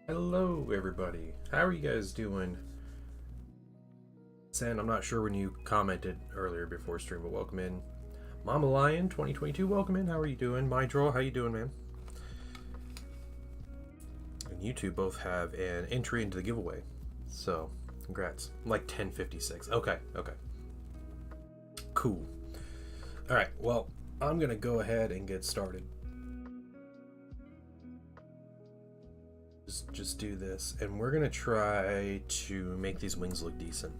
Hello, everybody. How are you guys doing? San, I'm not sure when you commented earlier before stream, but welcome in. Mama Lion 2022, welcome in. How are you doing? My Draw, how you doing, man? And you two both have an entry into the giveaway, so congrats. I'm like 10:56. Okay. Cool. All right. Well, I'm gonna go ahead and get started. Just do this, and we're gonna try to make these wings look decent.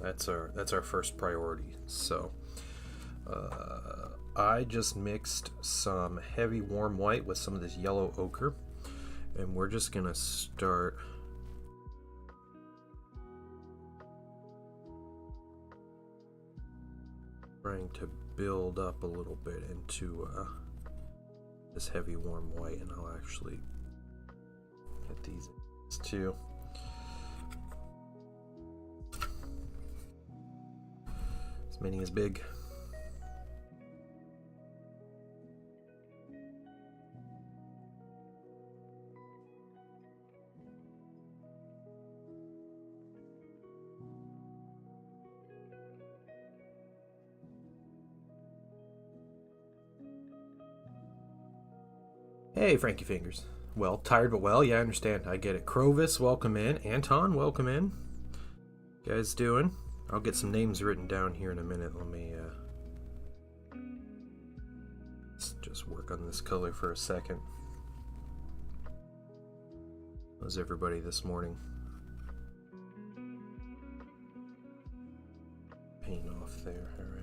That's our first priority. So I just mixed some heavy warm white with some of this yellow ochre, and we're just gonna start trying to build up a little bit into this heavy warm white, and I'll actually get these too. This mini is big. Hey, Frankie Fingers. Well, tired but well. Yeah, I understand. I get it. Crovis, welcome in. Anton, welcome in. You guys doing? I'll get some names written down here in a minute. Let me just work on this color for a second. How's everybody this morning? Paint off there. All right.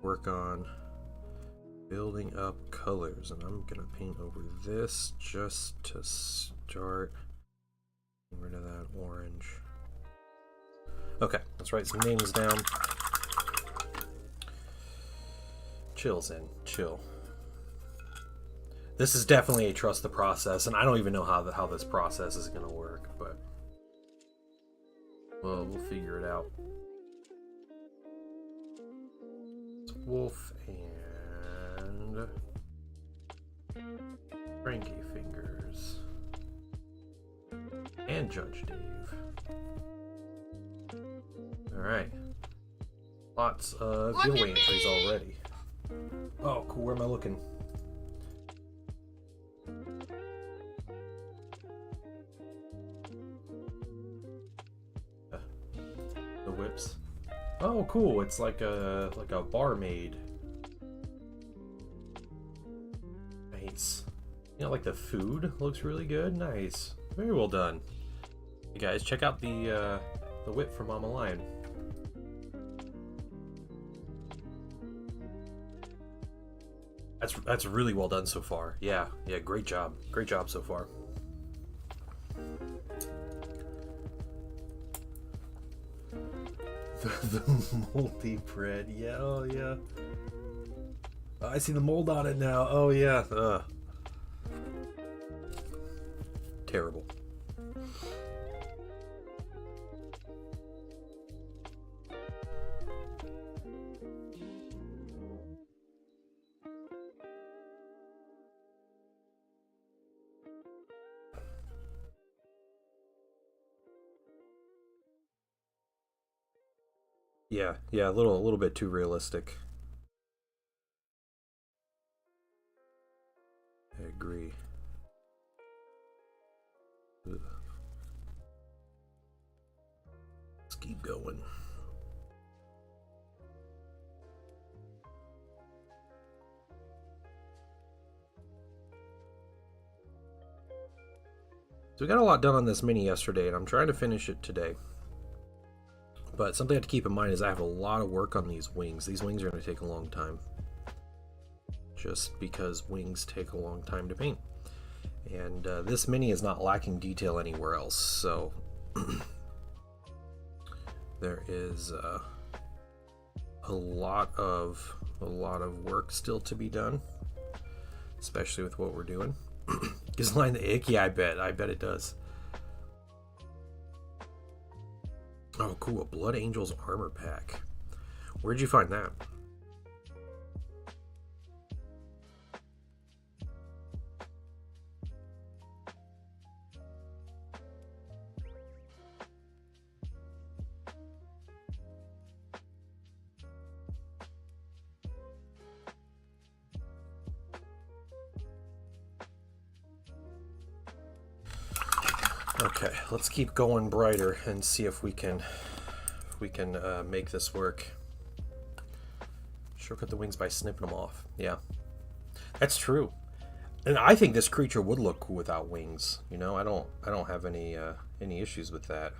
Work on building up colors, and I'm gonna paint over this just to start getting rid of that orange. Okay, let's write some names down. Chill's in. Chill. This is definitely a trust the process, and I don't even know how this process is gonna work, but well, we'll figure it out. Wolf and Frankie Fingers and Judge Dave. Alright. Lots of giveaway entries already. Oh, cool. Where am I looking? The whips. Oh, cool! It's like a barmaid. Nice. You know, like the food looks really good. Nice. Very well done. Hey guys, check out the whip from Mama Lion. That's really well done so far. Yeah, great job. Great job so far. The moldy bread, yeah, oh yeah. Oh, I see the mold on it now. Oh yeah. Terrible. Yeah, a little bit too realistic. I agree. Ugh. Let's keep going. So we got a lot done on this mini yesterday, and I'm trying to finish it today. But something I have to keep in mind is I have a lot of work on these wings. These wings are going to take a long time. Just because wings take a long time to paint. And this mini is not lacking detail anywhere else, so there is a lot of work still to be done, especially with what we're doing. Gives line the ick? Yeah, I bet. I bet it does. Oh, cool. A Blood Angels armor pack. Where'd you find that? Okay, let's keep going brighter and see if we can make this work. Shortcut the wings by snipping them off. Yeah, that's true. And I think this creature would look cool without wings. You know, I don't have any issues with that.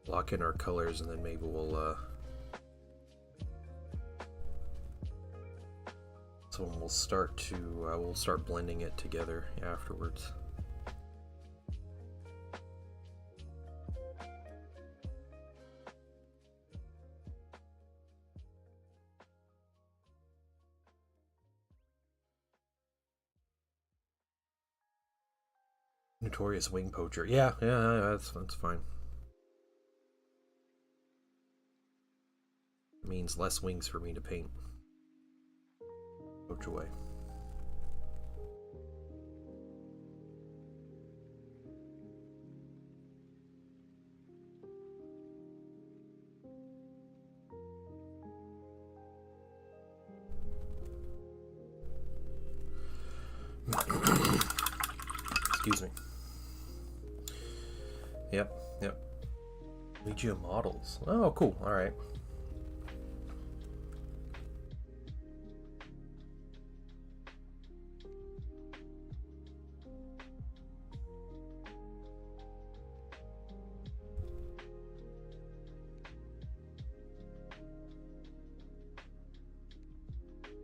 Lock in our colors, and then maybe we'll start to we'll start blending it together afterwards. Notorious wing poacher. Yeah, that's fine. It means less wings for me to paint. Poach away. Excuse me. Yep. Legio models. Oh, cool. All right.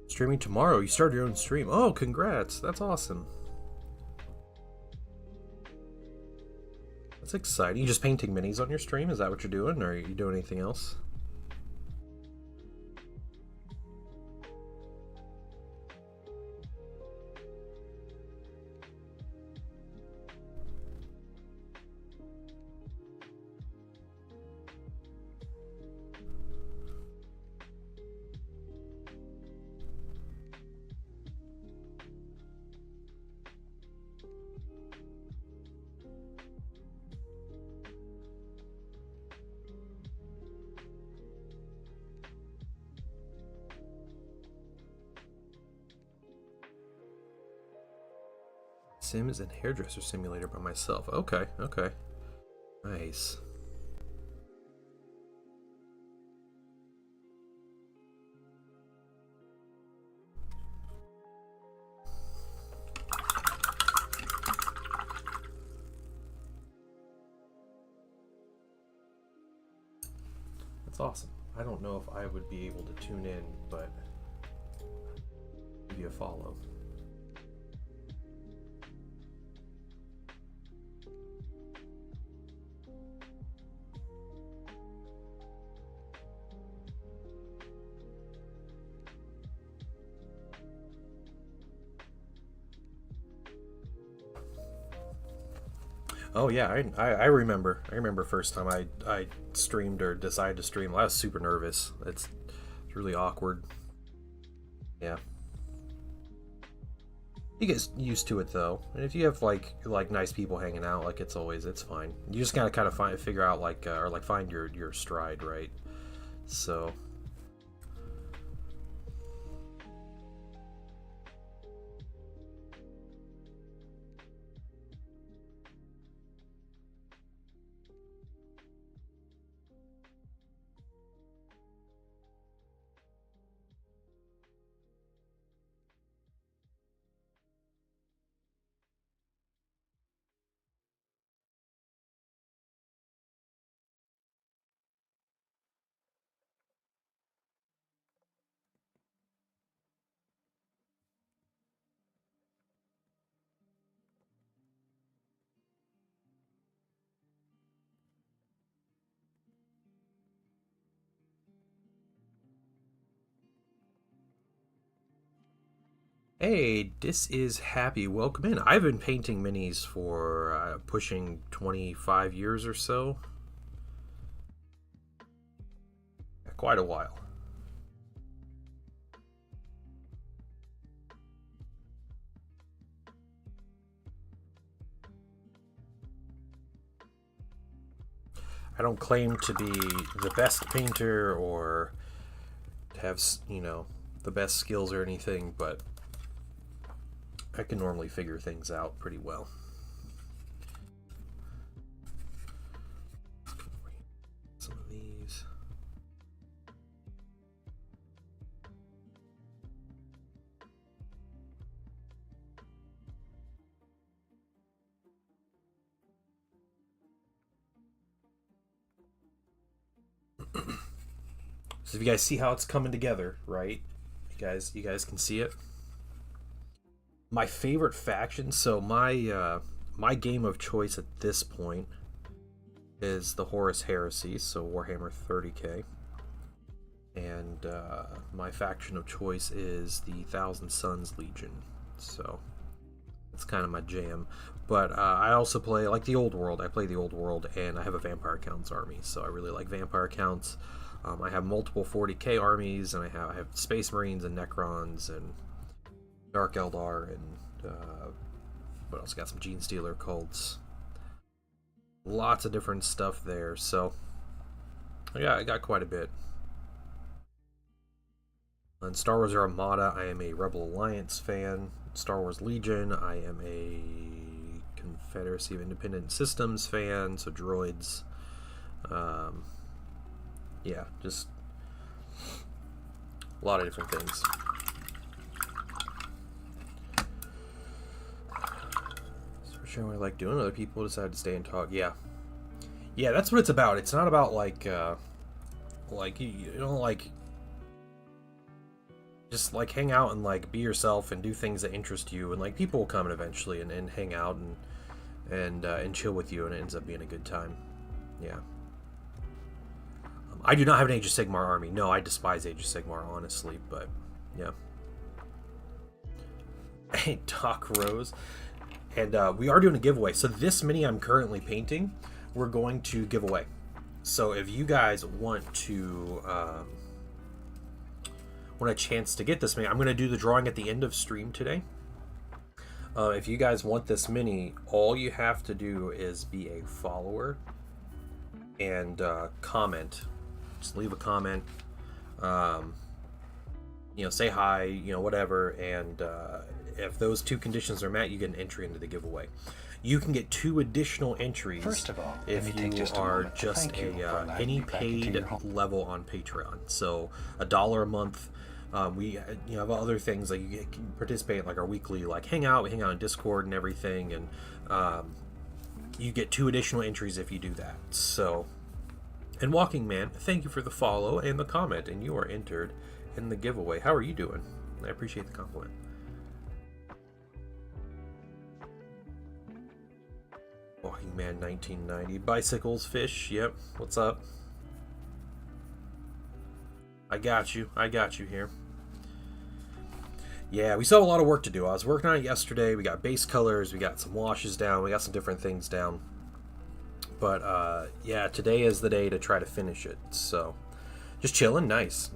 Streaming tomorrow. You started your own stream. Oh, congrats. That's awesome. That's exciting. You just painting minis on your stream? Is that what you're doing? Or are you doing anything else? Sims and Hairdresser Simulator by myself. Okay. Nice. That's awesome. I don't know if I would be able to tune in, but give you a follow. Oh yeah, I remember. I remember first time I streamed or decided to stream. I was super nervous. It's really awkward. Yeah. You get used to it though, and if you have like nice people hanging out, like it's fine. You just gotta kind of figure out or like find your stride, right? So Hey, this is Happy. Welcome in. I've been painting minis for pushing 25 years or so. Quite a while. I don't claim to be the best painter or to have, the best skills or anything, but I can normally figure things out pretty well. Some of these. So if you guys see how it's coming together, right? You guys can see it. My favorite faction. So my game of choice at this point is the Horus Heresy, so Warhammer 30k, and my faction of choice is the Thousand Suns Legion. So that's kind of my jam. But I also play like the Old World. I play the Old World, and I have a Vampire Counts army, so I really like Vampire Counts. I have multiple 40k armies, and I have Space Marines and Necrons and Dark Eldar and what else? Got some Gene Stealer cults. Lots of different stuff there. So yeah, I got quite a bit. On Star Wars Armada, I am a Rebel Alliance fan. Star Wars Legion, I am a Confederacy of Independent Systems fan. So droids. Yeah, just a lot of different things. Sure what I like doing. Other people decide to stay and talk. Yeah, that's what it's about. It's not about like you know, like just like hang out and like be yourself and do things that interest you, and like people will come in eventually and hang out and chill with you, and it ends up being a good time. Yeah. I do not have an Age of Sigmar army. No, I despise Age of Sigmar, honestly, but yeah. Hey, Doc Rose. And we are doing a giveaway. So this mini I'm currently painting, we're going to give away. So if you guys want a chance to get this mini, I'm going to do the drawing at the end of stream today. If you guys want this mini, all you have to do is be a follower and comment. Just leave a comment. Say hi, whatever, and if those two conditions are met, you get an entry into the giveaway. You can get 2 additional entries. First of all, if you are just any paid level on Patreon. So $1 a month. We have other things like you can participate in like our weekly like hangout. We hang out on Discord and everything, and you get 2 additional entries if you do that. So, and Walking Man, thank you for the follow and the comment, and you are entered in the giveaway. How are you doing? I appreciate the compliment. Walking Man 1990. Bicycles, fish, yep. What's up? I got you here. Yeah, we still have a lot of work to do. I was working on it yesterday. We got base colors, we got some washes down, we got some different things down. But yeah, today is the day to try to finish it. So just chilling. Nice.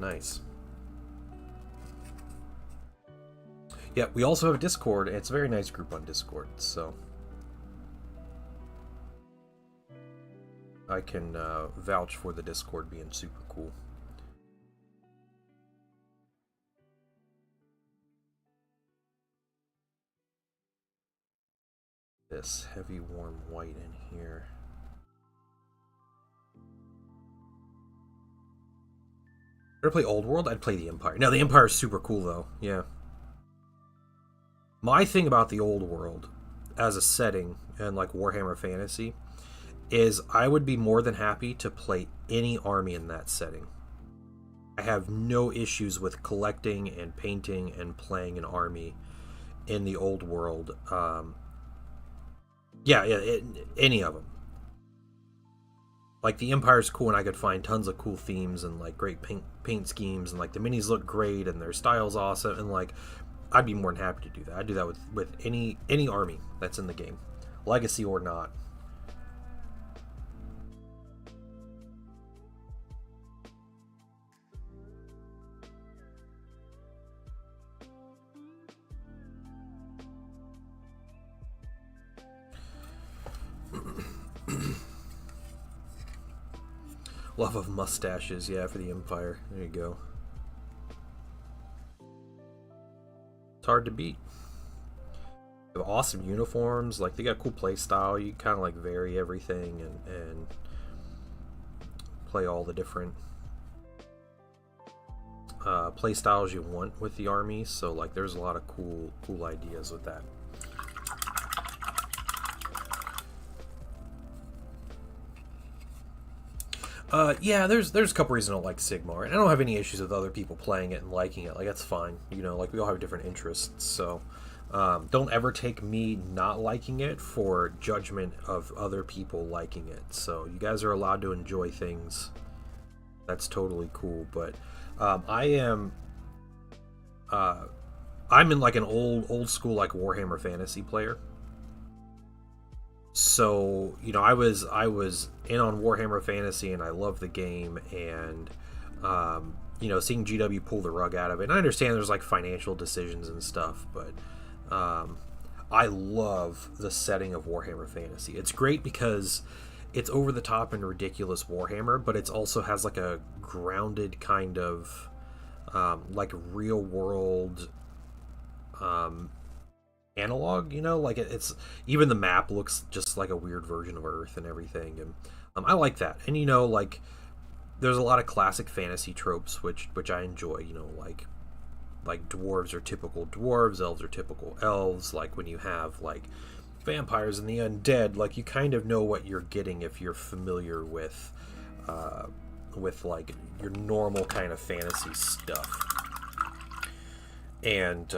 Yeah, we also have a Discord. It's a very nice group on Discord, so I can vouch for the Discord being super cool. This heavy warm white in here. If I play Old World, I'd play the Empire. No, the Empire is super cool though. Yeah. My thing about the Old World as a setting and like Warhammer Fantasy is I would be more than happy to play any army in that setting. I have no issues with collecting and painting and playing an army in the Old World. Any of them. Like the Empire's cool, and I could find tons of cool themes and like great paint schemes, and like the minis look great and their style's awesome, and like I'd be more than happy to do that. I'd do that with any army that's in the game, legacy or not. Love of mustaches, yeah, for the Empire. There you go. It's hard to beat. They have awesome uniforms, like they got cool play style. You kind of like vary everything and play all the different play styles you want with the army. So like there's a lot of cool ideas with that. Yeah, there's a couple reasons I don't like Sigmar, and I don't have any issues with other people playing it and liking it. Like that's fine, you know. Like we all have different interests, so don't ever take me not liking it for judgment of other people liking it. So you guys are allowed to enjoy things. That's totally cool. But I'm in like an old school like Warhammer Fantasy player. So you know I was in on Warhammer Fantasy and I love the game, and you know, seeing GW pull the rug out of it, and I understand there's like financial decisions and stuff, but I love the setting of Warhammer Fantasy. It's great because it's over the top and ridiculous Warhammer, but it also has like a grounded kind of like real world analog, you know, like it's even the map looks just like a weird version of Earth and everything, and I like that. And you know, like there's a lot of classic fantasy tropes which I enjoy, you know, like dwarves are typical dwarves, elves are typical elves. Like when you have like vampires and the undead, like you kind of know what you're getting if you're familiar with like your normal kind of fantasy stuff. And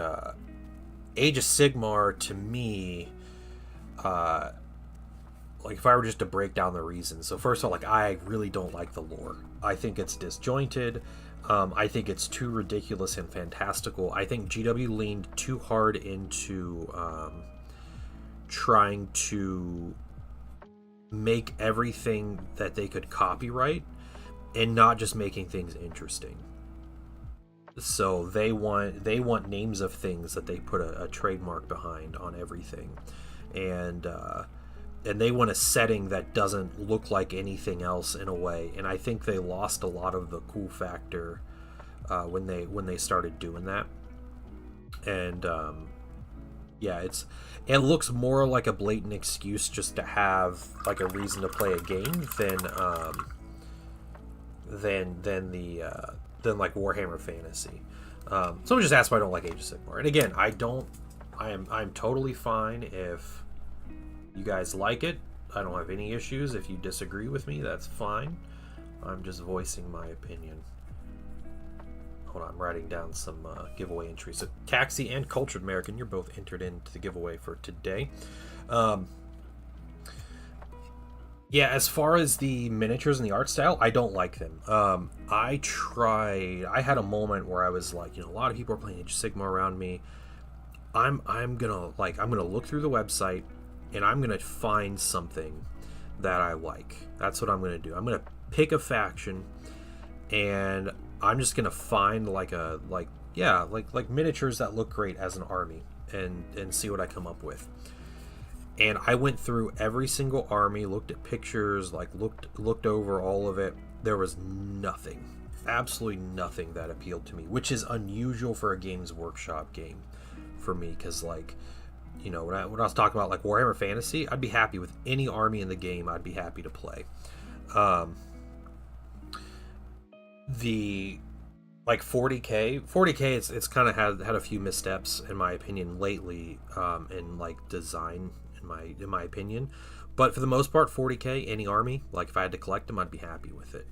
Age of Sigmar, to me, like if I were just to break down the reasons. So first of all, like I really don't like the lore. I think it's disjointed. I think it's too ridiculous and fantastical. I think GW leaned too hard into trying to make everything that they could copyright and not just making things interesting. So they want names of things that they put a trademark behind on everything, and they want a setting that doesn't look like anything else in a way. And I think they lost a lot of the cool factor when they started doing that. And yeah, it looks more like a blatant excuse just to have like a reason to play a game than like Warhammer Fantasy. Someone just asked why I don't like Age of Sigmar, and again, I'm totally fine if you guys like it. I don't have any issues. If you disagree with me, that's fine. I'm just voicing my opinion. Hold on, I'm writing down some giveaway entries. So Taxi and Cultured American, you're both entered into the giveaway for today. Yeah, as far as the miniatures and the art style, I don't like them. I had a moment where I was like, you know, a lot of people are playing Age of Sigmar around me. I'm gonna look through the website and I'm gonna find something that I like. That's what I'm gonna do. I'm gonna pick a faction and I'm just gonna find like miniatures that look great as an army and see what I come up with. And I went through every single army, looked at pictures, like looked over all of it. There was nothing, absolutely nothing that appealed to me, which is unusual for a Games Workshop game for me, because like, you know, when I was talking about like Warhammer Fantasy, I'd be happy with any army in the game. I'd be happy to play. The like 40k, it's kind of had a few missteps in my opinion lately, in like design. In my opinion, but for the most part, 40k, any army, like if I had to collect them, I'd be happy with it.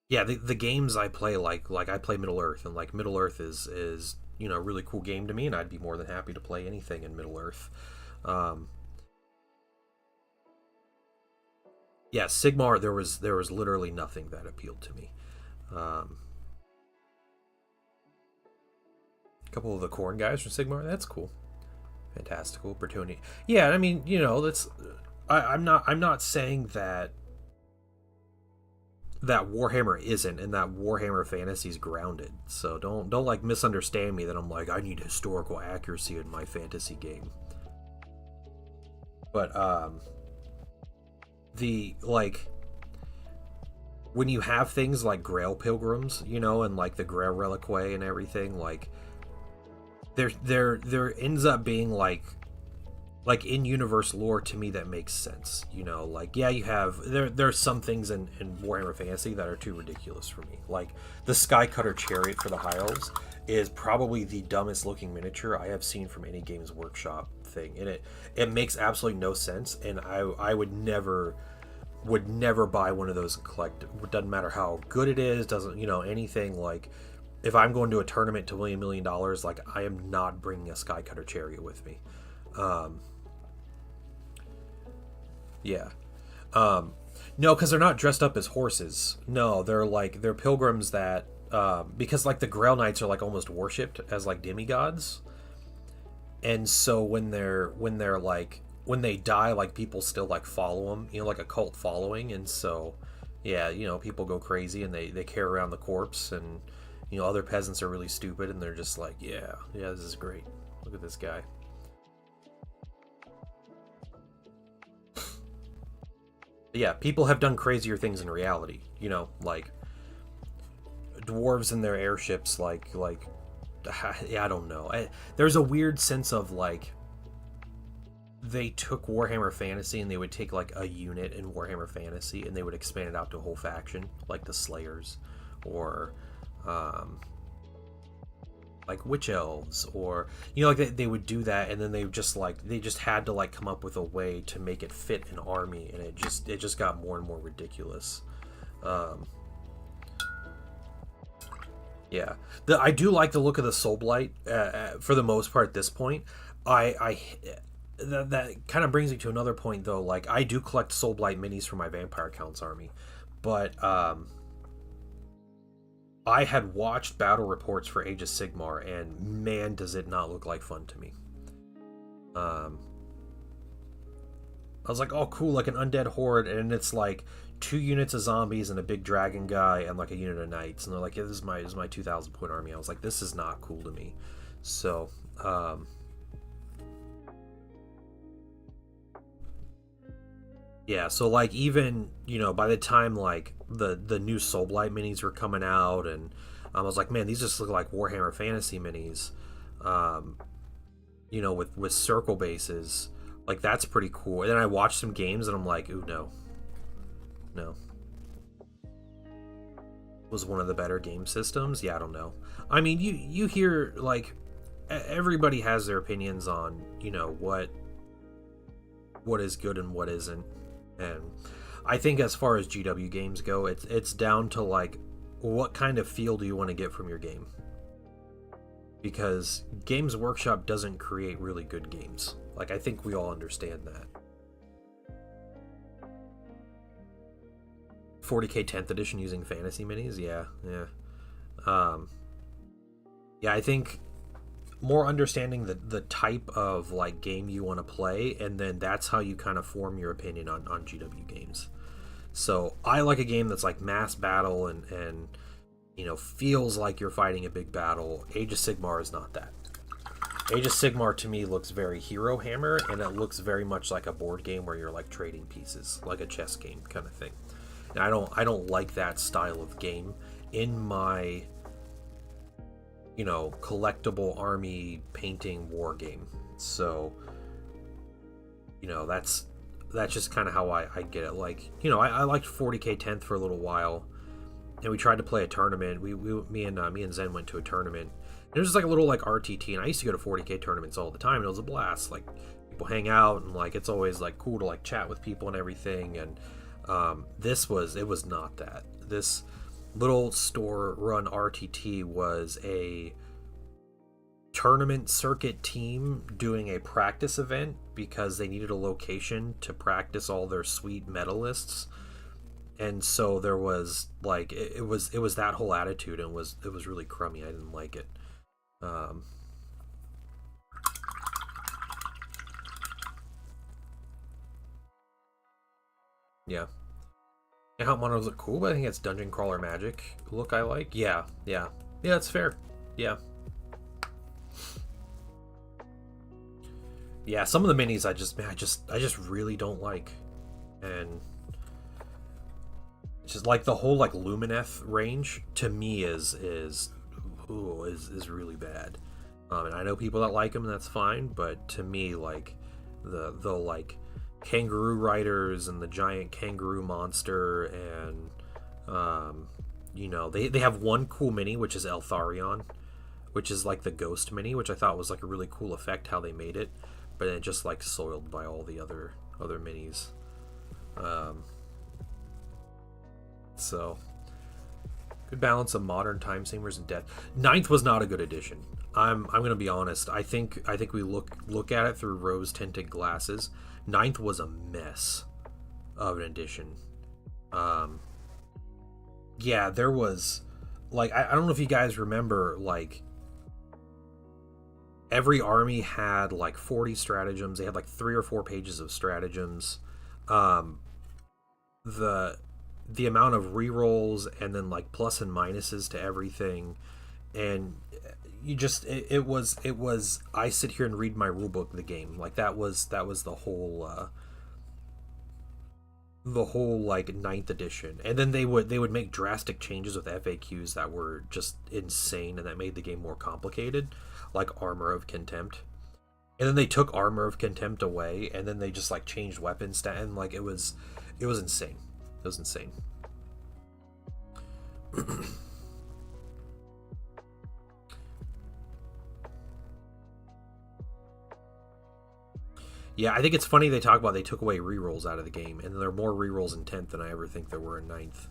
Yeah, the games I play, like I play Middle Earth, and like Middle Earth is you know, a really cool game to me, and I'd be more than happy to play anything in Middle Earth. Yeah, Sigmar, there was literally nothing that appealed to me. A couple of the corn guys from Sigmar. That's cool. Fantastical. Bertoni. Yeah, I mean, that's. I'm not saying that Warhammer isn't, and that Warhammer Fantasy's grounded. So don't like misunderstand me that I'm like I need historical accuracy in my fantasy game. But the like when you have things like Grail Pilgrims, and like the Grail Reliquary and everything, like there ends up being like in-universe lore to me that makes sense. Like, yeah, you have there's some things in Warhammer Fantasy that are too ridiculous for me. Like the Skycutter Chariot for the High Elves is probably the dumbest looking miniature I have seen from any Games Workshop thing, and it makes absolutely no sense, and I would never buy one of those and collect it. It doesn't matter how good it is, doesn't anything. Like if I'm going to a tournament to win $1 million, like I am not bringing a Skycutter Chariot with me. Yeah. No, because they're not dressed up as horses. No, they're pilgrims that because like the Grail Knights are like almost worshipped as like demigods, and so when they die, like people still like follow them, like a cult following, and so yeah, people go crazy and they carry around the corpse, and other peasants are really stupid and they're just like, yeah, this is great. Look at this guy. Yeah, people have done crazier things in reality, like dwarves in their airships, like yeah, I don't know. There's a weird sense of like they took Warhammer Fantasy and they would take like a unit in Warhammer Fantasy and they would expand it out to a whole faction, like the Slayers, or like Witch Elves, or like they would do that, and then they just had to like come up with a way to make it fit an army, and it just got more and more ridiculous. Yeah, I do like the look of the Soulblight for the most part at this point. That kind of brings me to another point though. Like I do collect Soulblight minis for my Vampire Counts army, but I had watched battle reports for Age of Sigmar, and man, does it not look like fun to me. I was like, oh cool, like an undead horde, and it's like 2 units of zombies and a big dragon guy and like a unit of knights, and they're like, yeah, this is my 2,000 point army. I was like, this is not cool to me. So yeah, so like even by the time like the new Soulblight minis were coming out, and I was like, man, these just look like Warhammer Fantasy minis, with circle bases. Like that's pretty cool. And then I watched some games and I'm like, ooh, no. Was one of the better game systems? Yeah, I don't know. I mean, you hear like everybody has their opinions on what is good and what isn't. And I think as far as GW games go, it's down to like what kind of feel do you want to get from your game, because Games Workshop doesn't create really good games. Like I think we all understand that. 40k 10th edition using fantasy minis, yeah. Yeah, I think more understanding the type of like game you want to play, and then that's how you kind of form your opinion on GW games. So I like a game that's like mass battle and feels like you're fighting a big battle. Age of Sigmar is not that. Age of Sigmar to me looks very Hero Hammer, and it looks very much like a board game where you're like trading pieces, like a chess game kind of thing. And I don't like that style of game in my collectible army painting war game. So that's just kind of how I get it. Like I liked 40k 10th for a little while, and we tried to play a tournament. Me and Zen went to a tournament. It was just like a little like RTT, and I used to go to 40k tournaments all the time, and it was a blast. Like people hang out, and like it's always like cool to like chat with people and everything. And it was not that. This little store run RTT was a tournament circuit team doing a practice event because they needed a location to practice all their sweet medalists. And so there was like it was that whole attitude, and it was really crummy. I didn't like it. Yeah. And how models look cool, but I think it's dungeon crawler magic look I like. Yeah, yeah. Yeah, that's fair. Yeah. Yeah, some of the minis I just really don't like. And it's just like the whole like Lumineth range to me is really bad. And I know people that like them, and that's fine, but to me, like the like kangaroo riders and the giant kangaroo monster, and they have one cool mini, which is Eltharion, which is like the ghost mini, which I thought was like a really cool effect how they made it, but then it just like soiled by all the other minis. So good balance of modern time savers and death. Ninth was not a good addition. I'm gonna be honest. I think we look at it through rose tinted glasses. Ninth was a mess of an addition. Yeah, there was like I don't know if you guys remember, like every army had like 40 stratagems. They had like 3 or 4 pages of stratagems. The amount of rerolls and then like plus and minuses to everything, and you just it was I sit here and read my rulebook of the game. Like that was the whole like ninth edition. And then they would make drastic changes with FAQs that were just insane and that made the game more complicated, like Armor of Contempt. And then they took Armor of Contempt away, and then they just like changed weapon stat, and like it was insane. It was insane. Yeah, I think it's funny they talk about they took away rerolls out of the game, and there are more rerolls in 10th than I ever think there were in 9th.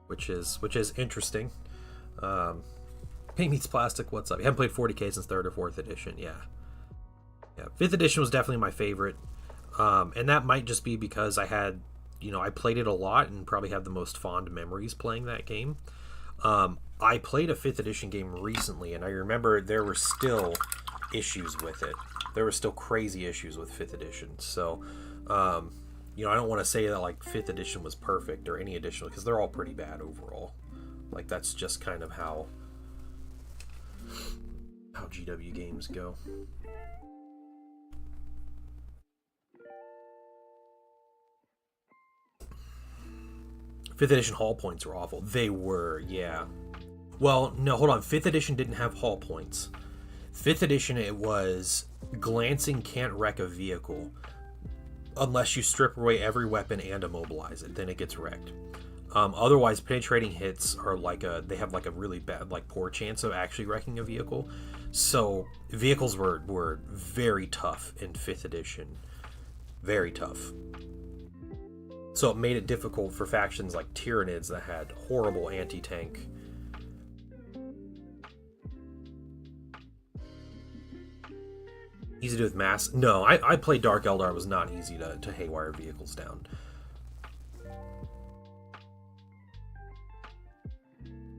Which is interesting. Paint Meets Plastic, what's up? You haven't played 40k since 3rd or 4th edition, yeah. Yeah, 5th edition was definitely my favorite. And that might just be because I had, I played it a lot and probably have the most fond memories playing that game. I played a 5th edition game recently, and I remember there were still issues with it. There were still crazy issues with 5th edition. So, I don't want to say that like 5th edition was perfect or any edition, because they're all pretty bad overall. Like that's just kind of how GW games go. 5th edition hull points were awful. They were, yeah. Well, no, hold on. 5th edition didn't have hull points. 5th edition, it was glancing can't wreck a vehicle unless you strip away every weapon and immobilize it. Then it gets wrecked. Otherwise, penetrating hits are they have like a really bad, like poor chance of actually wrecking a vehicle. So vehicles were very tough in 5th edition. Very tough. So it made it difficult for factions like Tyranids that had horrible anti-tank. Easy to do with mass? No, I played Dark Eldar. It was not easy to haywire vehicles down.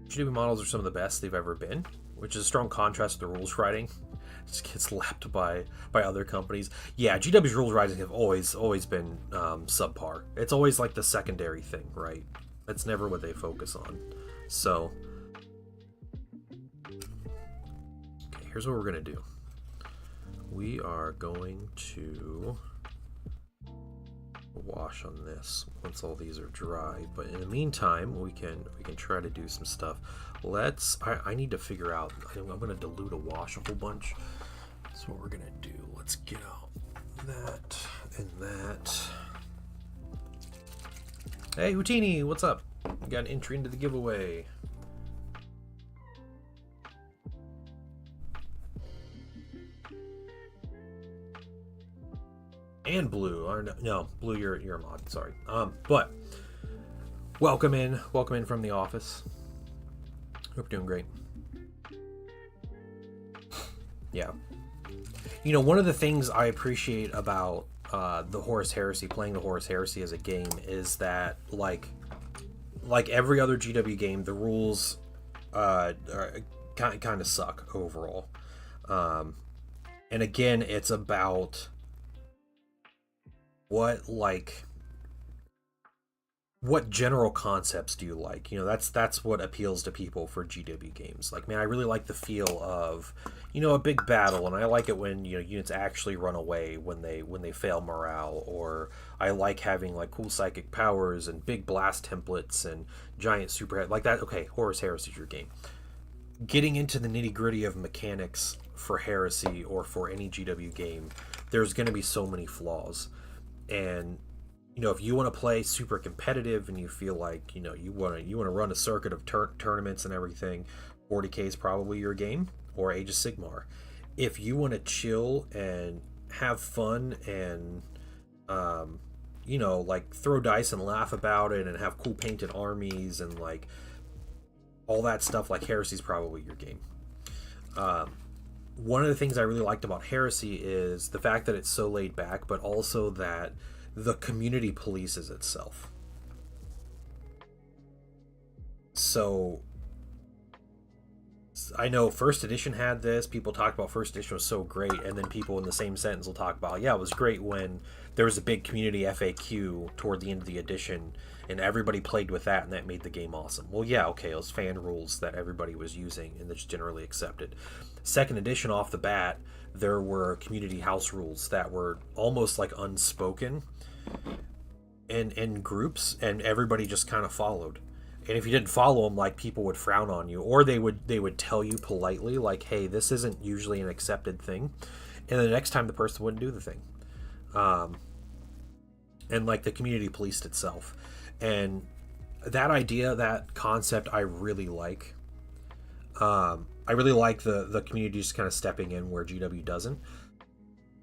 GW models are some of the best they've ever been, which is a strong contrast to the rules writing. It just gets lapped by other companies. Yeah, GW's rules writing have always been subpar. It's always like the secondary thing, right? That's never what they focus on. So, okay, here's what we're gonna do. We are going to wash on this once all these are dry, but in the meantime we can try to do some stuff. I need to figure out, I'm going to dilute a wash a whole bunch. That's what we're going to do. Let's get out that and that. Hey Houtini, what's up? We got an entry into the giveaway. And Blue, or no, Blue, you're a mod. Sorry, but welcome in from the office. Hope you're doing great. Yeah, one of the things I appreciate about the Horus Heresy, playing the Horus Heresy as a game, is that like every other GW game, the rules kind of suck overall. And again, it's about what what general concepts do you like? That's what appeals to people for GW games. Like, man, I really like the feel of, a big battle, and I like it when, units actually run away when they fail morale, or I like having like cool psychic powers and big blast templates and giant superhead like that. Okay, Horus Heresy is your game. Getting into the nitty-gritty of mechanics for Heresy or for any GW game, there's going to be so many flaws. And if you want to play super competitive and you feel like you want to run a circuit of tournaments and everything, 40K is probably your game, or Age of Sigmar. If you want to chill and have fun and like throw dice and laugh about it and have cool painted armies and like all that stuff, like Heresy's probably your game. One of the things I really liked about Heresy is the fact that it's so laid back, but also that the community polices itself. So I know first edition had this. People talk about first edition was so great, and then people in the same sentence will talk about, yeah, it was great when there was a big community FAQ toward the end of the edition, and everybody played with that, and that made the game awesome. Well, yeah, okay, it was fan rules that everybody was using, and that's generally accepted. Second edition, off the bat, there were community house rules that were almost like unspoken in groups, and everybody just kind of followed. And if you didn't follow them, like, people would frown on you, or they would tell you politely, like, hey, this isn't usually an accepted thing, and the next time the person wouldn't do the thing. And like the community policed itself, and that idea, that concept, I really like. I really like the community just kind of stepping in where GW doesn't.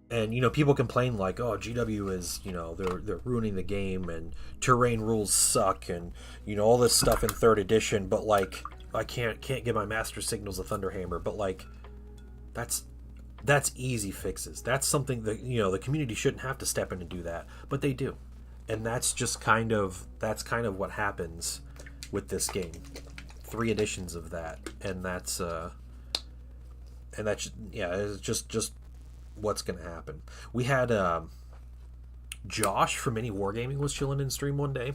And people complain like, oh, GW is, they're ruining the game, and terrain rules suck, and all this stuff in third edition, but like I can't get my master signals a Thunderhammer. But like that's easy fixes. That's something that the community shouldn't have to step in and do that, but they do. And that's kind of what happens with this game. 3 editions of that, and that's it's just what's gonna happen. We had Josh from Mini Wargaming was chilling in stream one day,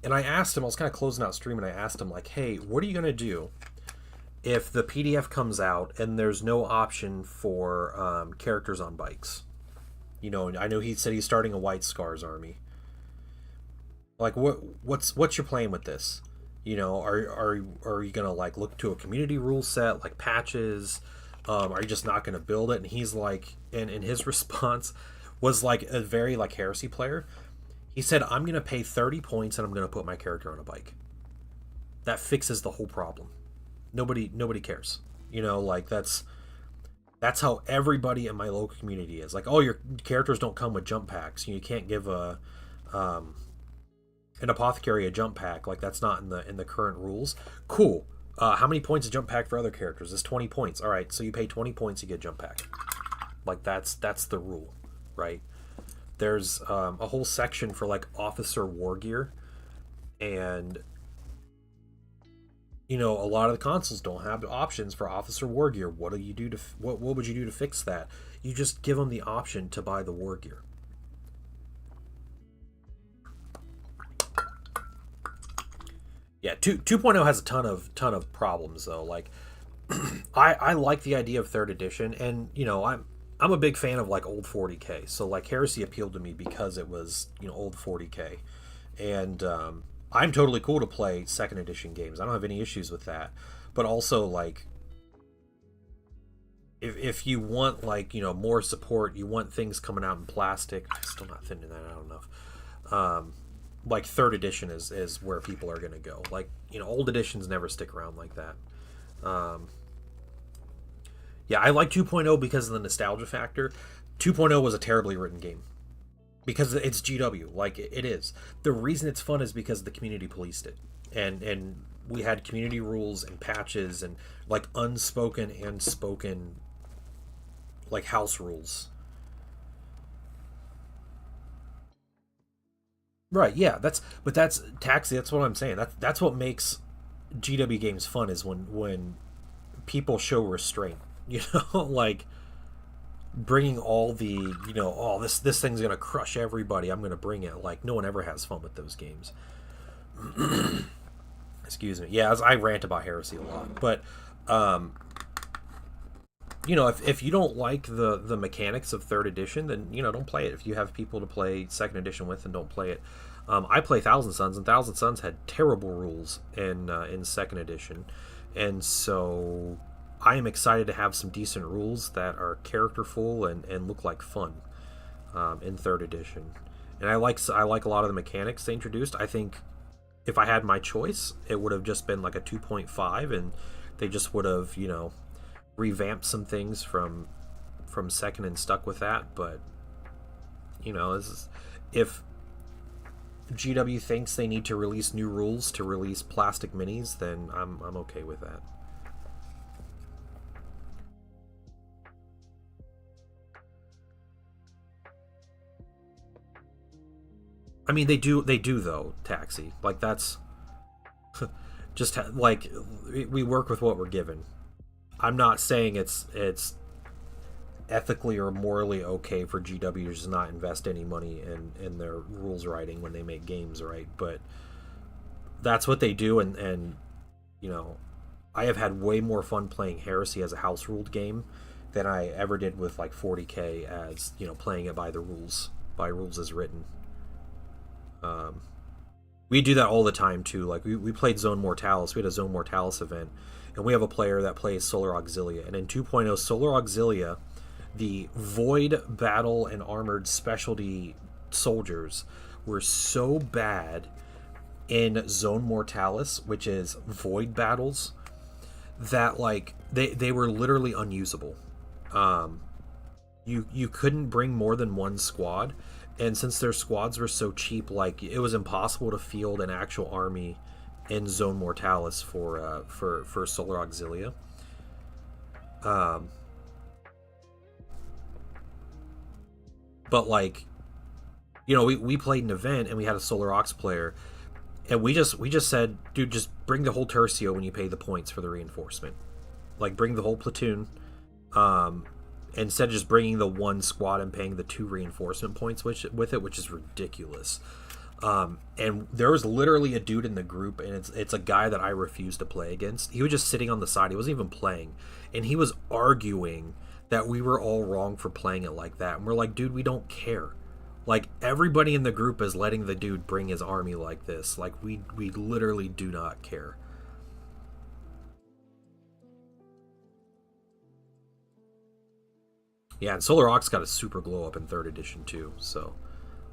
and I asked him, I was kind of closing out stream, and I asked him like, hey, what are you gonna do if the PDF comes out and there's no option for characters on bikes? I know he said he's starting a White Scars army. Like, what's your plan with this? Are you gonna like look to a community rule set like patches? Are you just not gonna build it? And he's like, and his response was like a very like Heresy player. He said, I'm gonna pay 30 points and I'm gonna put my character on a bike. That fixes the whole problem. Nobody cares. Like that's how everybody in my local community is. Like, oh, your characters don't come with jump packs. You can't give an apothecary a jump pack. Like, that's not in the current rules. Cool. How many points a jump pack for other characters? It's 20 points. All right, so you pay 20 points, you get a jump pack. Like, that's the rule, right? There's a whole section for like officer war gear, and a lot of the consoles don't have options for officer war gear. What do you do what would you do to fix that? You just give them the option to buy the war gear. Yeah, 2.0 has a ton of problems though. Like, I like the idea of third edition, and I'm a big fan of like old 40K. So like Heresy appealed to me because it was old 40K, and I'm totally cool to play second edition games. I don't have any issues with that. But also, like, if you want like more support, you want things coming out in plastic. I'm still not thinning that out enough. Like third edition is where people are going to go. Like, old editions never stick around like that. Yeah, I like 2.0 because of the nostalgia factor. 2.0 was a terribly written game because it's GW. Like, it is. The reason it's fun is because the community policed it, and we had community rules and patches and like unspoken and spoken like house rules. Right, yeah, that's Taxi. That's what I'm saying. That's what makes GW games fun, is when people show restraint. Like bringing all the, you know, oh, this thing's gonna crush everybody, I'm gonna bring it. Like, no one ever has fun with those games. Excuse me. Yeah, I rant about Heresy a lot, but you know, if you don't like the mechanics of third edition, then, you know, don't play it. If you have people to play second edition with, then don't play it. I play Thousand Sons, and Thousand Sons had terrible rules in second edition, and so I am excited to have some decent rules that are characterful and look like fun in third edition. And I like a lot of the mechanics they introduced. I think if I had my choice, it would have just been like a 2.5, and they just would have, you know, revamped some things from second and stuck with that. But, you know, if GW thinks they need to release new rules to release plastic minis, then I'm okay with that. I mean, they do though, Taxi. Like, that's just like, we work with what we're given. I'm not saying it's ethically or morally okay for GW to just not invest any money in their rules writing when they make games, right? But that's what they do, and you know, I have had way more fun playing Heresy as a house ruled game than I ever did with like 40K as, you know, playing it by rules as written. We do that all the time too. Like, we played Zone Mortalis. We had a Zone Mortalis event, and we have a player that plays Solar Auxilia. And in 2.0 Solar Auxilia, the Void Battle and Armored Specialty soldiers were so bad in Zone Mortalis, which is Void battles, that like they were literally unusable. You couldn't bring more than one squad, and since their squads were so cheap, like, it was impossible to field an actual army in Zone Mortalis for Solar Auxilia. But like, you know, we played an event and we had a Solar Aux player, and we just said, dude, just bring the whole Tercio when you pay the points for the reinforcement. Like, bring the whole platoon. Instead of just bringing the one squad and paying the 2 reinforcement points with it, which is ridiculous. And there was literally a dude in the group, and it's a guy that I refused to play against. He was just sitting on the side. He wasn't even playing, and he was arguing that we were all wrong for playing it like that. And we're like, dude, we don't care. Like, everybody in the group is letting the dude bring his army like this. Like, we literally do not care. Yeah, and Solar Aux got a super glow up in 3rd edition too, so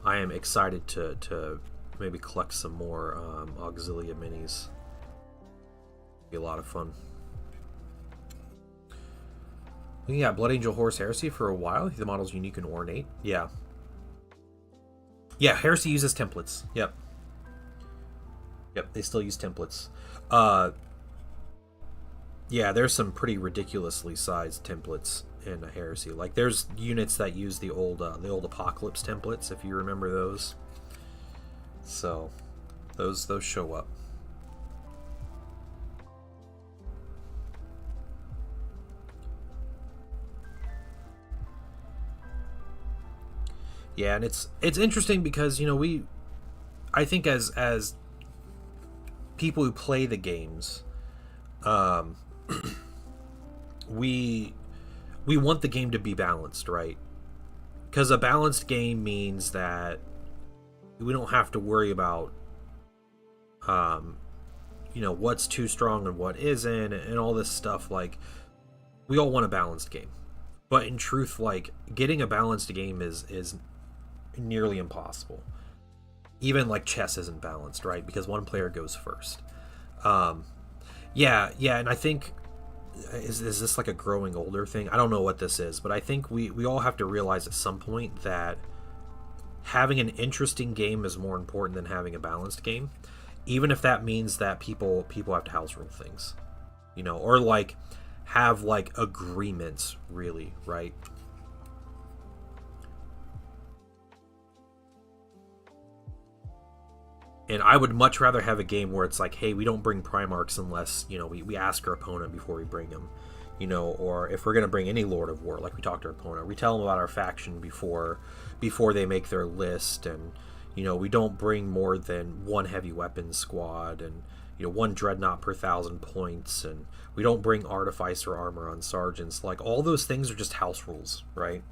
I am excited to maybe collect some more Auxilia minis. Be a lot of fun. Yeah, Blood Angel Horse Heresy for a while. The model's unique and ornate. Yeah. Yeah, Heresy uses templates. Yep. Yep, they still use templates. Yeah, there's some pretty ridiculously sized templates in a Heresy. Like, there's units that use the old Apocalypse templates, if you remember those. So those show up. Yeah, and it's interesting because, you know, I think as people who play the games, we want the game to be balanced, right? Because a balanced game means that we don't have to worry about, you know, what's too strong and what isn't, and all this stuff. Like, we all want a balanced game, but in truth, like, getting a balanced game is nearly impossible. Even like chess isn't balanced, right? Because one player goes first. Yeah, and I think, is this like a growing older thing? I don't know what this is, but I think we all have to realize at some point that having an interesting game is more important than having a balanced game, even if that means that people have to house rule things, you know, or like have like agreements, really, right? And I would much rather have a game where it's like, hey, we don't bring Primarchs unless, we ask our opponent before we bring them. Or if we're going to bring any Lord of War, like we talk to our opponent, we tell them about our faction before they make their list. And, we don't bring more than one heavy weapons squad and, one dreadnought per 1,000 points. And we don't bring artificer armor on sergeants. Like, all those things are just house rules, right?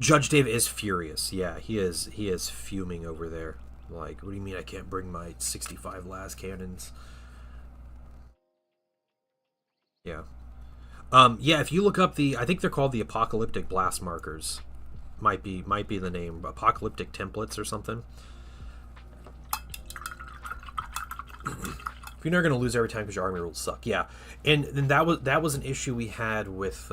Judge Dave is furious. Yeah, he is fuming over there. Like, what do you mean I can't bring my 65 las cannons? Yeah. Yeah, if you look up I think they're called the apocalyptic blast markers. Might be the name. Apocalyptic templates or something. You're never gonna lose every time because your army rules suck. Yeah. And then that was an issue we had with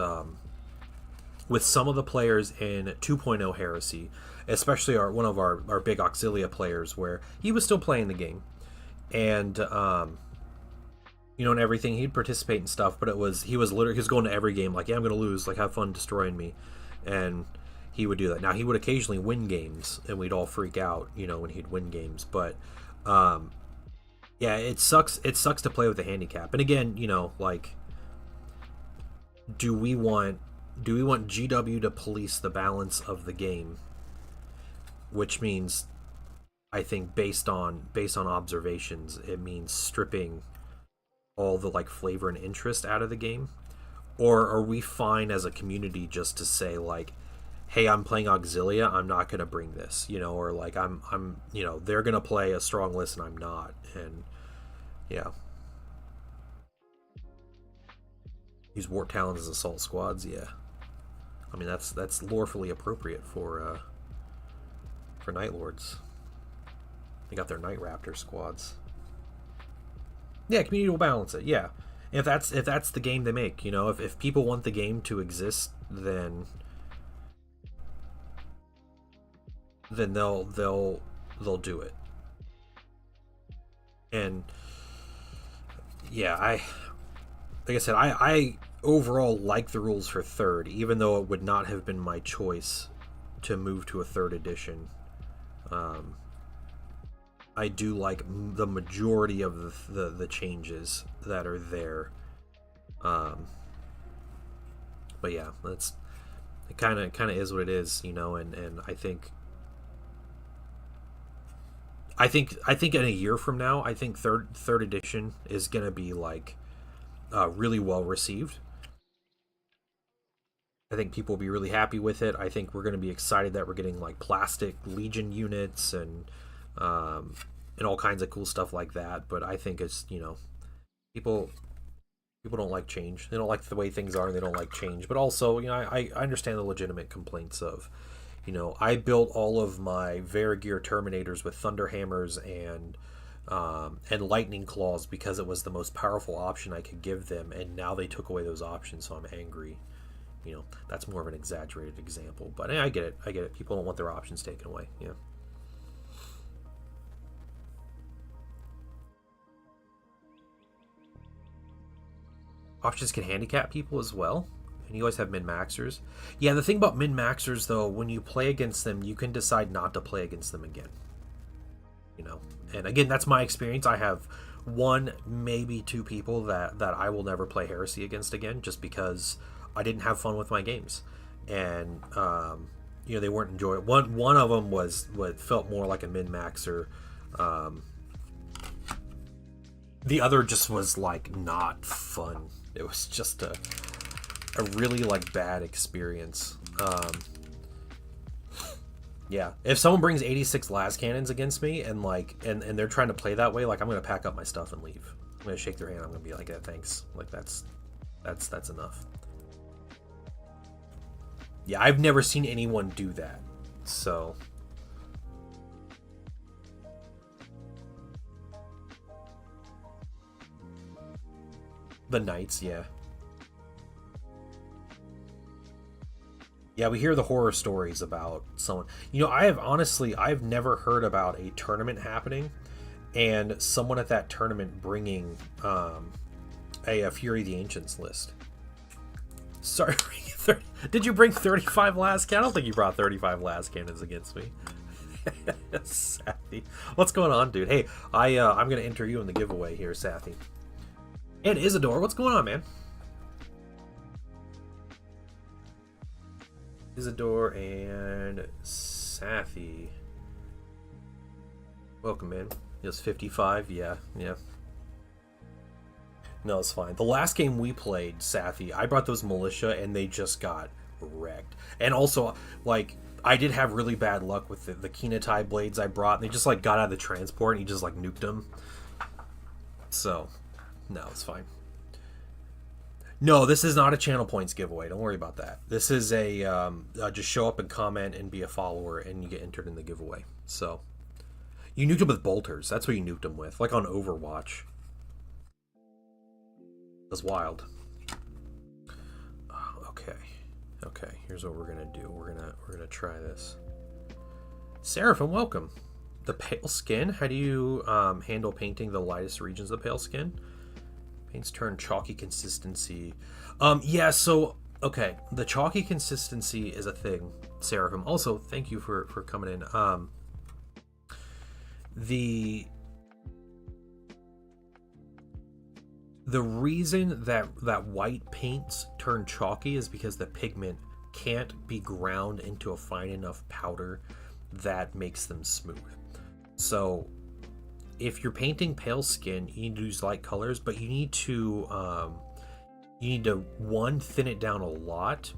some of the players in 2.0 Heresy, especially one of our big Auxilia players, where he was still playing the game, and and everything. He'd participate in stuff, but he was going to every game like, yeah, I'm gonna lose, like, have fun destroying me, and he would do that. Now, he would occasionally win games, and we'd all freak out, when he'd win games, but yeah, it sucks. It sucks to play with a handicap. And again, like, do we want GW to police the balance of the game, which means, I think, based on observations, it means stripping all the, like, flavor and interest out of the game? Or are we fine as a community just to say, like, hey, I'm playing Auxilia, I'm not going to bring this, or like, I'm they're going to play a strong list and I'm not. And yeah, use Wart Talons as assault squads. Yeah, I mean, that's lawfully appropriate for Night Lords. They got their Night Raptor squads. Yeah, community will balance it. Yeah, if that's the game they make, if people want the game to exist, then they'll do it. And yeah, like I said, I overall like the rules for third, even though it would not have been my choice to move to a third edition. I do like the majority of the changes that are there. But yeah, it kind of is what it is, and I think in a year from now, I think third edition is gonna be, like, really well received. I think people will be really happy with it. I think we're gonna be excited that we're getting, like, plastic Legion units and all kinds of cool stuff like that. But I think it's, people don't like change. They don't like the way things are, and they don't like change. But also, I understand the legitimate complaints of, I built all of my Varigear Terminators with Thunderhammers and Lightning Claws because it was the most powerful option I could give them, and now they took away those options, so I'm angry. That's more of an exaggerated example, but I get it. People don't want their options taken away. Yeah. Options can handicap people as well. And you always have min-maxers. Yeah, the thing about min-maxers, though, when you play against them, you can decide not to play against them again. And again, that's my experience. I have one, maybe two people that I will never play Heresy against again, just because I didn't have fun with my games. And, they weren't enjoyable. One of them was what felt more like a min-maxer. The other just was, like, not fun. It was just a really, like, bad experience. Yeah, if someone brings 86 las cannons against me and, like, and they're trying to play that way, like, I'm gonna pack up my stuff and leave. I'm gonna shake their hand. I'm gonna be like, yeah, thanks. Like, that's enough. Yeah, I've never seen anyone do that. So the knights, yeah. Yeah, we hear the horror stories about someone. I've never heard about a tournament happening and someone at that tournament bringing a Fury of the Ancients list. Sorry, did you bring 35 last cannon? I don't think you brought 35 last cannons against me. Sathy. What's going on, dude? Hey, I'm gonna enter you in the giveaway here, Sathy. And Isidore, what's going on, man? Isidore and Sathy. Welcome, man. Yes, 55. Yeah. No, it's fine. The last game we played, Sathy, I brought those militia and they just got wrecked. And also, like, I did have really bad luck with the Cathay blades I brought. They just, like, got out of the transport and he just, like, nuked them. So, no, it's fine. No, this is not a channel points giveaway. Don't worry about that. This is a, just show up and comment and be a follower and you get entered in the giveaway. So, you nuked them with bolters. That's what you nuked them with. Like on Overwatch. That's wild. Okay, here's what we're gonna do. We're gonna try this. Seraphim, welcome. The pale skin. How do you handle painting the lightest regions of the pale skin? Paints turn chalky consistency. Yeah, so okay, the chalky consistency is a thing, Seraphim. Also, thank you for coming in. The reason that white paints turn chalky is because the pigment can't be ground into a fine enough powder that makes them smooth. So if you're painting pale skin, you need to use light colors, but you need to one, thin it down a lot,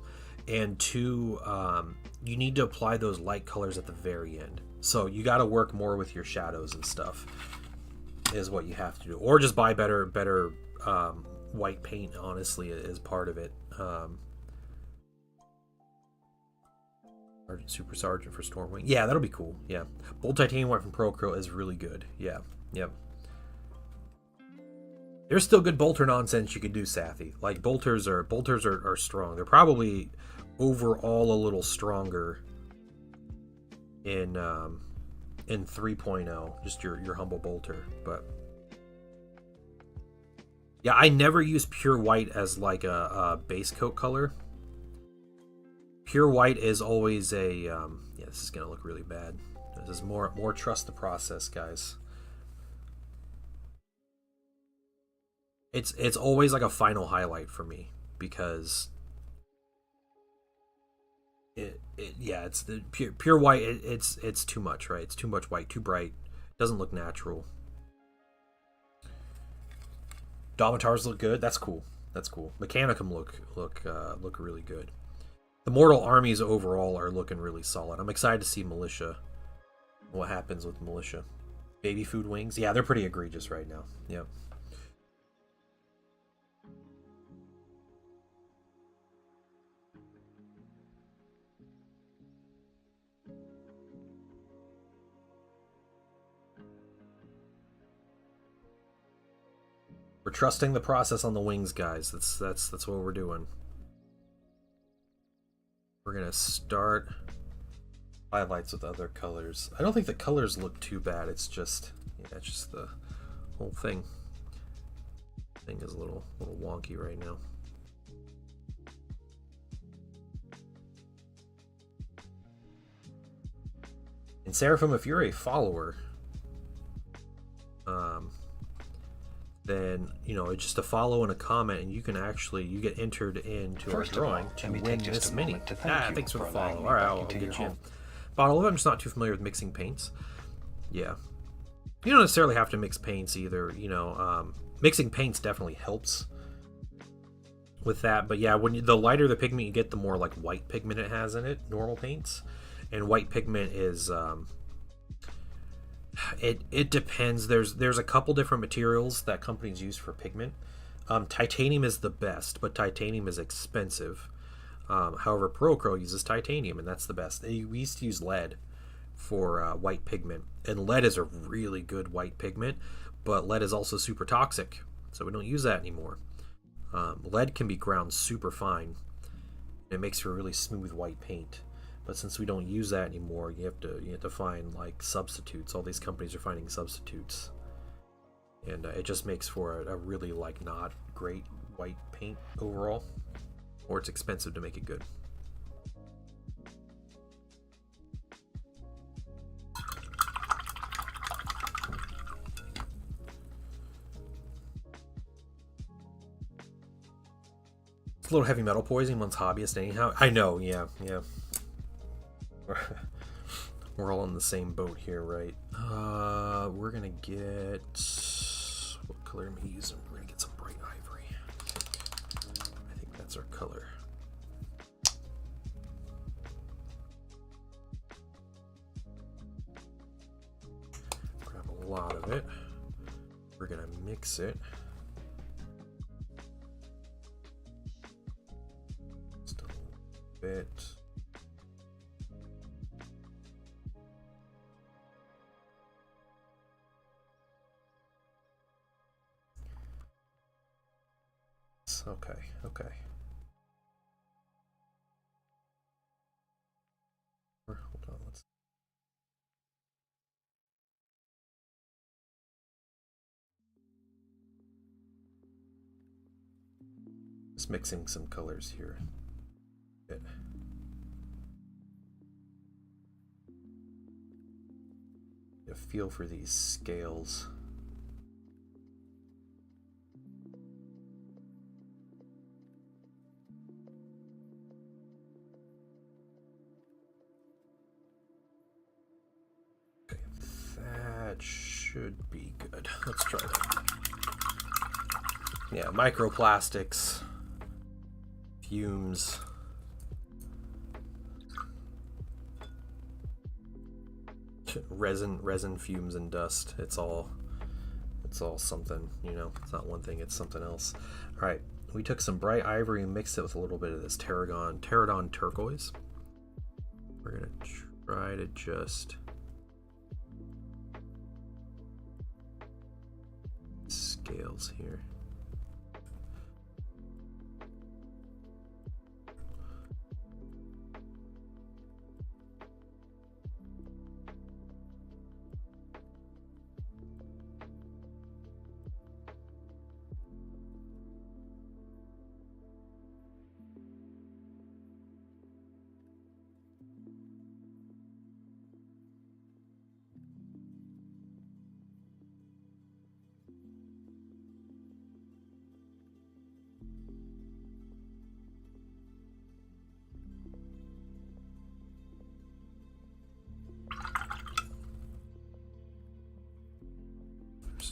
and two, you need to apply those light colors at the very end. So you got to work more with your shadows and stuff is what you have to do, or just buy better white paint, honestly, is part of it. Super Sergeant for Stormwing. Yeah, that'll be cool. Yeah. Bold Titanium White from Pro Crow is really good. Yeah. Yep. There's still good bolter nonsense you could do, Sathy. Like, bolters are strong. They're probably overall a little stronger in 3.0, just your humble bolter, but yeah, I never use pure white as like a base coat color. Pure white is always a yeah, this is gonna look really bad. This is more trust the process, guys. It's always like a final highlight for me because it's the pure white. It's too much, right? It's too much white, too bright. Doesn't look natural. Domitars look good. That's cool. Mechanicum look really good. The Mortal armies overall are looking really solid. I'm excited to see Militia. What happens with Militia? Baby food wings. Yeah, they're pretty egregious right now. Yeah. We're trusting the process on the wings, guys. That's what we're doing. We're gonna start highlights with other colors. I don't think the colors look too bad. It's just the whole thing. Thing is a little wonky right now. And Seraphim, if you're a follower, then it's just a follow and a comment, and you get entered into our drawing to win this mini. Thanks for the follow. All right, I'll get you in. Bottle, I'm just not too familiar with mixing paints. Yeah, you don't necessarily have to mix paints either. Mixing paints definitely helps with that. But yeah, the lighter the pigment you get, the more like white pigment it has in it. Normal paints, and white pigment is. It depends. There's a couple different materials that companies use for pigment. Titanium is the best, but titanium is expensive. However, Procro uses titanium, and that's the best. We used to use lead for white pigment, and lead is a really good white pigment, but lead is also super toxic, so we don't use that anymore. Lead can be ground super fine. It makes for a really smooth white paint. But since we don't use that anymore, you have to find like substitutes. All these companies are finding substitutes, and it just makes for a really like not great white paint overall. or it's expensive to make it good. It's a little heavy metal poisoning. One's hobbyist anyhow. I know, yeah. We're all in the same boat here, right? We're gonna get... What color am I using? We're gonna get some bright ivory. I think that's our color. Grab a lot of it. We're gonna mix it. Just a little bit. Okay. Hold on, let's... Just mixing some colors here. Good. Get a feel for these scales. Should be good. Let's try that. Yeah, microplastics, fumes. Resin fumes and dust. It's all something, you know. It's not one thing, it's something else. All right, we took some bright ivory and mixed it with a little bit of this Terradon turquoise. We're gonna try to just scales here.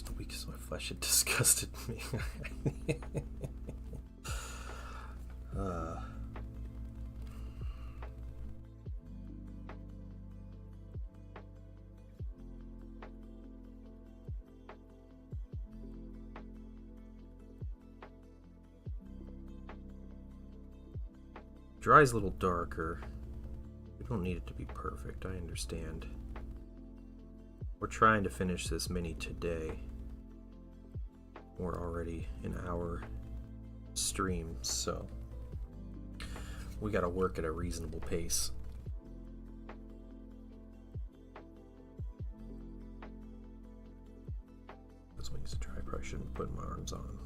The weakest of my flesh, it disgusted me. Dry's a little darker. We don't need it to be perfect, I understand. We're trying to finish this mini today. We're already in our stream, so we gotta work at a reasonable pace. This wing's to try. I probably shouldn't put my arms on.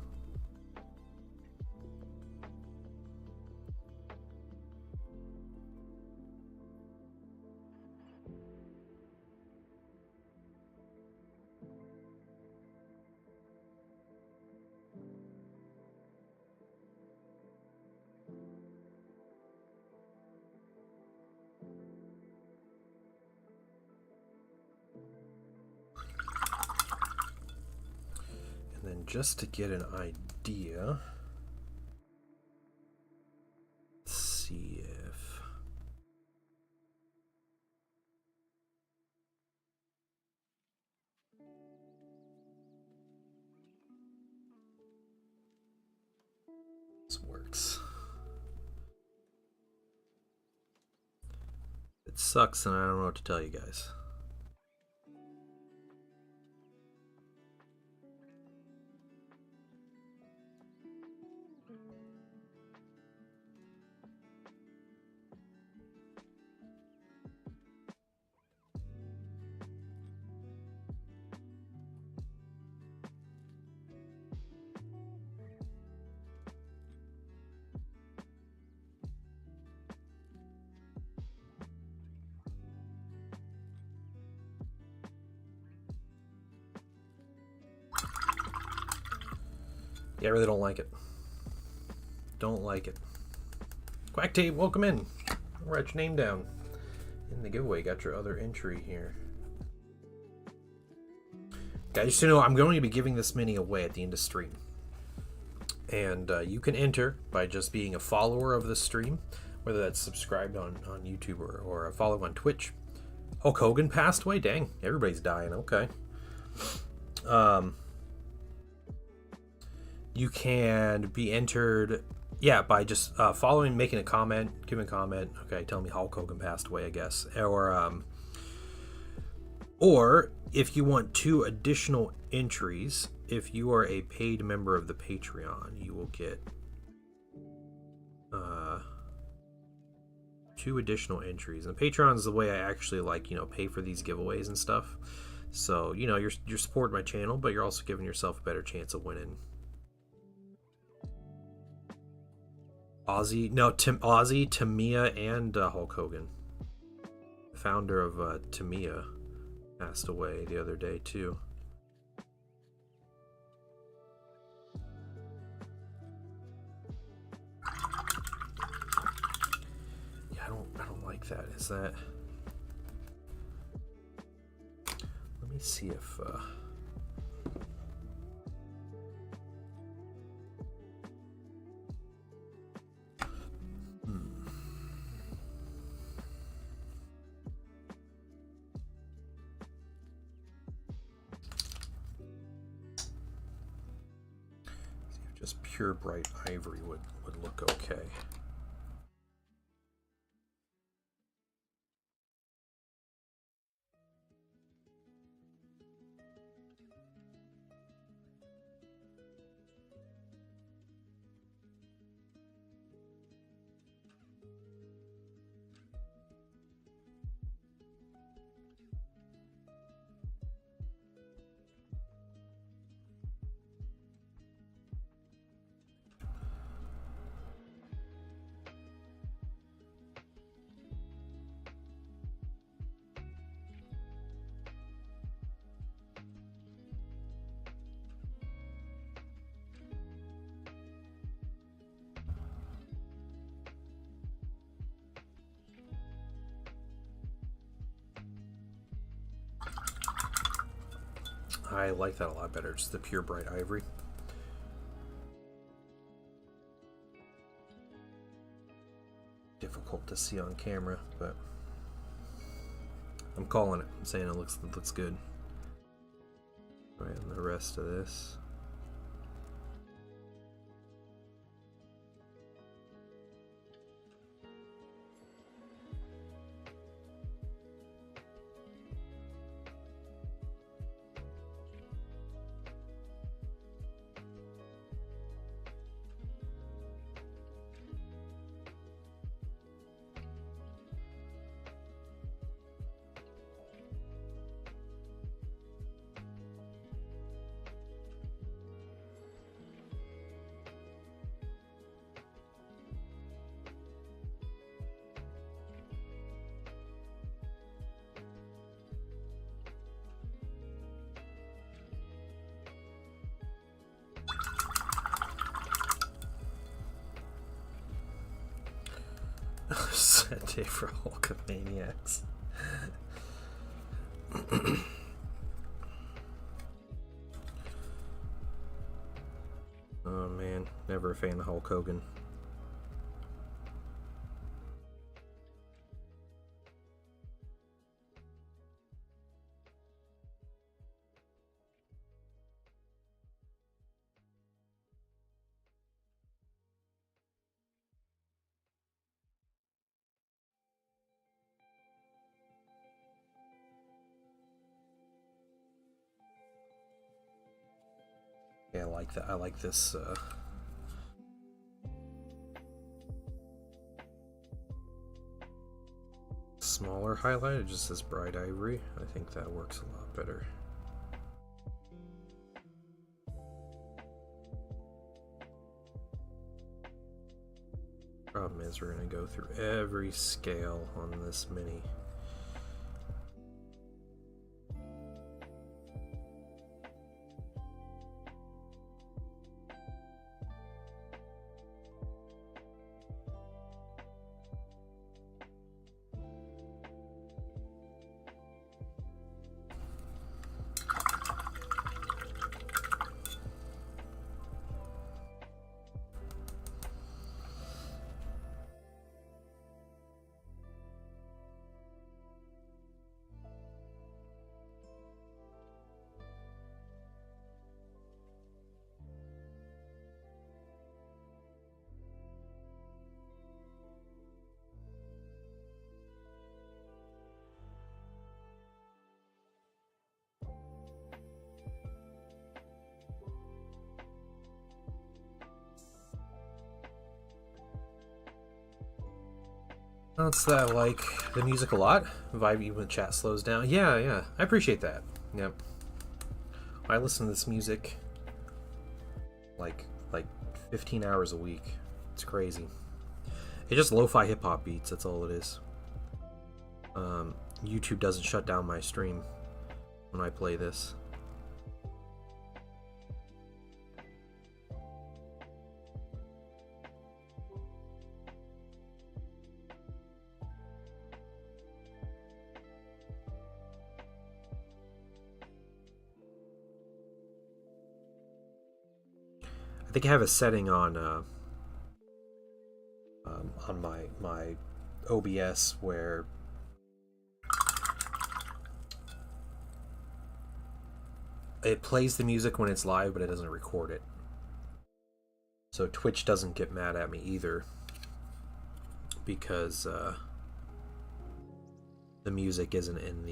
Just to get an idea, let's see if this works. It sucks and I don't know what to tell you guys. Yeah, I really don't like it. Don't like it. Quacktape, welcome in. Write your name down in the giveaway. Got your other entry here. Guys, just so you know, I'm going to be giving this mini away at the end of stream. And you can enter by just being a follower of the stream, whether that's subscribed on YouTube or a follow on Twitch. Hulk Hogan passed away? Dang, everybody's dying. Okay. You can be entered, yeah, by just following, making a comment, giving a comment. Okay, tell me Hulk Hogan passed away, I guess. Or if you want 2 additional entries, if you are a paid member of the Patreon, you will get 2 additional entries. And Patreon is the way I actually pay for these giveaways and stuff. So you're supporting my channel, but you're also giving yourself a better chance of winning. Ozzy, Tamiya, and Hulk Hogan. The founder of Tamiya passed away the other day too. Yeah, I don't like that. Is that? Let me see if. Just pure bright ivory would look okay. I like that a lot better, just the pure bright ivory. Difficult to see on camera, but I'm calling it. I'm saying it looks good. All right, and the rest of this. Sad day for Hulkamaniacs. Oh man, never a fan of Hulk Hogan. Yeah, I like that. I like this. Smaller highlight, just this bright ivory. I think that works a lot better. Problem is, we're going to go through every scale on this mini. It's that I like the music a lot. Vibe even when chat slows down. Yeah. I appreciate that. Yep. I listen to this music like 15 hours a week. It's crazy. It's just lo-fi hip-hop beats, that's all it is. YouTube doesn't shut down my stream when I play this. I think I have a setting on my OBS where it plays the music when it's live, but it doesn't record it. So Twitch doesn't get mad at me either, because the music isn't in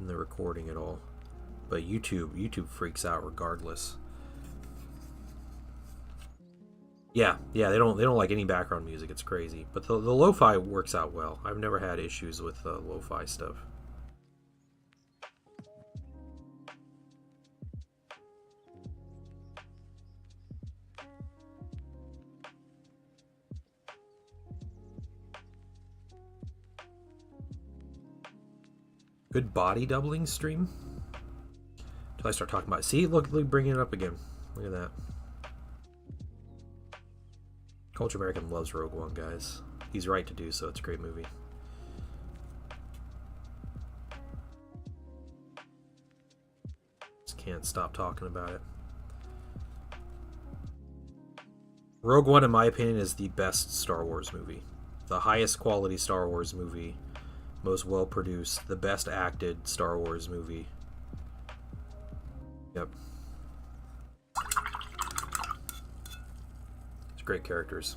the recording at all. But YouTube freaks out regardless. Yeah, they don't like any background music. It's crazy. But the lo-fi works out well. I've never had issues with lo-fi stuff. Good body doubling stream? Until I start talking about it. See, look, bringing it up again. Look at that. Culture American loves Rogue One, guys. He's right to do so. It's a great movie. Just can't stop talking about it. Rogue One, in my opinion, is the best Star Wars movie. The highest quality Star Wars movie. Most well produced. The best acted Star Wars movie. Yep. It's great characters.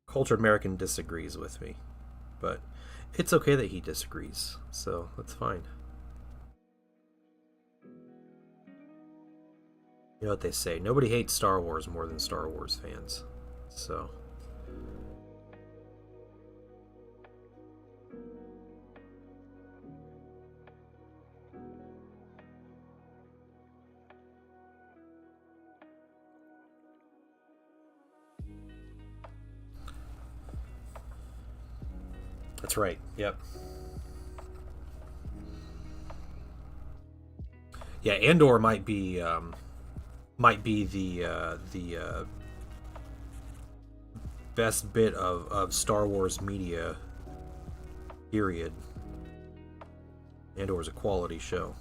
Cultured American disagrees with me, but it's okay that he disagrees, so that's fine. You know what they say, nobody hates Star Wars more than Star Wars fans, so... That's right, yep. Yeah, Andor might be the best bit of Star Wars media, period. Andor is a quality show.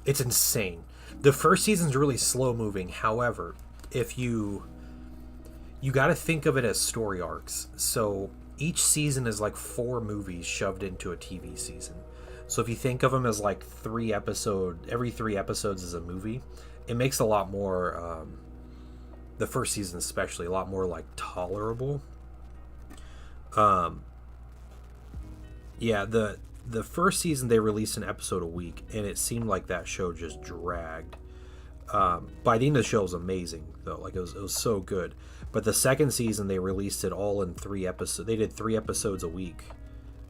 It's insane. The first season's really slow moving. However, if you got to think of it as story arcs. So each season is like 4 movies shoved into a TV season. So if you think of them as like every 3 episodes is a movie, it makes a lot more, the first season especially, a lot more like tolerable. Yeah, the first season they released an episode a week, and it seemed like that show just dragged. By the end of the show, it was amazing, though. Like, it was so good. But the second season, they released it all in 3 episodes. They did 3 episodes a week.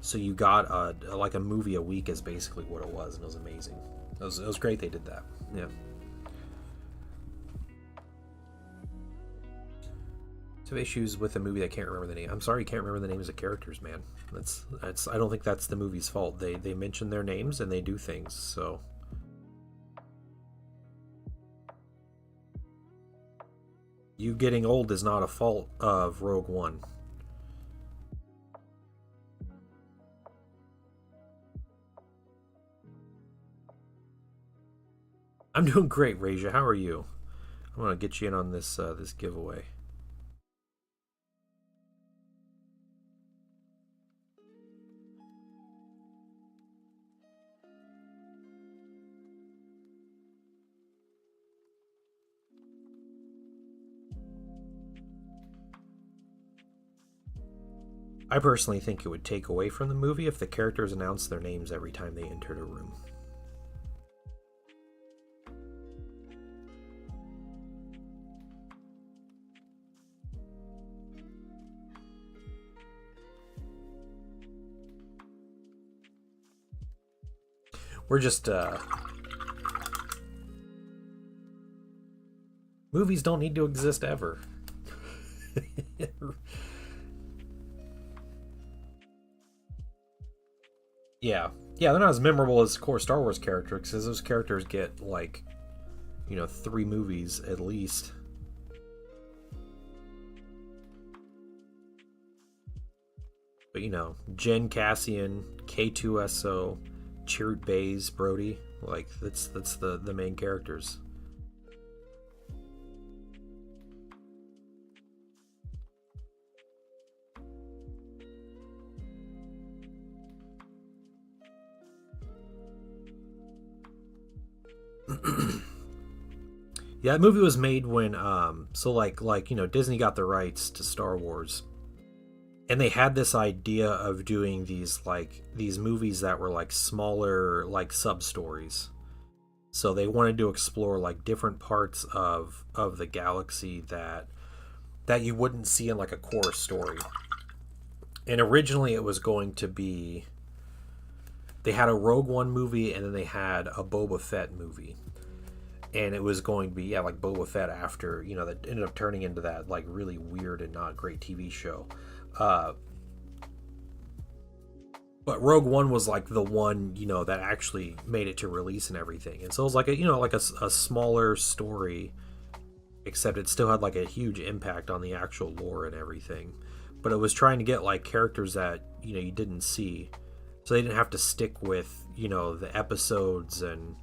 So you got like a movie a week is basically what it was, and it was amazing. It was great they did that. Yeah. Have issues with a movie that can't remember the name. I'm sorry you can't remember the names of characters, man. That's I don't think that's the movie's fault. They mention their names and they do things, so You getting old is not a fault of Rogue One. I'm doing great, Raja. How are you? I'm gonna get you in on this giveaway. I personally think it would take away from the movie if the characters announced their names every time they entered a room. We're just, movies don't need to exist ever. Yeah. Yeah, they're not as memorable as core Star Wars characters, because those characters get, like, 3 movies at least. But, Jen Cassian, K2SO, Chirrut Baze, Brody, like, that's the main characters. Yeah, that movie was made when so Disney got the rights to Star Wars, and they had this idea of doing these movies that were like smaller, like sub stories. So they wanted to explore like different parts of the galaxy that you wouldn't see in like a core story. And originally it was going to be, they had a Rogue One movie and then they had a Boba Fett movie, and it was going to be, yeah, like Boba Fett after, that ended up turning into that like really weird and not great TV show. uh but Rogue One was like the one, that actually made it to release and everything, and so it was like a smaller story, except it still had like a huge impact on the actual lore and everything. But it was trying to get like characters that you didn't see, so they didn't have to stick with the episodes and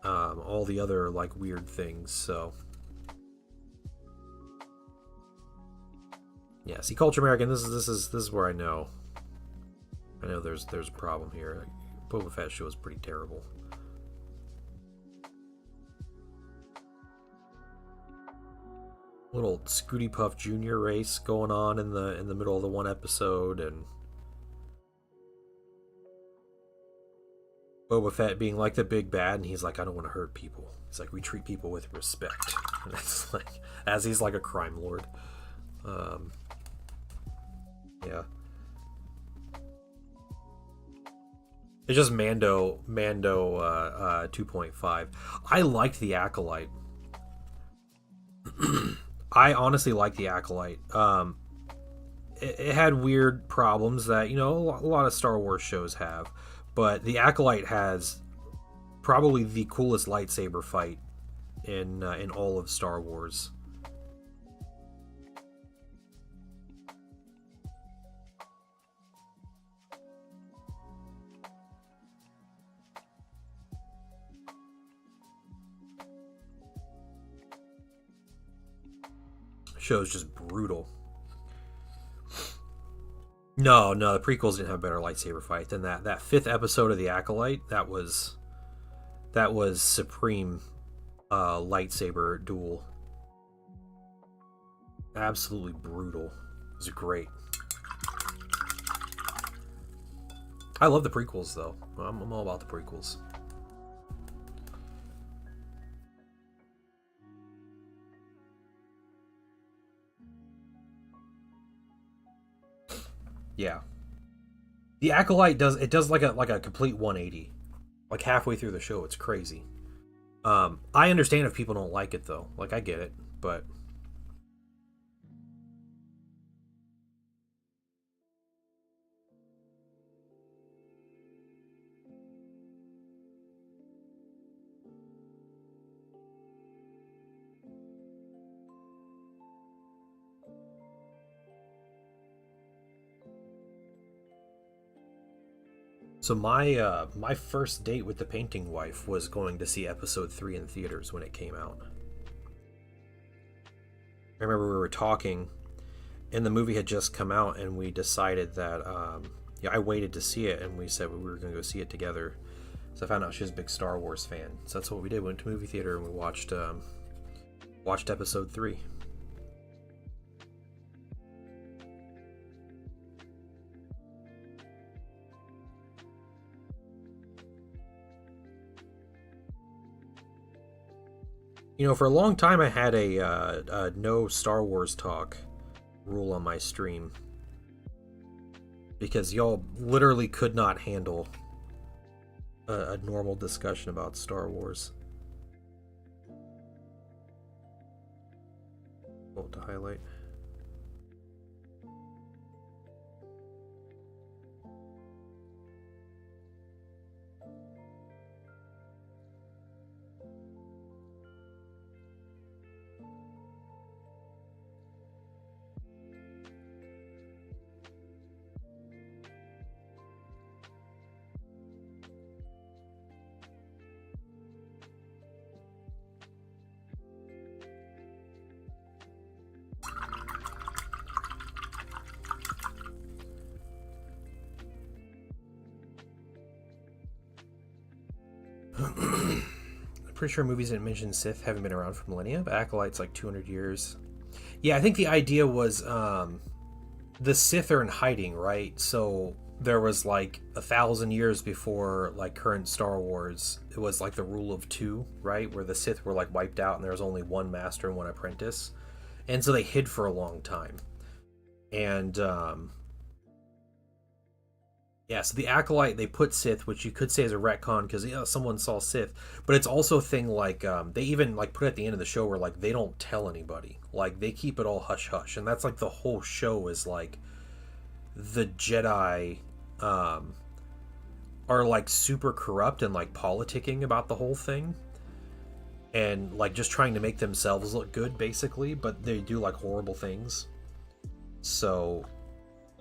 all the other like weird things. So yeah, see, Culture American, this is where I know there's a problem here. Boba Fett show is pretty terrible. Little Scooty Puff Jr. race going on in the middle of the one episode, and Boba Fett being like the big bad, and he's like, I don't want to hurt people. He's like, we treat people with respect. And it's like, as he's like a crime lord. Yeah. It's just Mando 2.5. I liked the Acolyte. I honestly liked the Acolyte. It had weird problems that a lot of Star Wars shows have, but the Acolyte has probably the coolest lightsaber fight in all of Star Wars. Show's just brutal. No, the prequels didn't have a better lightsaber fight than that. That 5th episode of the Acolyte, that was supreme lightsaber duel. Absolutely brutal. It was great. I love the prequels though. I'm all about the prequels. Yeah. The Acolyte does like a complete 180. Like halfway through the show, it's crazy. I understand if people don't like it though. Like I get it, but So my first date with the painting wife was going to see episode 3 in theaters when it came out. I remember we were talking, and the movie had just come out, and we decided that yeah, I waited to see it, and we said we were going to go see it together. So I found out she was a big Star Wars fan. So that's what we did. We went to movie theater and we watched episode 3. You know, for a long time I had a no Star Wars talk rule on my stream because y'all literally could not handle a normal discussion about Star Wars. What to highlight? I'm pretty sure movies didn't mention Sith haven't been around for millennia, but Acolyte's like 200 years. Yeah, I think the idea was the Sith are in hiding, right? So there was like 1,000 years before like current Star Wars, it was like the rule of two, right? Where the Sith were like wiped out and there was only one master and one apprentice. And so they hid for a long time. And yeah, so the Acolyte, they put Sith, which you could say is a retcon because someone saw Sith, but it's also a thing like they even like put at the end of the show where like they don't tell anybody, like they keep it all hush hush, and that's like the whole show is like the Jedi are like super corrupt and like politicking about the whole thing, and like just trying to make themselves look good basically, but they do like horrible things. So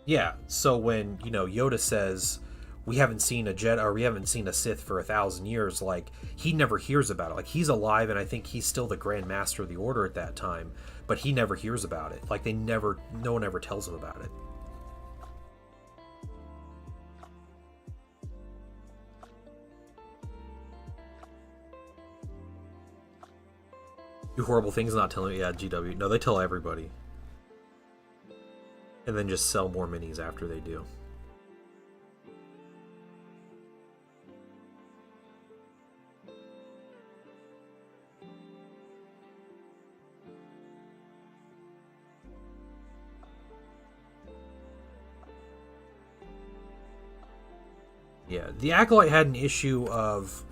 yeah, so when, Yoda says we haven't seen a Jedi or we haven't seen a Sith for 1,000 years, like he never hears about it. Like he's alive and I think he's still the Grand Master of the Order at that time, but he never hears about it. Like no one ever tells him about it. Do horrible things, not telling, yeah, GW. No, they tell everybody. And then just sell more minis after they do. Yeah, the Acolyte had an issue of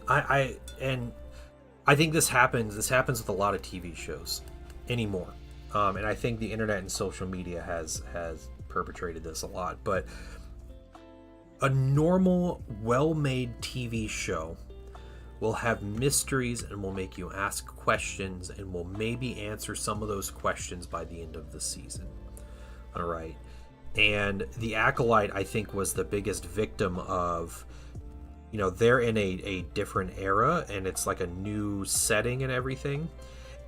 and I think this happens with a lot of TV shows anymore. And I think the internet and social media has perpetrated this a lot. But a normal, well-made TV show will have mysteries and will make you ask questions and will maybe answer some of those questions by the end of the season. All right. And the Acolyte, I think, was the biggest victim of, they're in a different era and it's like a new setting and everything.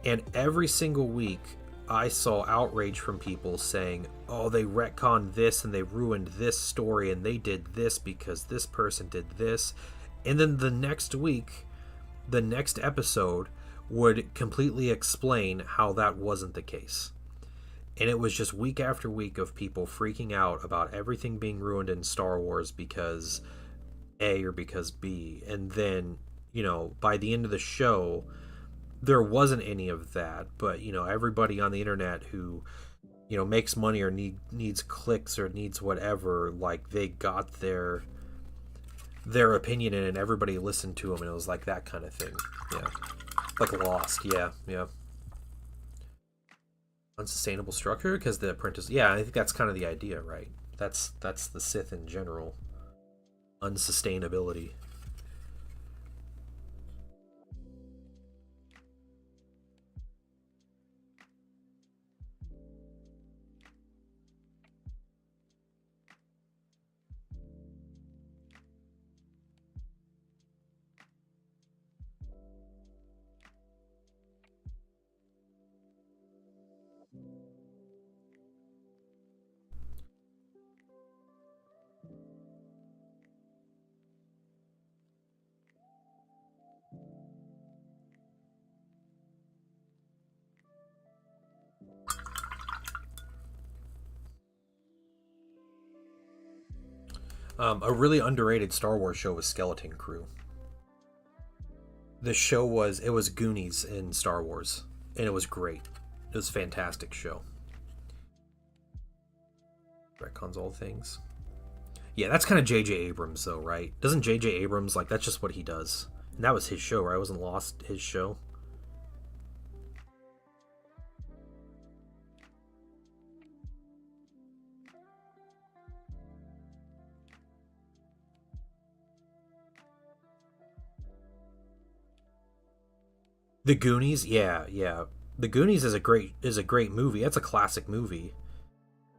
And every single week, I saw outrage from people saying, oh, they retconned this and they ruined this story and they did this because this person did this. And then the next week, the next episode would completely explain how that wasn't the case. And it was just week after week of people freaking out about everything being ruined in Star Wars because A or because B. And then, by the end of the show, there wasn't any of that. But, everybody on the internet who, makes money or needs clicks or needs whatever, like they got their opinion in and everybody listened to them. And it was like that kind of thing. Yeah. Like Lost. Yeah. Unsustainable structure because the apprentice, I think that's kind of the idea, right? That's the Sith in general. Unsustainability. A really underrated Star Wars show was Skeleton Crew. The show was Goonies in Star Wars, and it was great. It was a fantastic show. Retcons all things. Yeah, that's kind of J.J. Abrams, though, right? Doesn't J.J. Abrams, like, that's just what he does. And that was his show, right? Wasn't Lost his show? The Goonies, yeah, yeah. The Goonies is a great movie. That's a classic movie.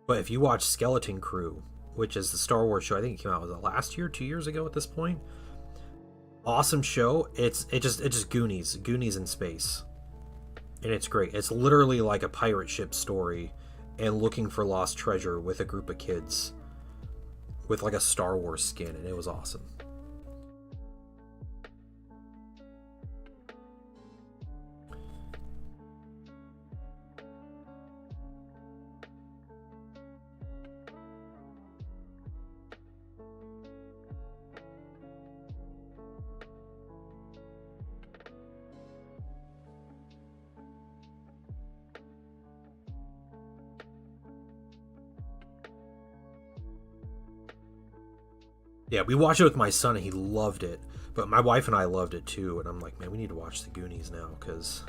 But if you watch Skeleton Crew, which is the Star Wars show, I think it came out was it last year, 2 years ago at this point. Awesome show. It's just Goonies in space, and it's great. It's literally like a pirate ship story, and looking for lost treasure with a group of kids, with like a Star Wars skin, and it was awesome. Yeah, we watched it with my son and he loved it. But my wife and I loved it too. And I'm like, man, we need to watch the Goonies now because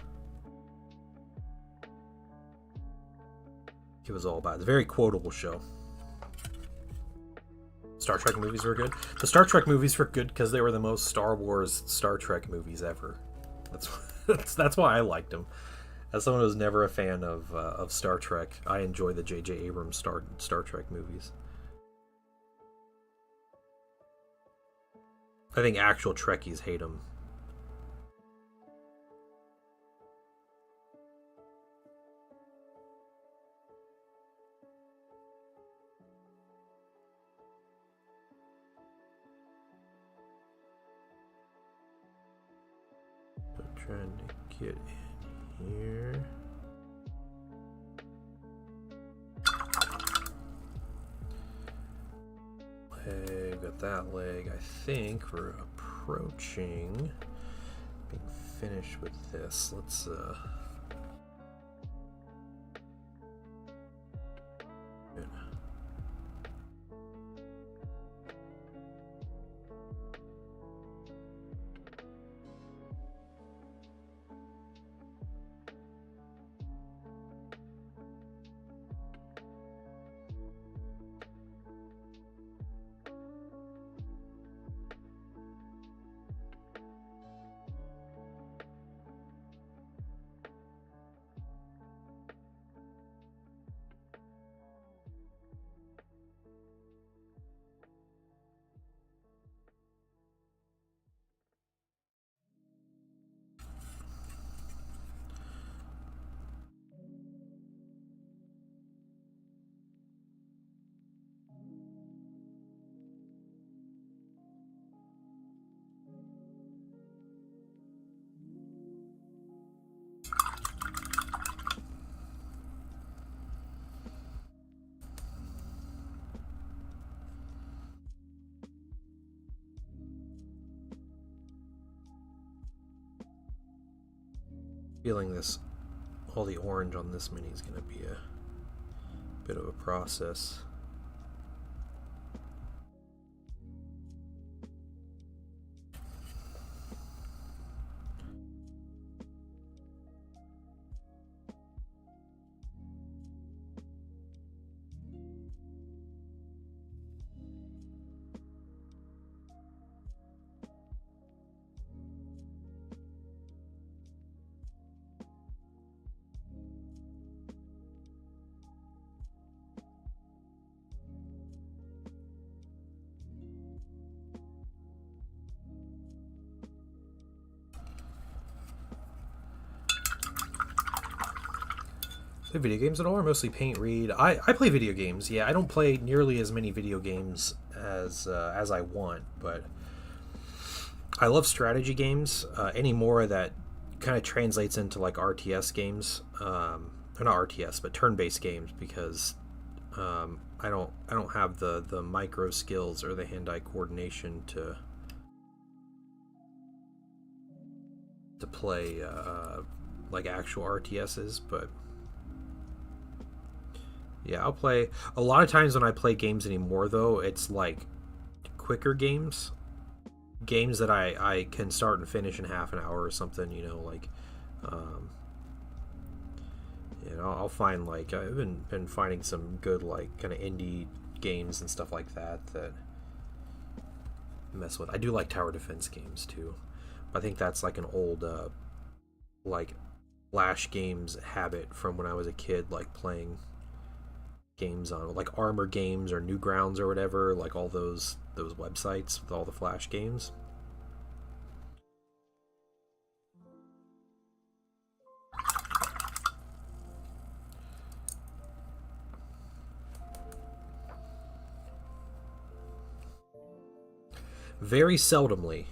it was all about it. It's a very quotable show. Star Trek movies were good. The Star Trek movies were good because they were the most Star Wars Star Trek movies ever. That's that's why I liked them. As someone who's never a fan of Star Trek, I enjoy the J.J. Abrams Star Trek movies. I think actual Trekkies hate them. I'm trying to get in here. Leg, got that leg. I think we're approaching being finished with this. Let's good. Feeling this, all the orange on this mini is going to be a bit of a process. Play video games at all, or mostly paint, read? I play video games. Yeah, I don't play nearly as many video games as I want, but I love strategy games. Any more that kind of translates into like RTS games, or not RTS, but turn-based games, because I don't have the micro skills or the hand-eye coordination to play like actual RTSs, but yeah, I'll play. A lot of times when I play games anymore, though, it's like quicker games, that I can start and finish in half an hour or something. You know, like, I'll find, like, I've been finding some good, like, kind of indie games and stuff like that mess with. I do like tower defense games too. I think that's like an old like Flash games habit from when I was a kid, like playing games on like Armor Games or Newgrounds or whatever, like all those websites with all the Flash games. Very seldomly,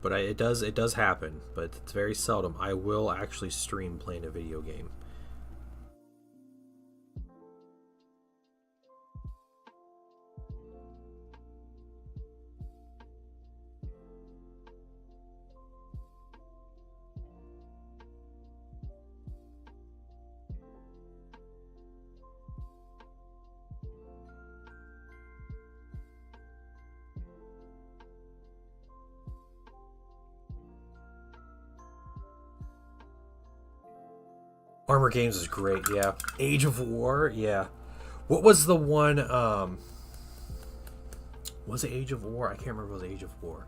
but it does happen, but it's very seldom. I will actually stream playing a video game. Armor Games is great, yeah. Age of War, yeah. What was the one? Was it Age of War? I can't remember. If it was Age of War.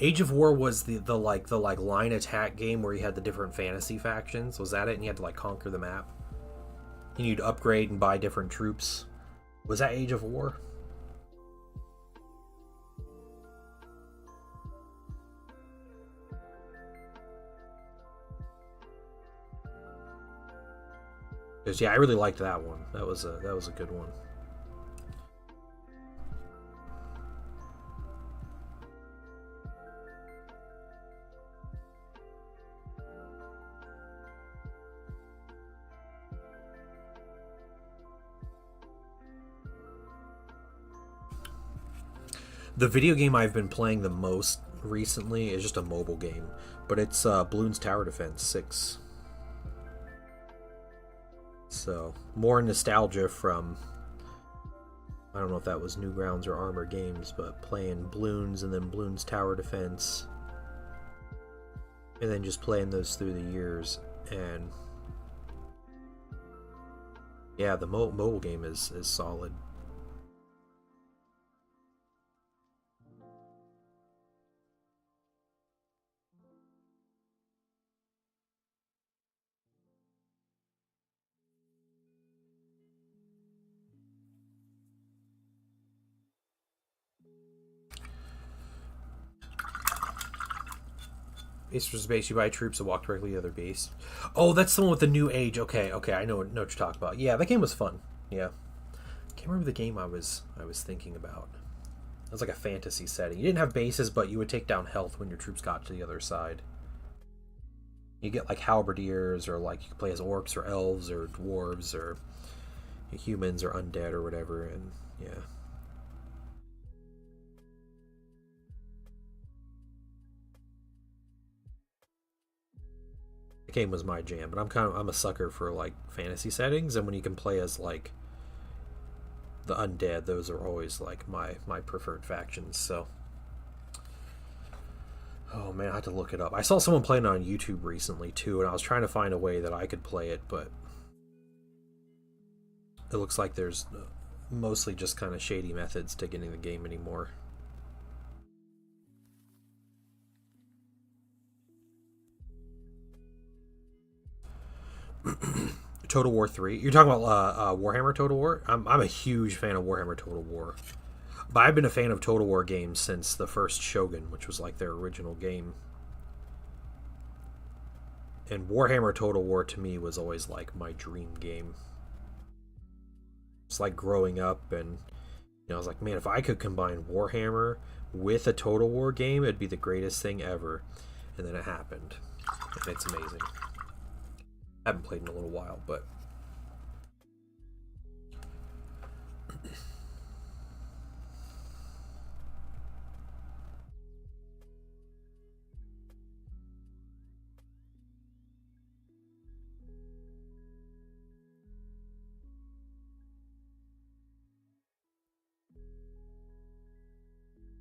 Age of War was the line attack game where you had the different fantasy factions. Was that it? And you had to like conquer the map. And you'd upgrade and buy different troops. Was that Age of War? Because yeah, I really liked that one. That was a good one. The video game I've been playing the most recently is just a mobile game, but it's Bloons Tower Defense 6. So, more nostalgia from, I don't know if that was Newgrounds or Armor Games, but playing Bloons and then Bloons Tower Defense, and then just playing those through the years. And yeah, the mobile game is solid. Base versus base, you buy troops that walk directly to the other base. Oh, that's the one with the new age. Okay, I know what you're talking about. Yeah, that game was fun. Yeah, can't remember the game I was thinking about. It was like a fantasy setting. You didn't have bases, but you would take down health when your troops got to the other side. You get like halberdiers, or like you could play as orcs or elves or dwarves or humans or undead or whatever, and yeah. Game was my jam, but I'm a sucker for like fantasy settings, and when you can play as like the undead, those are always like my preferred factions. So, oh man, I had to look it up. I saw someone playing it on YouTube recently too, and I was trying to find a way that I could play it, but it looks like there's mostly just kind of shady methods to getting the game anymore. Total War 3. You're talking about Warhammer Total War? I'm a huge fan of Warhammer Total War. But I've been a fan of Total War games since the first Shogun, which was like their original game. And Warhammer Total War to me was always like my dream game. It's like growing up, and I was like, man, if I could combine Warhammer with a Total War game, it'd be the greatest thing ever. And then it happened. And it's amazing. I haven't played in a little while, but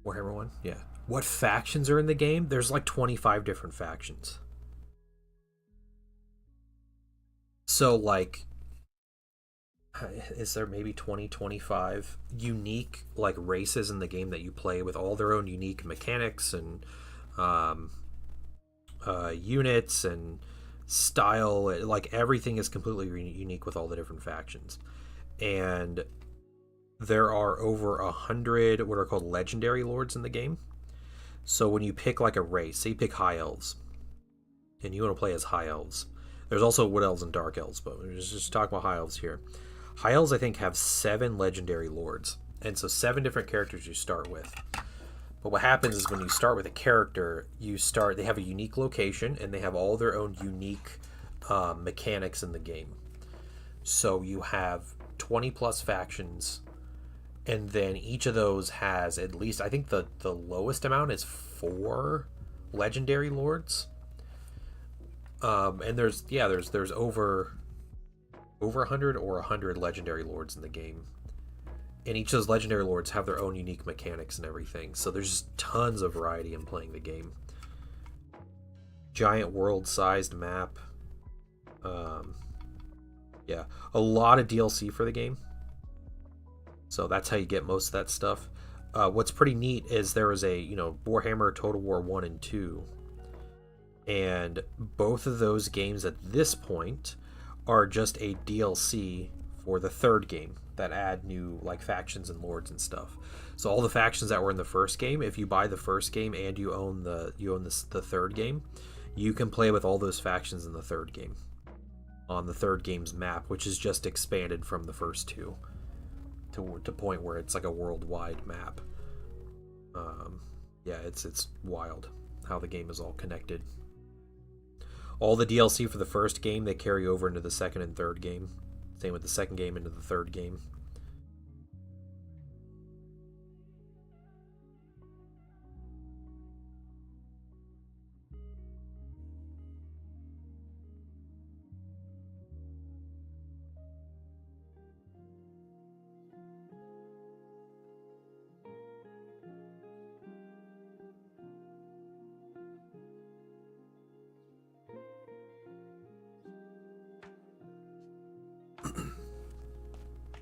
Warhammer 1? Yeah. What factions are in the game? There's like 25 different factions. So, like, is there maybe 20, 25 unique, like, races in the game that you play with all their own unique mechanics and um, units and style? Like, everything is completely unique with all the different factions. And there are over 100 what are called legendary lords in the game. So when you pick like a race, say you pick high elves, and you want to play as high elves. There's also wood elves and dark elves, but we're just talking about high elves here. High elves, I think, have 7 legendary lords, and so 7 different characters you start with. But what happens is when you start with a character, they have a unique location, and they have all their own unique mechanics in the game. So you have 20 plus factions, and then each of those has at least, I think the lowest amount is 4 legendary lords. And there's over 100 or 100 legendary lords in the game, and each of those legendary lords have their own unique mechanics and everything. So there's just tons of variety in playing the game. Giant world-sized map. Yeah, a lot of DLC for the game. So that's how you get most of that stuff. What's pretty neat is there is a Warhammer Total War 1 and 2. And both of those games at this point are just a DLC for the third game that add new like factions and lords and stuff. So all the factions that were in the first game, if you buy the first game and you own the third game, you can play with all those factions in the third game on the third game's map, which is just expanded from the first two to point where it's like a worldwide map. Yeah, it's wild how the game is all connected. All the DLC for the first game, they carry over into the second and third game. Same with the second game into the third game.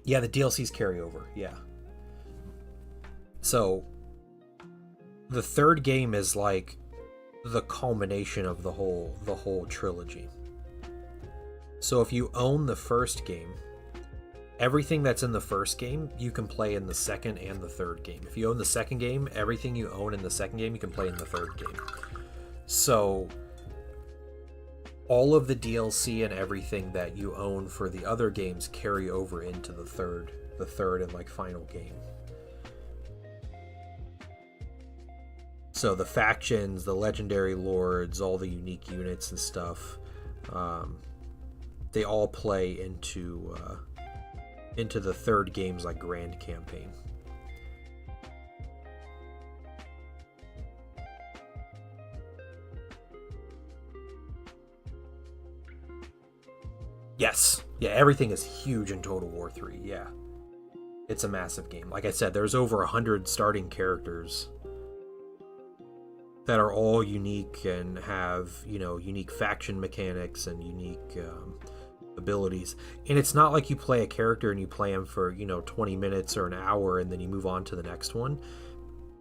Yeah, the DLCs carry over, yeah. So, the third game is like the culmination of the whole trilogy. So if you own the first game, everything that's in the first game, you can play in the second and the third game. If you own the second game, everything you own in the second game, you can play in the third game. So all of the DLC and everything that you own for the other games carry over into the third and like final game. So the factions, the legendary lords, all the unique units and stuff, they all play into the third game's like grand campaign. Yes. Yeah, everything is huge in Total War 3, yeah. It's a massive game. Like I said, there's over 100 starting characters that are all unique and have, unique faction mechanics and unique abilities. And it's not like you play a character and you play him for, 20 minutes or an hour and then you move on to the next one.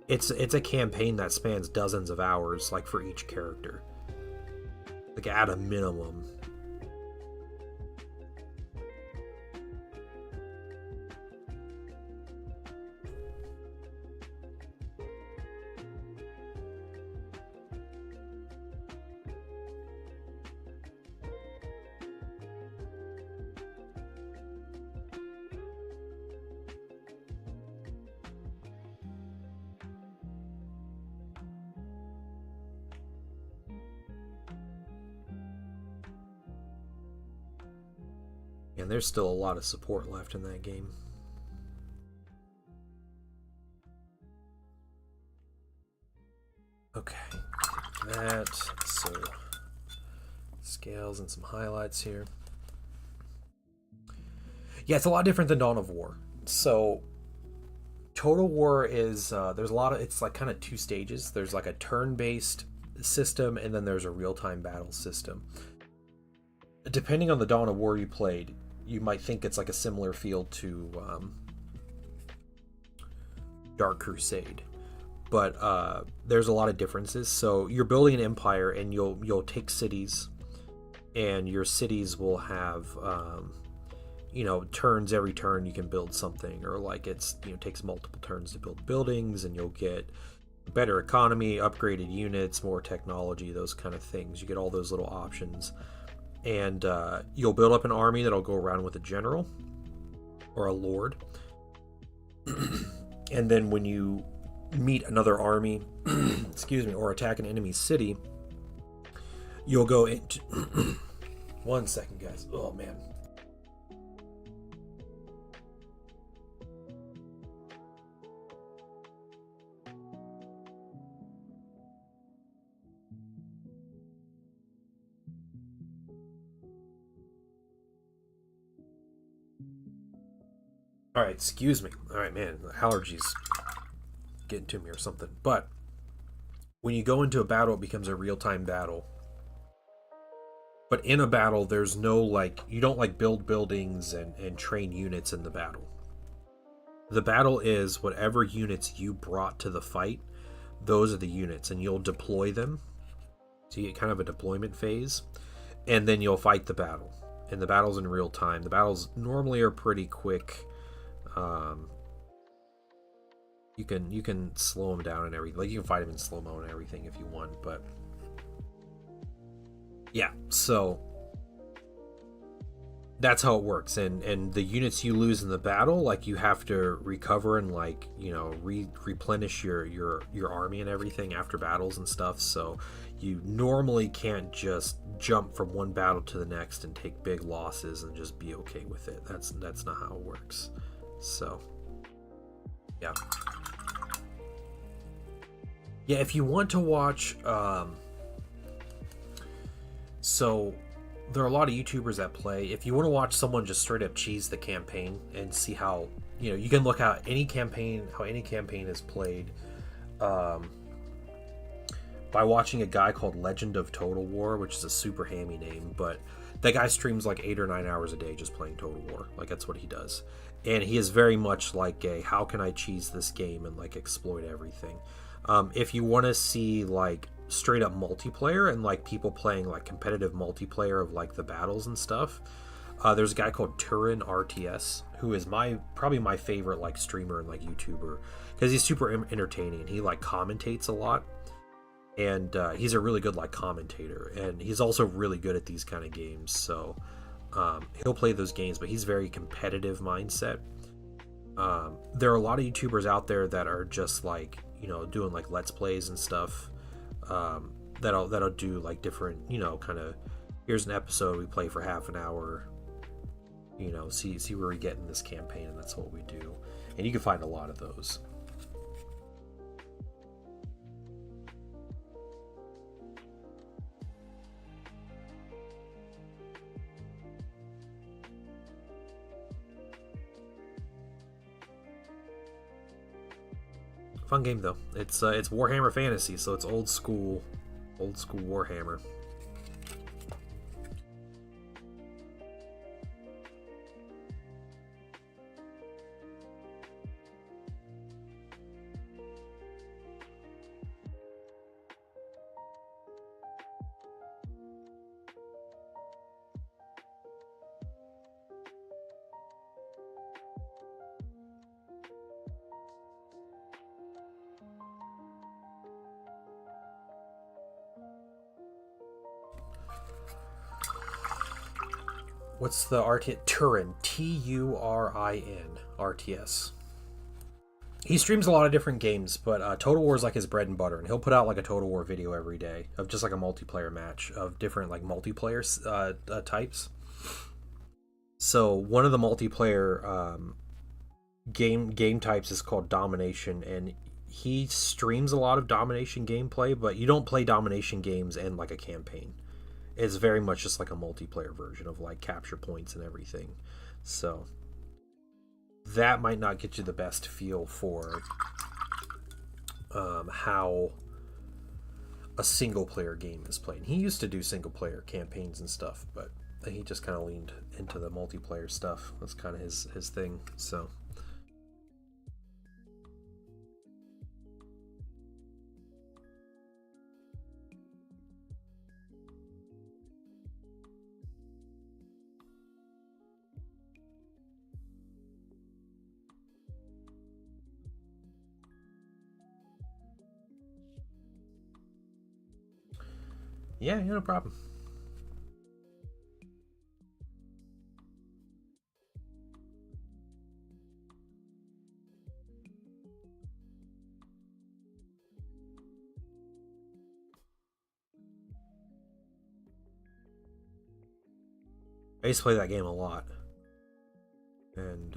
It's a campaign that spans dozens of hours, like, for each character. Like, at a minimum. And there's still a lot of support left in that game. Okay, that, so scales and some highlights here. Yeah, it's a lot different than Dawn of War. So Total War is there's a lot of, it's like kind of two stages. There's like a turn-based system, and then there's a real-time battle system. Depending on the Dawn of War you played, you might think it's like a similar feel to Dark Crusade, but there's a lot of differences. So you're building an empire, and you'll take cities, and your cities will have turns. Every turn you can build something, or like it's takes multiple turns to build buildings, and you'll get better economy, upgraded units, more technology, those kind of things. You get all those little options, and you'll build up an army that'll go around with a general or a lord. And then when you meet another army, excuse me, or attack an enemy city, you'll go into one second, guys. Oh man. All right, excuse me. All right, man, the allergies getting to me or something. But when you go into a battle, it becomes a real-time battle. But in a battle, there's no you don't build buildings and train units in the battle. The battle is whatever units you brought to the fight, those are the units, and you'll deploy them. So you get kind of a deployment phase, and then you'll fight the battle. And the battle's in real time. The battles normally are pretty quick. You can slow them down and everything. Like, you can fight them in slow-mo and everything if you want, but yeah, so that's how it works. And the units you lose in the battle, like, you have to recover and replenish your army and everything after battles and stuff. So you normally can't just jump from one battle to the next and take big losses and just be okay with it. That's not how it works. So yeah, if you want to watch so there are a lot of YouTubers that play. If you want to watch someone just straight up cheese the campaign and see how, you can look at how any campaign is played by watching a guy called Legend of Total War, which is a super hammy name, but that guy streams like 8 or 9 hours a day just playing Total War. Like, that's what he does. And he is very much like a, how can I cheese this game and exploit everything. If you want to see straight up multiplayer and people playing competitive multiplayer of the battles and stuff, there's a guy called Turin RTS, who is probably my favorite streamer and YouTuber, because he's super entertaining. He commentates a lot, and he's a really good commentator, and he's also really good at these kind of games. So he'll play those games, but he's very competitive mindset. There are a lot of YouTubers out there that are just doing let's plays and stuff, that'll do different, kind of, here's an episode, we play for half an hour, see where we get in this campaign, and that's what we do. And you can find a lot of those. Fun game though. It's Warhammer Fantasy, so it's old school Warhammer. What's the RTS? Turin, Turin RTS. He streams a lot of different games, but Total War is his bread and butter, and he'll put out a Total War video every day of just a multiplayer match of different multiplayer types. So one of the multiplayer game types is called Domination, and he streams a lot of Domination gameplay, but you don't play Domination games in a campaign. It's very much just a multiplayer version of capture points and everything. So that might not get you the best feel for how a single player game is played. He used to do single player campaigns and stuff, but he just kind of leaned into the multiplayer stuff. That's kind of his thing. So yeah, no problem. I used to play that game a lot, and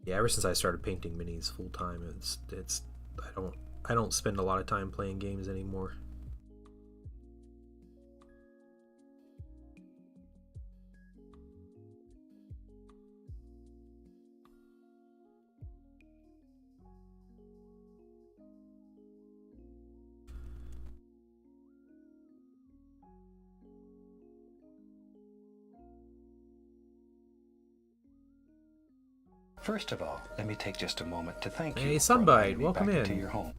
yeah, ever since I started painting minis full time, it's I don't spend a lot of time playing games anymore. First of all, let me take just a moment to thank you. Hey, Sunbite, welcome in. To your home.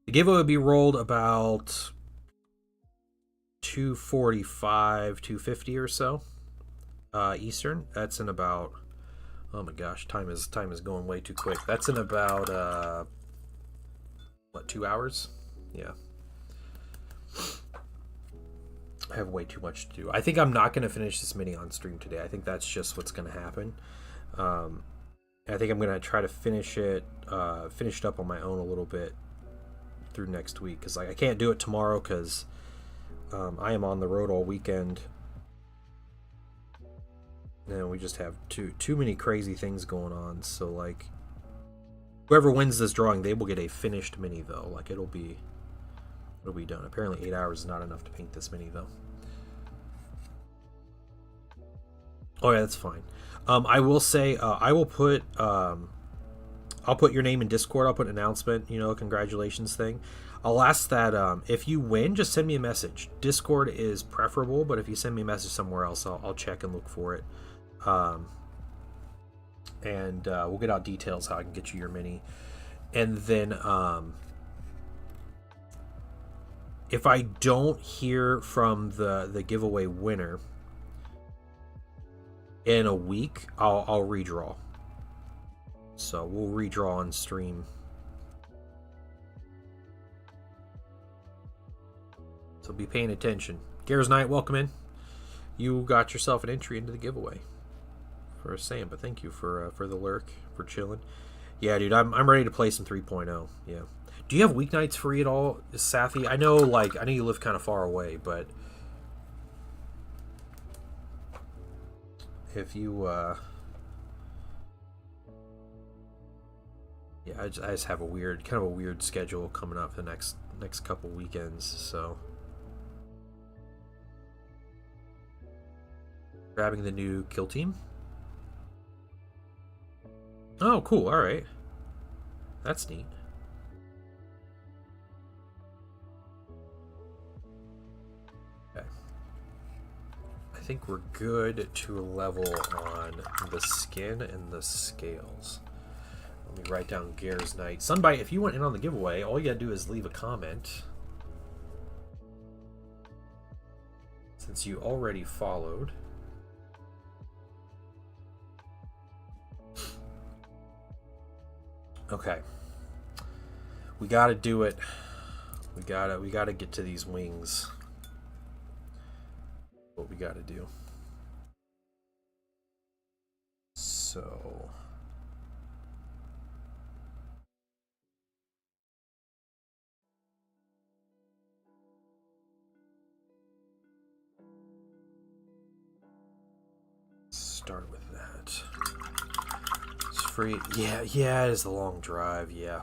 The giveaway will be rolled about 2:45, 2:50 or so Eastern. That's in about, oh my gosh, time is going way too quick. That's in about what, 2 hours? Yeah. I have way too much to do. I think I'm not going to finish this mini on stream today. I think that's just what's going to happen. I think I'm going to try to finish it up on my own a little bit through next week, because I can't do it tomorrow because I am on the road all weekend, and we just have too many crazy things going on. So like, whoever wins this drawing, they will get a finished mini though. Like it'll be done. Apparently 8 hours is not enough to paint this mini though. Oh yeah, that's fine. I will say I'll put your name in Discord. I'll put an announcement, congratulations thing. I'll ask that if you win, just send me a message. Discord is preferable, but if you send me a message somewhere else, I'll check and look for it. And we'll get out details how I can get you your mini. And then if I don't hear from the giveaway winner in a week, I'll redraw. So we'll redraw on stream. So be paying attention. Gares Knight, welcome in. You got yourself an entry into the giveaway for Sam, but thank you for the lurk, for chilling. Yeah, dude, I'm ready to play some 3.0. Yeah. Do you have weeknights free at all, Safi? I know you live kind of far away, but if you yeah, I just have a weird schedule coming up the next couple weekends, so grabbing the new kill team. Oh, cool. All right, that's neat. Okay, I think we're good to level on the skin and the scales. Let me write down Gares Knight. Sunbite, if you went in on the giveaway, all you gotta do is leave a comment. Since you already followed. Okay. We gotta do it. We gotta get to these wings. What we gotta do. So start with that. It's free. Yeah, it is the long drive, yeah.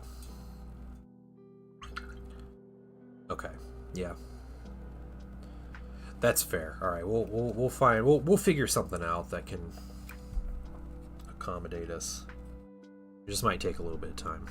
Okay, yeah. That's fair. All right, we'll find we'll figure something out that can accommodate us. It just might take a little bit of time.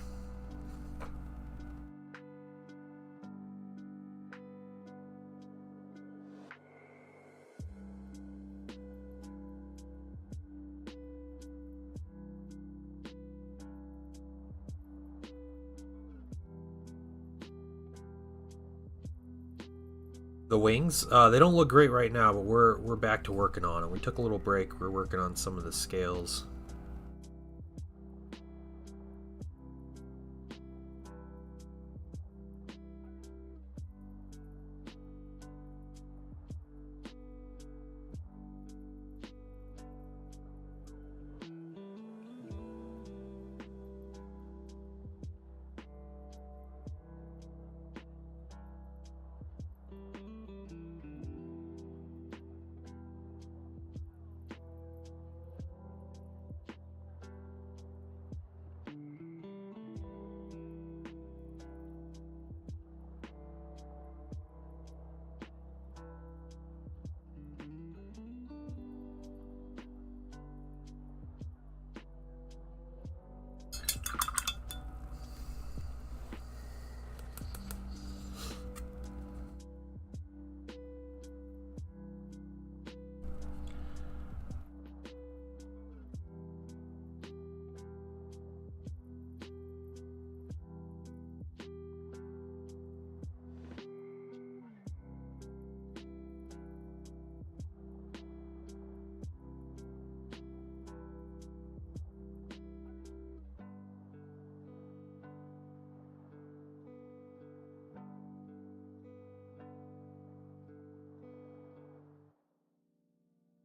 The wings, they don't look great right now, but we're back to working on them. We took a little break. We're working on some of the scales.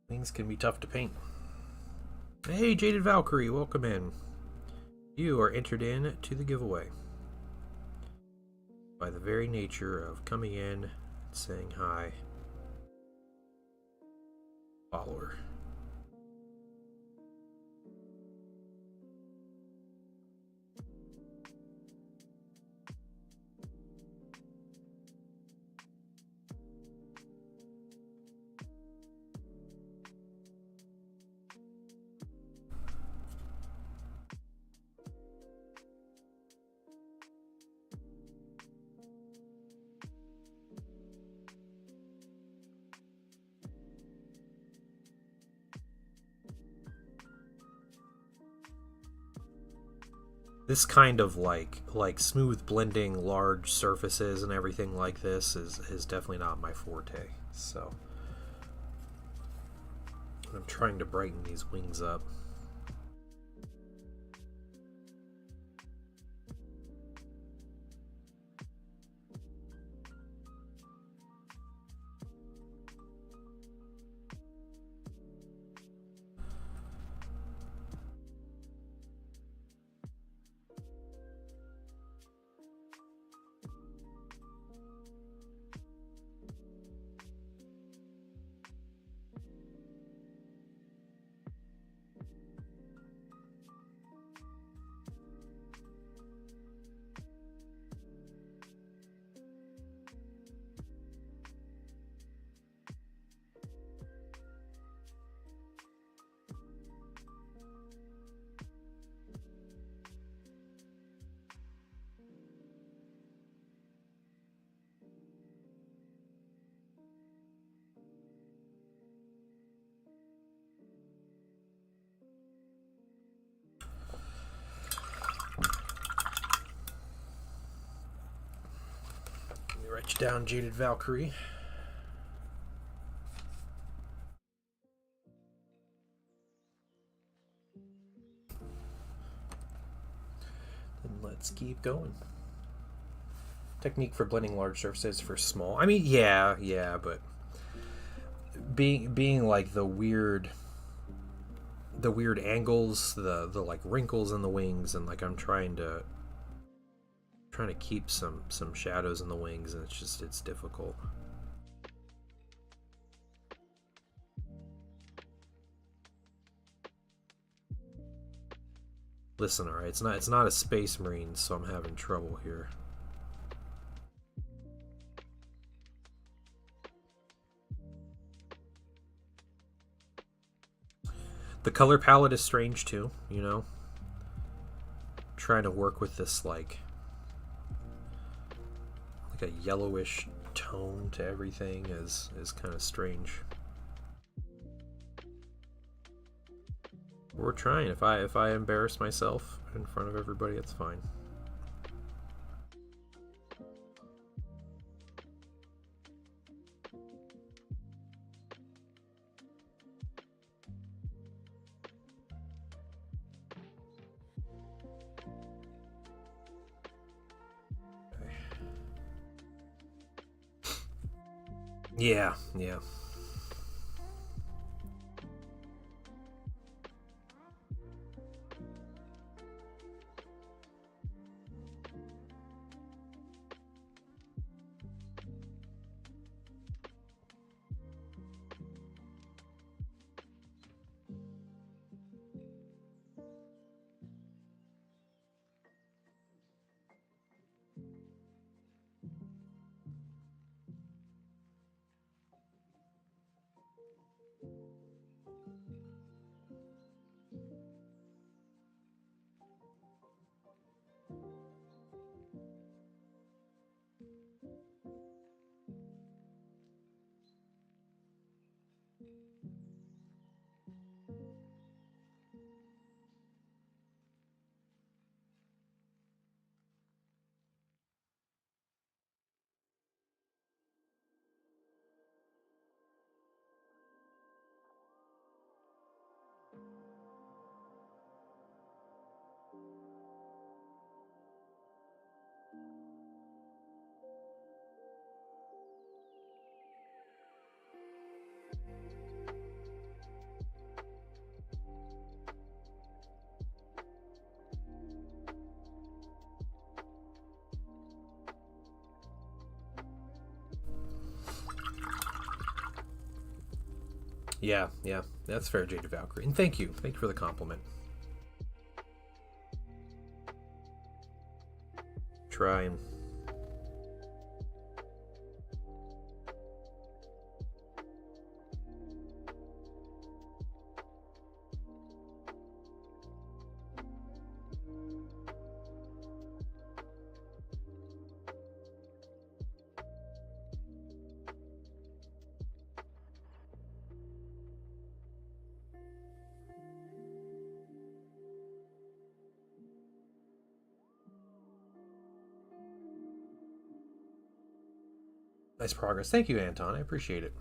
Wings can be tough to paint. Hey, Jaded Valkyrie, welcome in. You are entered in to the giveaway by the very nature of coming in and saying hi. Follower. This kind of like smooth blending large surfaces and everything like this is definitely not my forte. So I'm trying to brighten these wings up. Write you down, Jaded Valkyrie. Then let's keep going. Technique for blending large surfaces for small. I mean, yeah, but being like the weird angles, the like wrinkles in the wings, and like I'm trying to keep some shadows in the wings, and it's difficult. Listen, alright, it's not a Space Marine, so I'm having trouble here. The color palette is strange too, you know. Trying to work with this like a yellowish tone to everything is kind of strange. We're trying. If I embarrass myself in front of everybody, it's fine. Yeah, yeah. Yeah, yeah, that's fair, Jade Valkyrie. And thank you for the compliment. Trying. Nice progress. Thank you, Anton. I appreciate it.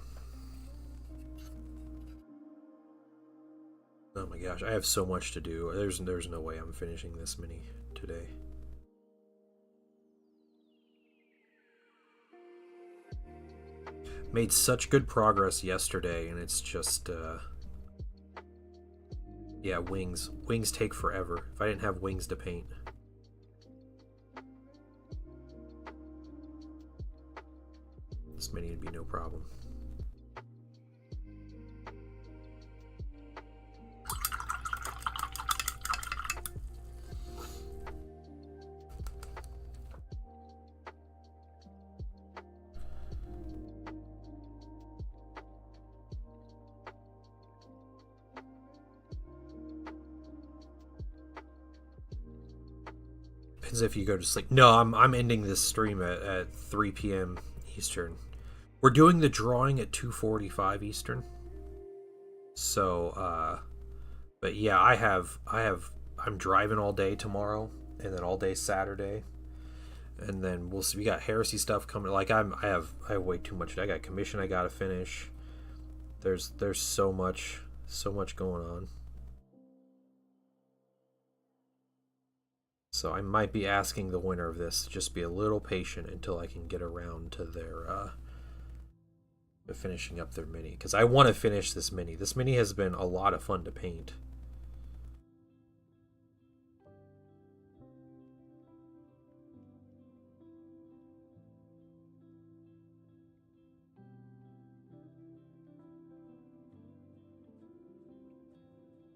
Oh my gosh, I have so much to do. There's no way I'm finishing this mini today. Made such good progress yesterday, and it's just yeah, wings. Wings take forever. If I didn't have wings to paint. This mini would be no problem. Depends if you go to sleep. No, I'm ending this stream at 3 p.m. Eastern. We're doing the drawing at 2:45 Eastern. So, but yeah, I'm driving all day tomorrow, and then all day Saturday, and then we'll see. We got heresy stuff coming. Like I have way too much. I got commission I gotta finish. There's so much going on. So I might be asking the winner of this to just be a little patient until I can get around to their to finishing up their mini, because I want to finish this mini. This mini has been a lot of fun to paint.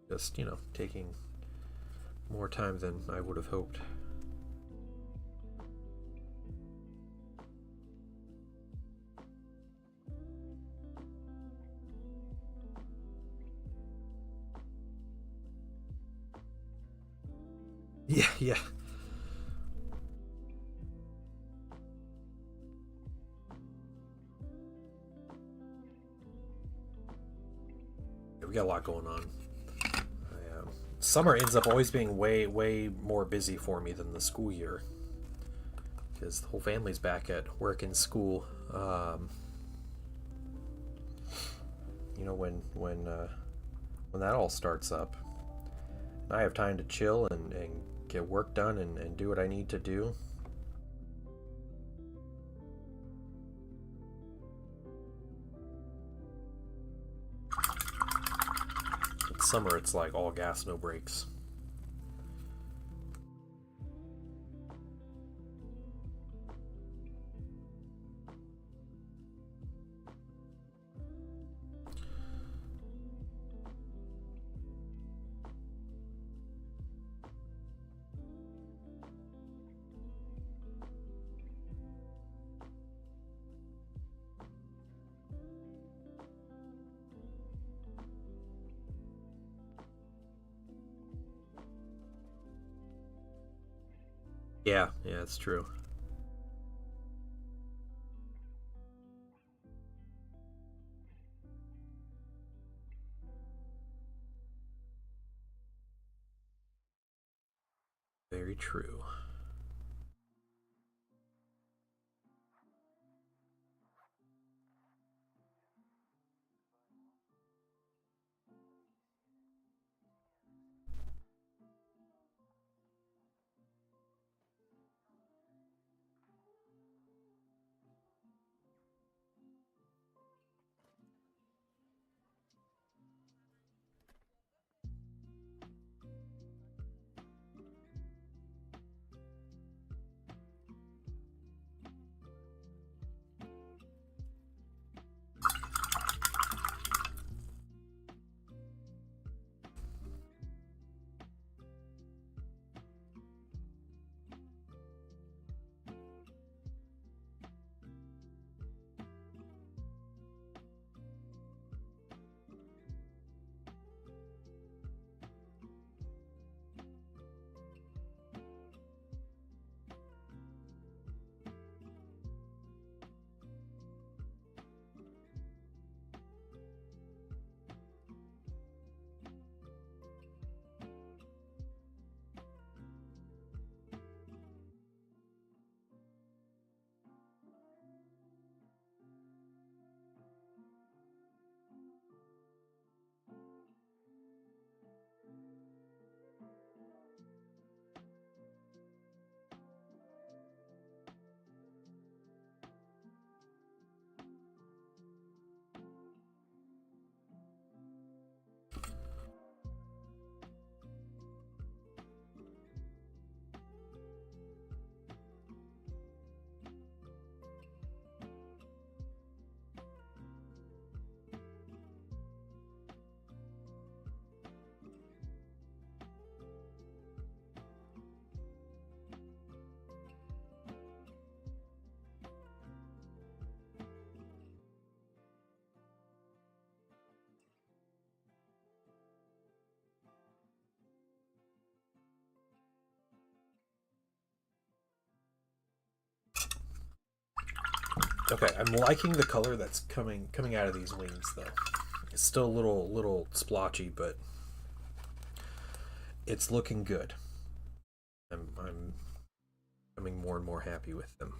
Just, you know, taking more time than I would have hoped. Yeah, yeah. We got a lot going on. Summer ends up always being way more busy for me than the school year because the whole family's back at work and school. You know, when that all starts up, I have time to chill and get work done and do what I need to do. In summer, it's like all gas, no brakes. Yeah, yeah, it's true. Very true. Okay, I'm liking the color that's coming out of these wings though. It's still a little splotchy, but it's looking good. I'm becoming more and more happy with them.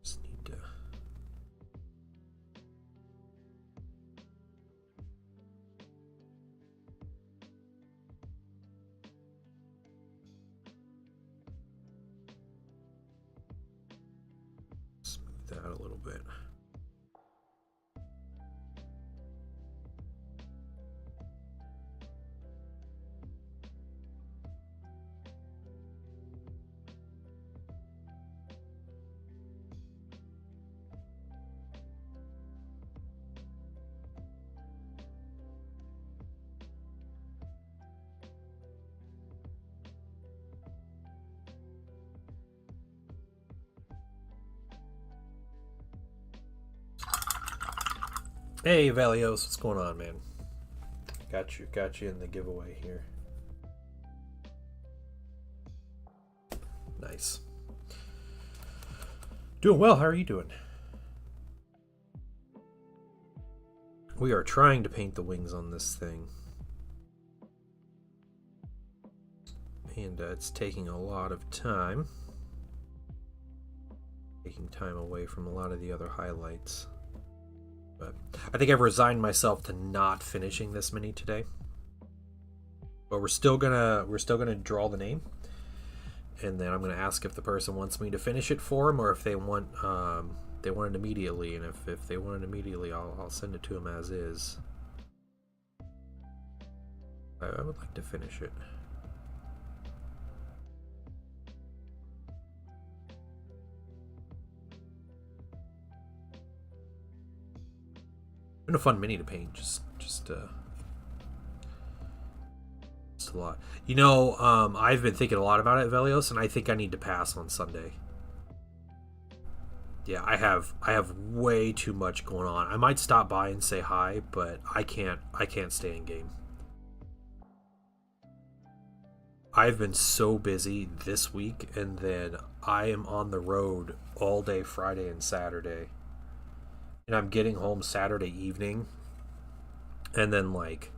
Just need to smooth that out a little bit. Hey, Valios, what's going on, man? Got you in the giveaway here. Nice. Doing well. How are you doing? We are trying to paint the wings on this thing. And it's taking a lot of time. Taking time away from a lot of the other highlights. But I think I've resigned myself to not finishing this mini today. But we're still gonna draw the name. And then I'm gonna ask if the person wants me to finish it for them or if they want it immediately, and if they want it immediately, I'll send it to them as is. I would like to finish it. Been a fun mini to paint, just a lot. You know, I've been thinking a lot about it, Velios, and I think I need to pass on Sunday. Yeah, I have way too much going on. I might stop by and say hi, but I can't stay in game. I've been so busy this week, and then I am on the road all day Friday and Saturday. And I'm getting home Saturday evening, and then like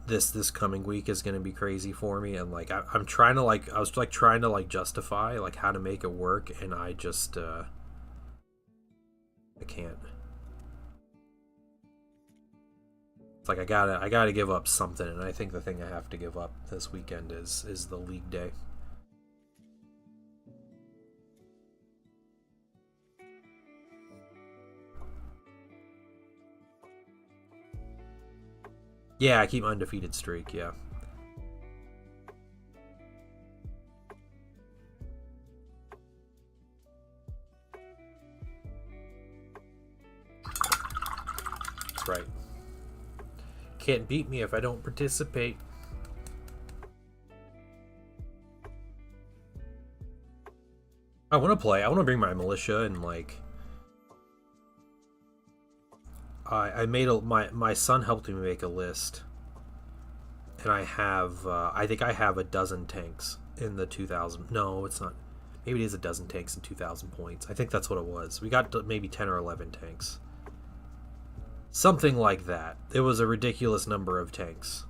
this coming week is going to be crazy for me, and like I'm trying to I was like trying to justify like how to make it work, and I just I can't. It's like I gotta give up something, and I think the thing I have to give up this weekend is the league day. Yeah, I keep my undefeated streak, yeah. That's right. Can't beat me if I don't participate. I want to play. I want to bring my militia and like I made my son helped me make a list, and I think I have a dozen tanks in the 2000. No, it's not. Maybe it is a dozen tanks in 2,000 points. I think that's what it was. We got maybe 10 or 11 tanks, something like that. It was a ridiculous number of tanks.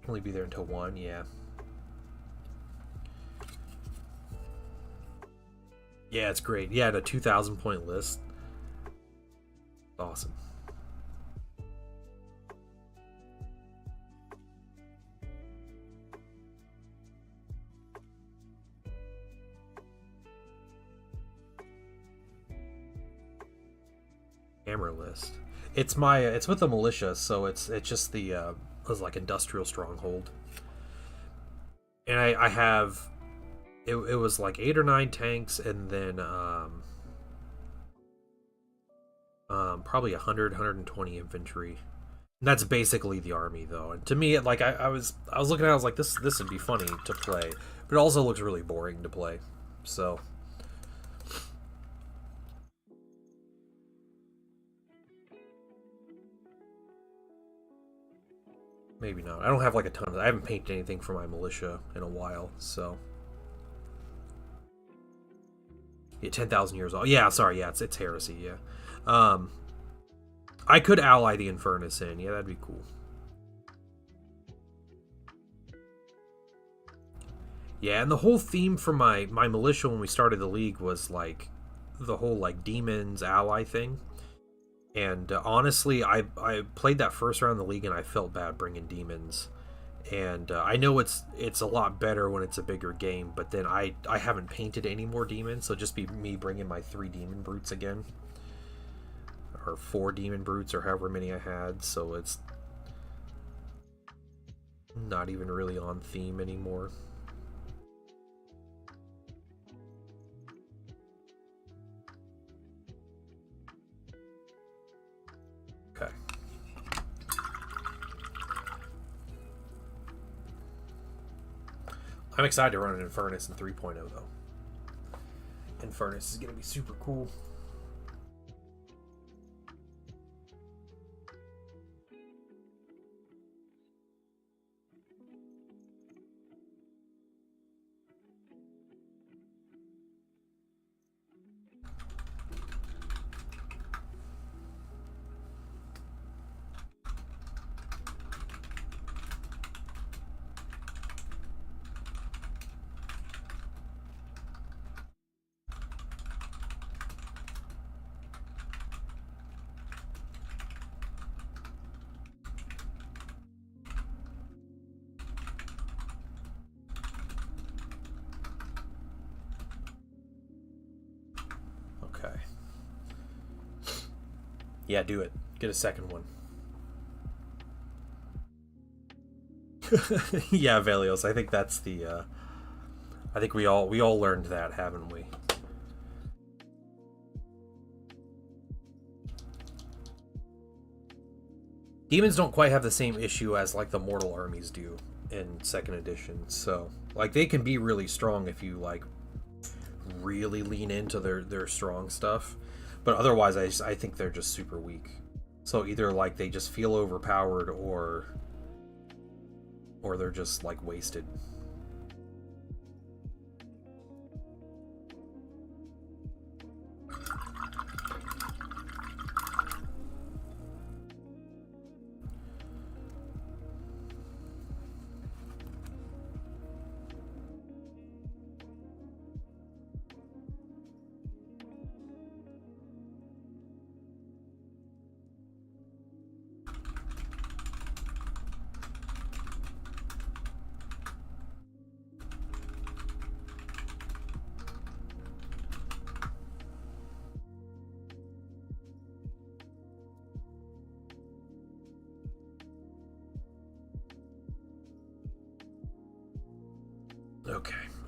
Only be there until 1, yeah. Yeah, it's great. Yeah, the 2,000 point list. Awesome. Hammer list. It's with the militia, so it's just the was like industrial stronghold. And I have it was like 8 or 9 tanks, and then probably 120 infantry. And that's basically the army, though. And to me, like I was looking at it, I was like, this would be funny to play, but it also looks really boring to play. So maybe not. I don't have like a ton of. I haven't painted anything for my militia in a while, so. Yeah, 10,000 years old. Yeah, sorry. Yeah, it's heresy. Yeah. I could ally the Infernus in. Yeah, that'd be cool. Yeah, and the whole theme for my militia when we started the league was like the whole like demons ally thing. And honestly, I played that first round of the league and I felt bad bringing demons. And I know it's a lot better when it's a bigger game, but then I haven't painted any more demons, so just be me bringing my 3 demon brutes again, or 4 demon brutes, or however many I had. So it's not even really on theme anymore. Okay. I'm excited to run an Infernus in 3.0 though. Infernus is going to be super cool. Okay. Yeah, do it. Get a second one. Yeah, Velios. I think that's the. I think we all learned that, haven't we? Demons don't quite have the same issue as like the mortal armies do in second edition. So like they can be really strong if you like really lean into their strong stuff, but otherwise I think they're just super weak. So either like they just feel overpowered or they're just like wasted.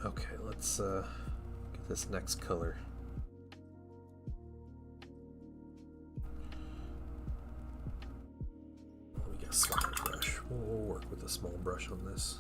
Okay, let's get this next color. We got a smaller brush. We'll work with a small brush on this.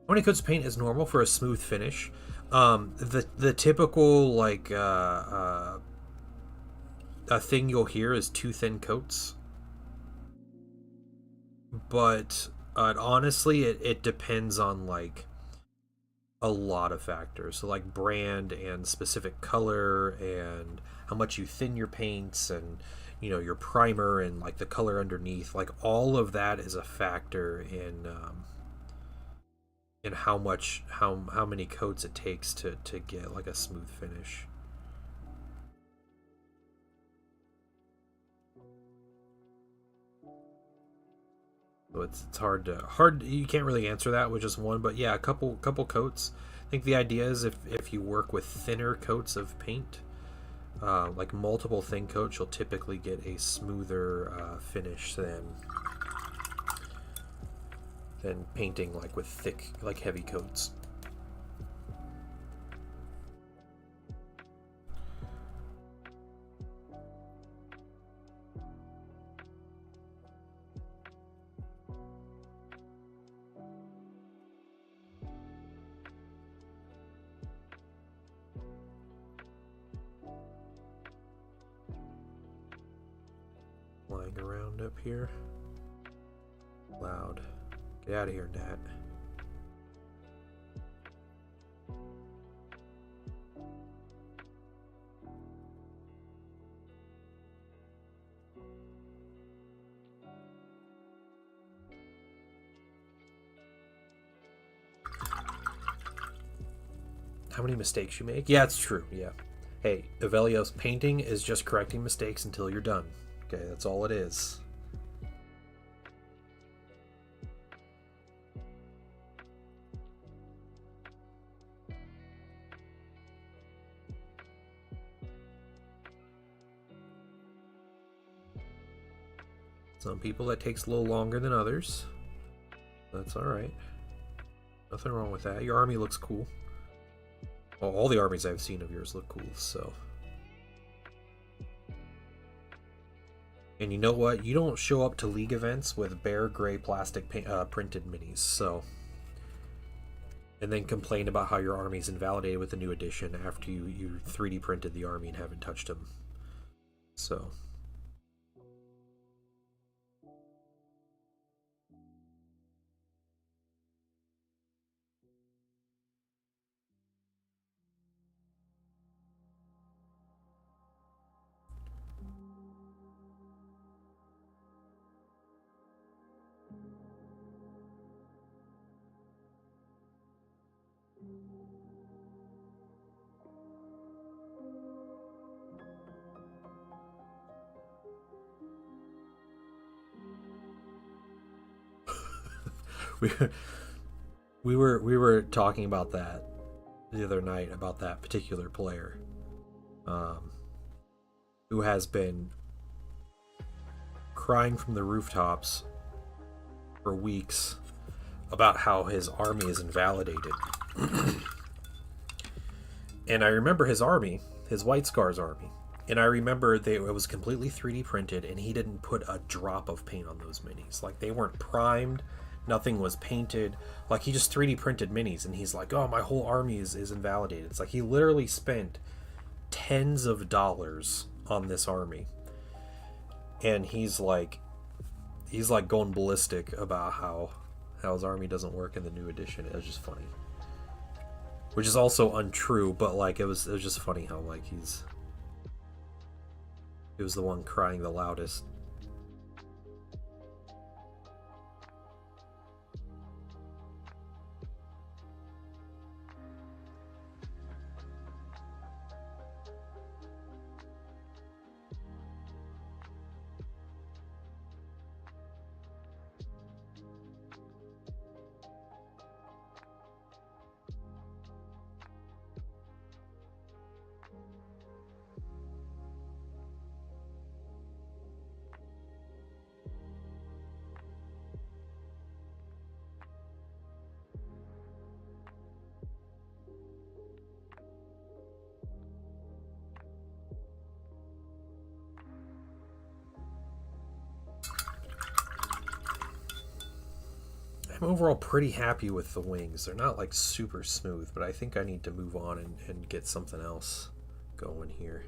How many coats of paint is normal for a smooth finish? The typical like a thing you'll hear is 2 thin coats, but honestly, it depends on like a lot of factors. So like brand and specific color and how much you thin your paints and your primer and like the color underneath. Like all of that is a factor in how many coats it takes to get like a smooth finish. So it's hard you can't really answer that with just one, but yeah, a couple coats. I think the idea is if you work with thinner coats of paint, like multiple thin coats, you'll typically get a smoother finish than painting like with thick, like heavy coats. Flying around up here. Loud. Get out of here, Nat. How many mistakes you make? Yeah, it's true. Yeah. Hey, Evelios, painting is just correcting mistakes until you're done. Okay, that's all it is. Some people that takes a little longer than others. That's alright. Nothing wrong with that. Your army looks cool. Well, all the armies I've seen of yours look cool, so. And you know what? You don't show up to League events with bare gray plastic printed minis, so. And then complain about how your army's invalidated with the new edition after you 3D printed the army and haven't touched them. So. we were talking about that the other night, about that particular player, who has been crying from the rooftops for weeks about how his army is invalidated. And I remember his army, his White Scars army, and I remember it was completely 3D printed, and he didn't put a drop of paint on those minis. Like, they weren't primed. Nothing was painted. Like, he just 3D printed minis, and he's like, oh, my whole army is invalidated. It's like he literally spent tens of dollars on this army. And he's like going ballistic about how his army doesn't work in the new edition. It was just funny. Which is also untrue, but like it was just funny how like he was the one crying the loudest. I'm overall pretty happy with the wings. They're not like super smooth, but I think I need to move on and get something else going here.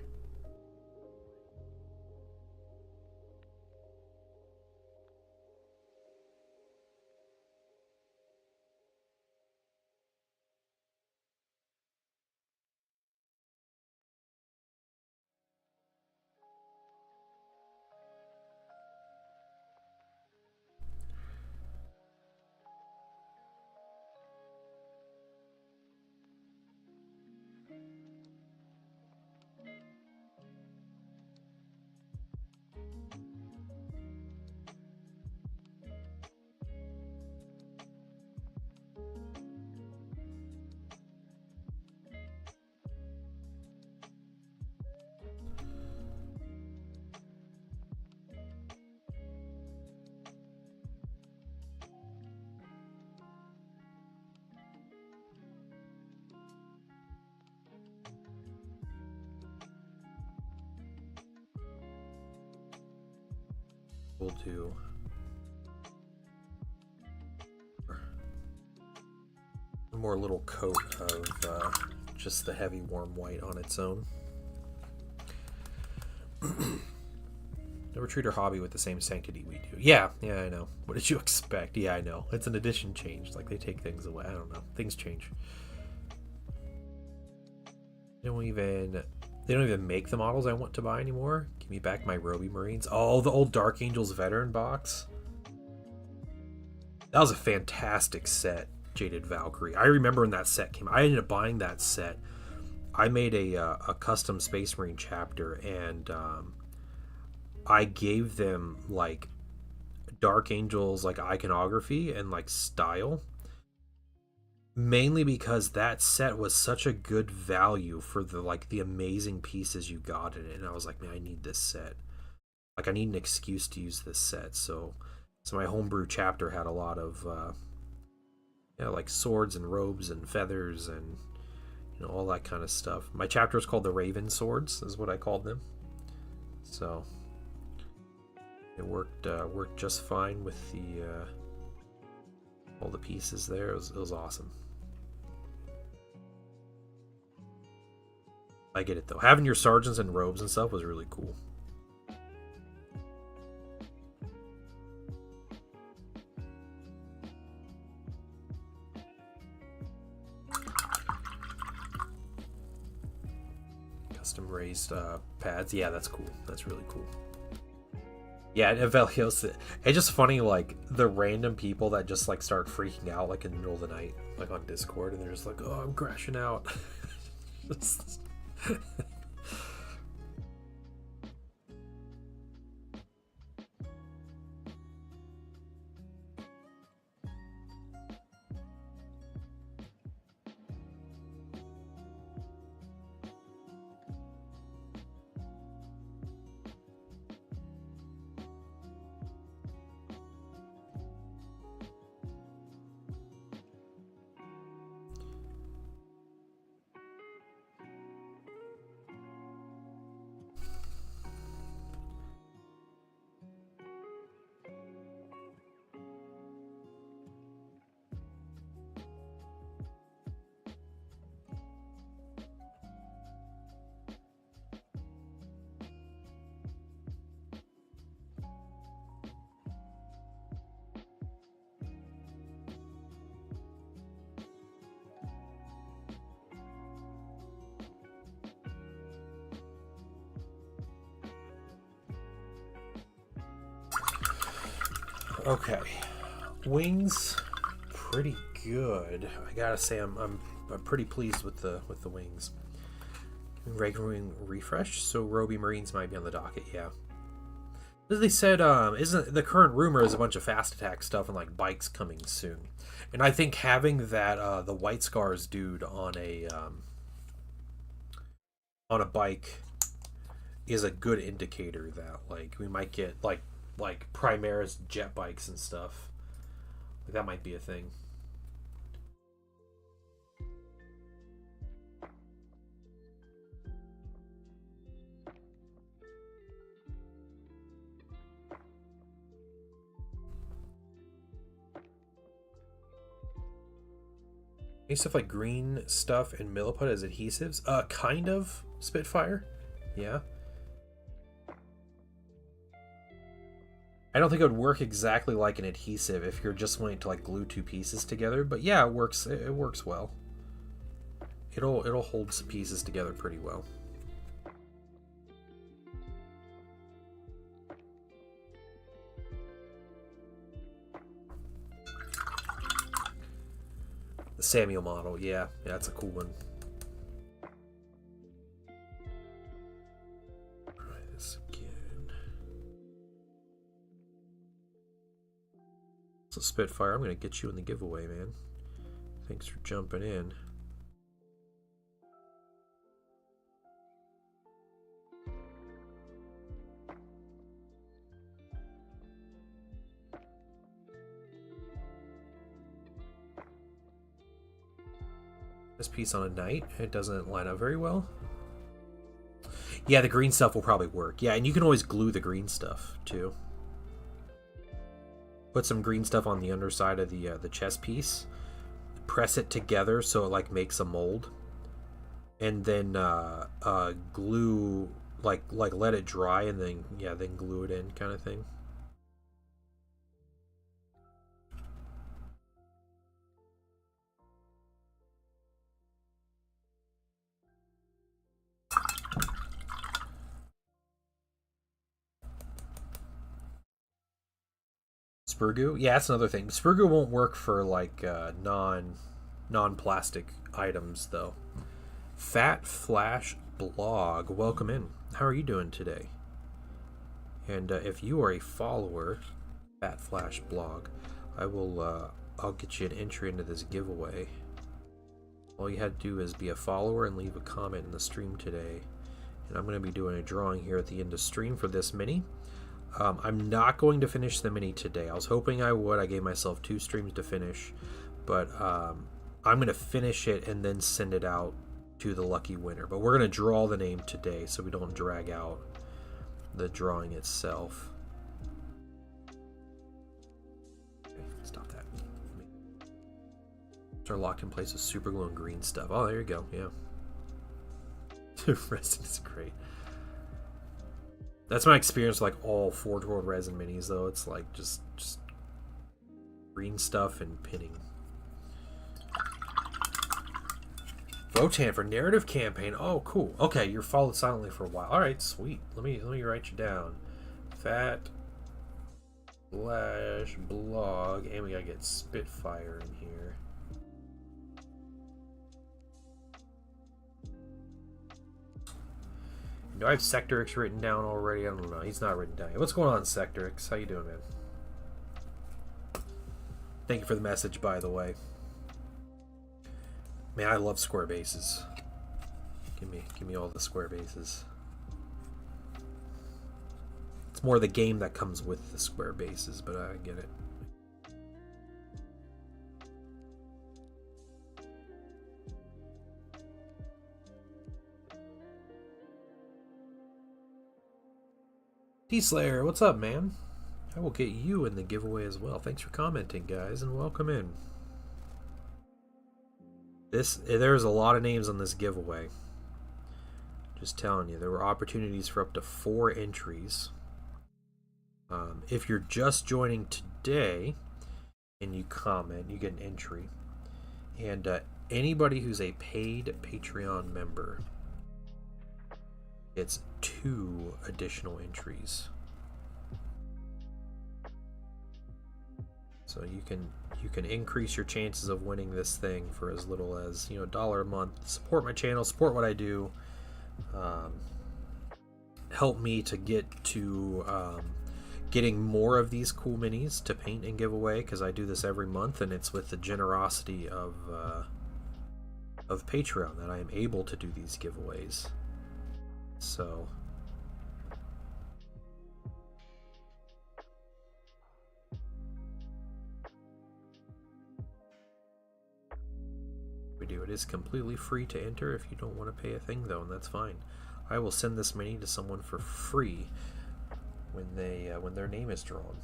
We'll do one more little coat of just the heavy warm white on its own. Never treat our hobby with the same sanctity we do. Yeah, I know. What did you expect? Yeah, I know. It's an edition change. Like, they take things away. I don't know. Things change. They don't even make the models I want to buy anymore. Give me back my Roby Marines. Oh, the old Dark Angels veteran box. That was a fantastic set, Jaded Valkyrie. I remember when that set came. I ended up buying that set. I made a custom Space Marine chapter, and I gave them like Dark Angels like iconography and like style. Mainly because that set was such a good value for the amazing pieces you got in it, and I was like, man, I need this set. Like, I need an excuse to use this set, so my homebrew chapter had a lot of like swords and robes and feathers and all that kind of stuff. My chapter is called the Raven Swords, is what I called them. So it worked just fine with the all the pieces there. It was awesome. I get it though. Having your sergeants and robes and stuff was really cool. Custom raised pads. Yeah, that's cool. That's really cool. Yeah, and Velios, it's just funny, like, the random people that just, like, start freaking out, like, in the middle of the night, like, on Discord, and they're just like, oh, I'm crashing out. Okay, wings, pretty good. I gotta say, I'm pretty pleased with the wings. Regular wing refresh, so Roby Marines might be on the docket. Yeah, as they said, isn't the current rumor is a bunch of fast attack stuff and like bikes coming soon, and I think having that the White Scars dude on a bike is a good indicator that like we might get like Primaris jet bikes and stuff. Like, that might be a thing. Any stuff like green stuff and milliput as adhesives? Kind of Spitfire. Yeah. I don't think it would work exactly like an adhesive if you're just wanting to like glue two pieces together, but yeah, it works. It works well. It'll hold some pieces together pretty well. The Samuel model, yeah, that's a cool one. So Spitfire, I'm going to get you in the giveaway, man. Thanks for jumping in. This piece on a knight, it doesn't line up very well. Yeah, the green stuff will probably work. Yeah, and you can always glue the green stuff, too. Put some green stuff on the underside of the chest piece, press it together so it like makes a mold, and then glue like let it dry and then glue it in, kind of thing. Spurgu? Yeah, that's another thing. Spurgu won't work for like non-plastic items though. Fat Flash Blog, welcome in. How are you doing today? And if you are a follower, Fat Flash Blog, I'll get you an entry into this giveaway. All you had to do is be a follower and leave a comment in the stream today. And I'm going to be doing a drawing here at the end of stream for this mini. I'm not going to finish the mini today. I was hoping I would. I gave myself 2 streams to finish, but I'm going to finish it and then send it out to the lucky winner. But we're going to draw the name today so we don't drag out the drawing itself. Okay, stop that. Are locked in place with super glue and green stuff. Oh, there you go. Yeah. Resin is great. That's my experience with like all Forge World resin minis, though. It's like just green stuff and pinning. Votan for narrative campaign. Oh, cool. Okay, you're followed silently for a while. All right, sweet. Let me write you down. Fat Flash blog, and we gotta get Spitfire in here. Do I have Sectorix written down already? I don't know. He's not written down yet. What's going on, Sectorix? How you doing, man? Thank you for the message, by the way. Man, I love square bases. Give me all the square bases. It's more the game that comes with the square bases, but I get it. T-Slayer, what's up, man? I will get you in the giveaway as well. Thanks for commenting, guys, and welcome in. There's a lot of names on this giveaway. Just telling you, there were opportunities for up to 4 entries. If you're just joining today and you comment, you get an entry. And anybody who's a paid Patreon member gets 2 additional entries. So you can increase your chances of winning this thing for as little as $1 a month. Support my channel, support what I do. Help me to get to getting more of these cool minis to paint and give away, because I do this every month, and it's with the generosity of Patreon that I am able to do these giveaways. So we do. It is completely free to enter if you don't want to pay a thing, though, and that's fine. I will send this mini to someone for free when their name is drawn.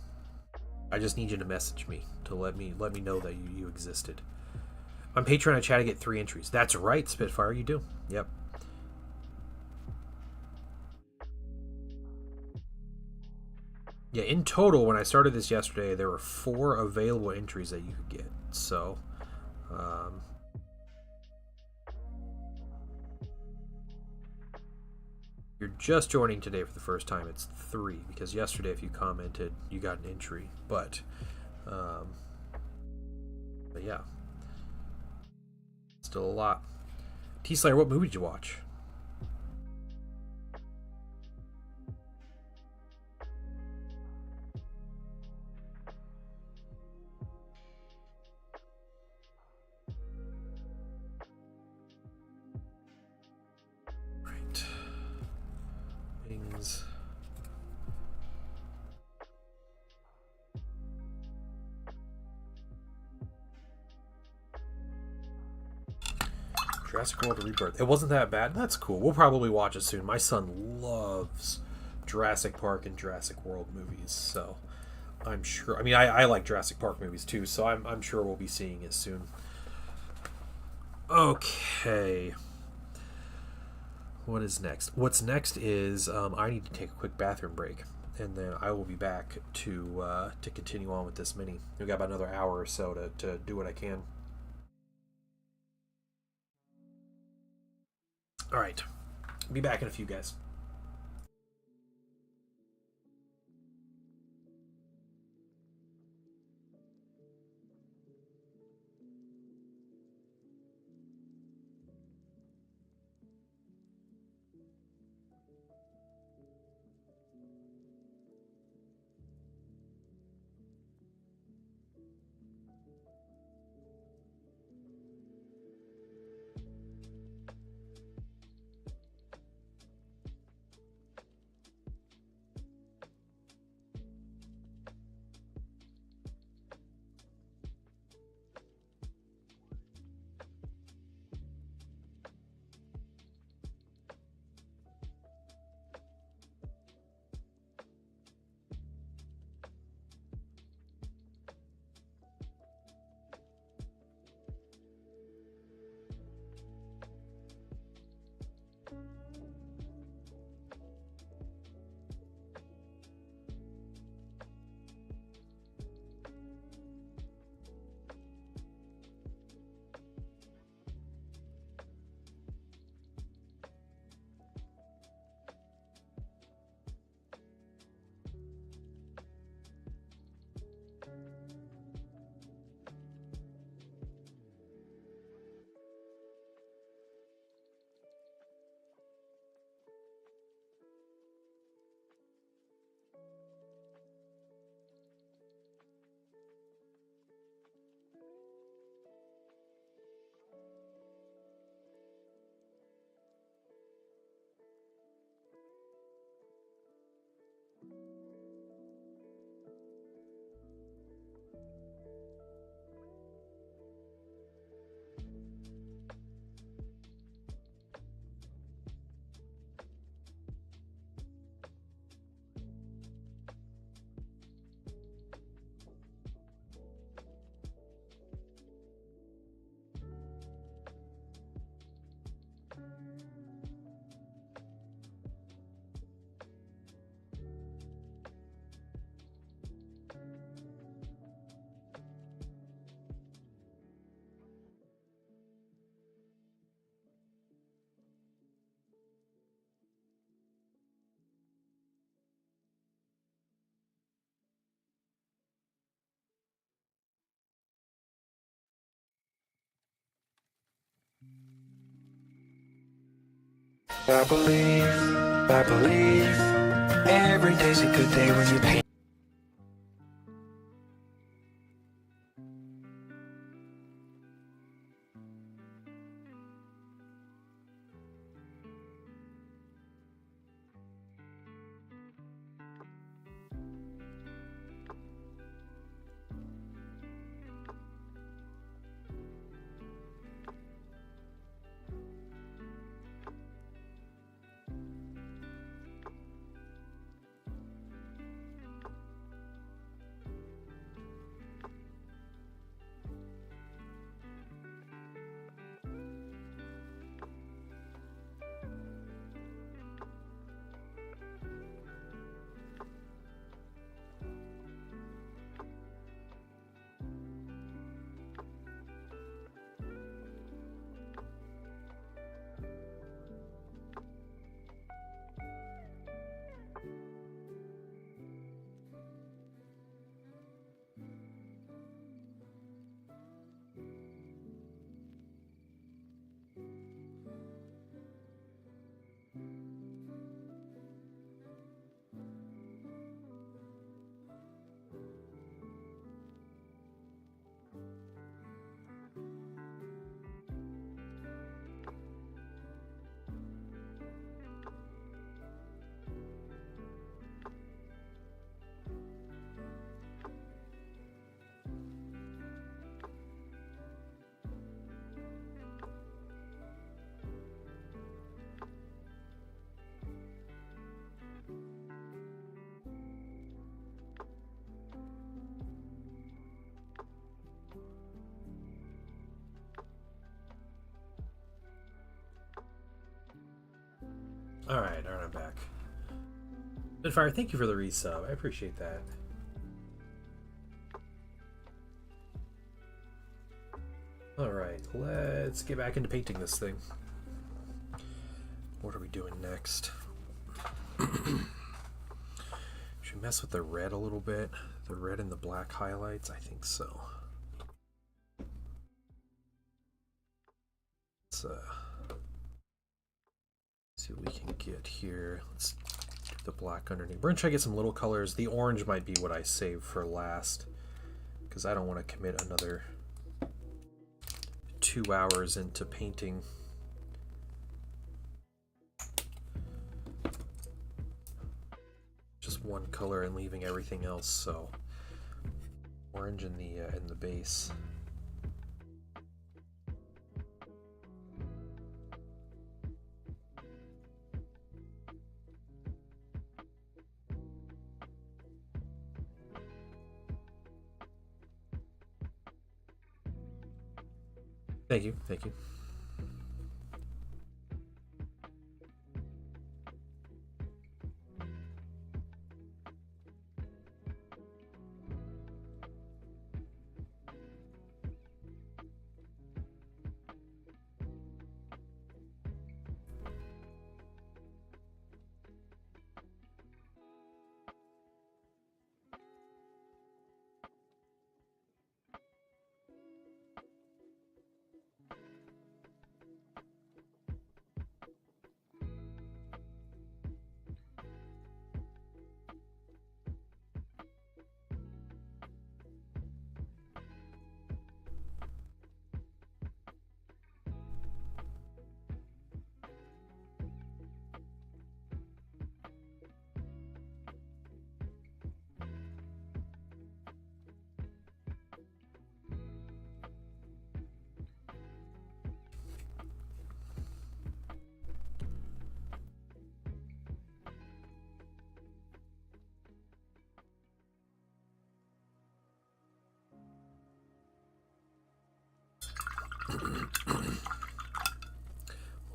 I just need you to message me to let me know that you existed. On Patreon, I try to get 3 entries. That's right, Spitfire, you do. Yep. Yeah, in total, when I started this yesterday, there were 4 available entries that you could get. So, you're just joining today for the first time, it's 3, because yesterday, if you commented, you got an entry. But yeah, still a lot. T-Slayer, what movie did you watch? Jurassic World Rebirth. It wasn't that bad. That's cool. We'll probably watch it soon. My son loves Jurassic Park and Jurassic World movies, so I'm sure. I mean, I like Jurassic Park movies too, so I'm sure we'll be seeing it soon. Okay. What is next? What's next is I need to take a quick bathroom break, and then I will be back to continue on with this mini. We've got about another hour or so to do what I can. All right, be back in a few, guys. I believe, every day's a good day when you paint. Alright, I'm back. Spitfire, thank you for the resub. I appreciate that. Alright, let's get back into painting this thing. What are we doing next? Should we mess with the red a little bit? The red and the black highlights? I think so. Let's see what we can get here. Let's do the black underneath. We're gonna try to get some little colors. The orange might be what I save for last, because I don't want to commit another 2 hours into painting. Just one color and leaving everything else. So orange in the base. Thank you, thank you.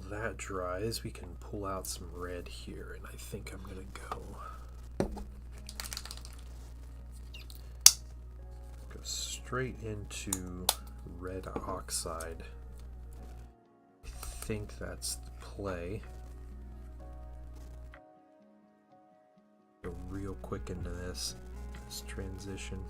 That dries, we can pull out some red here, and I think I'm gonna go straight into red oxide. I think that's the play. Go real quick into this transition.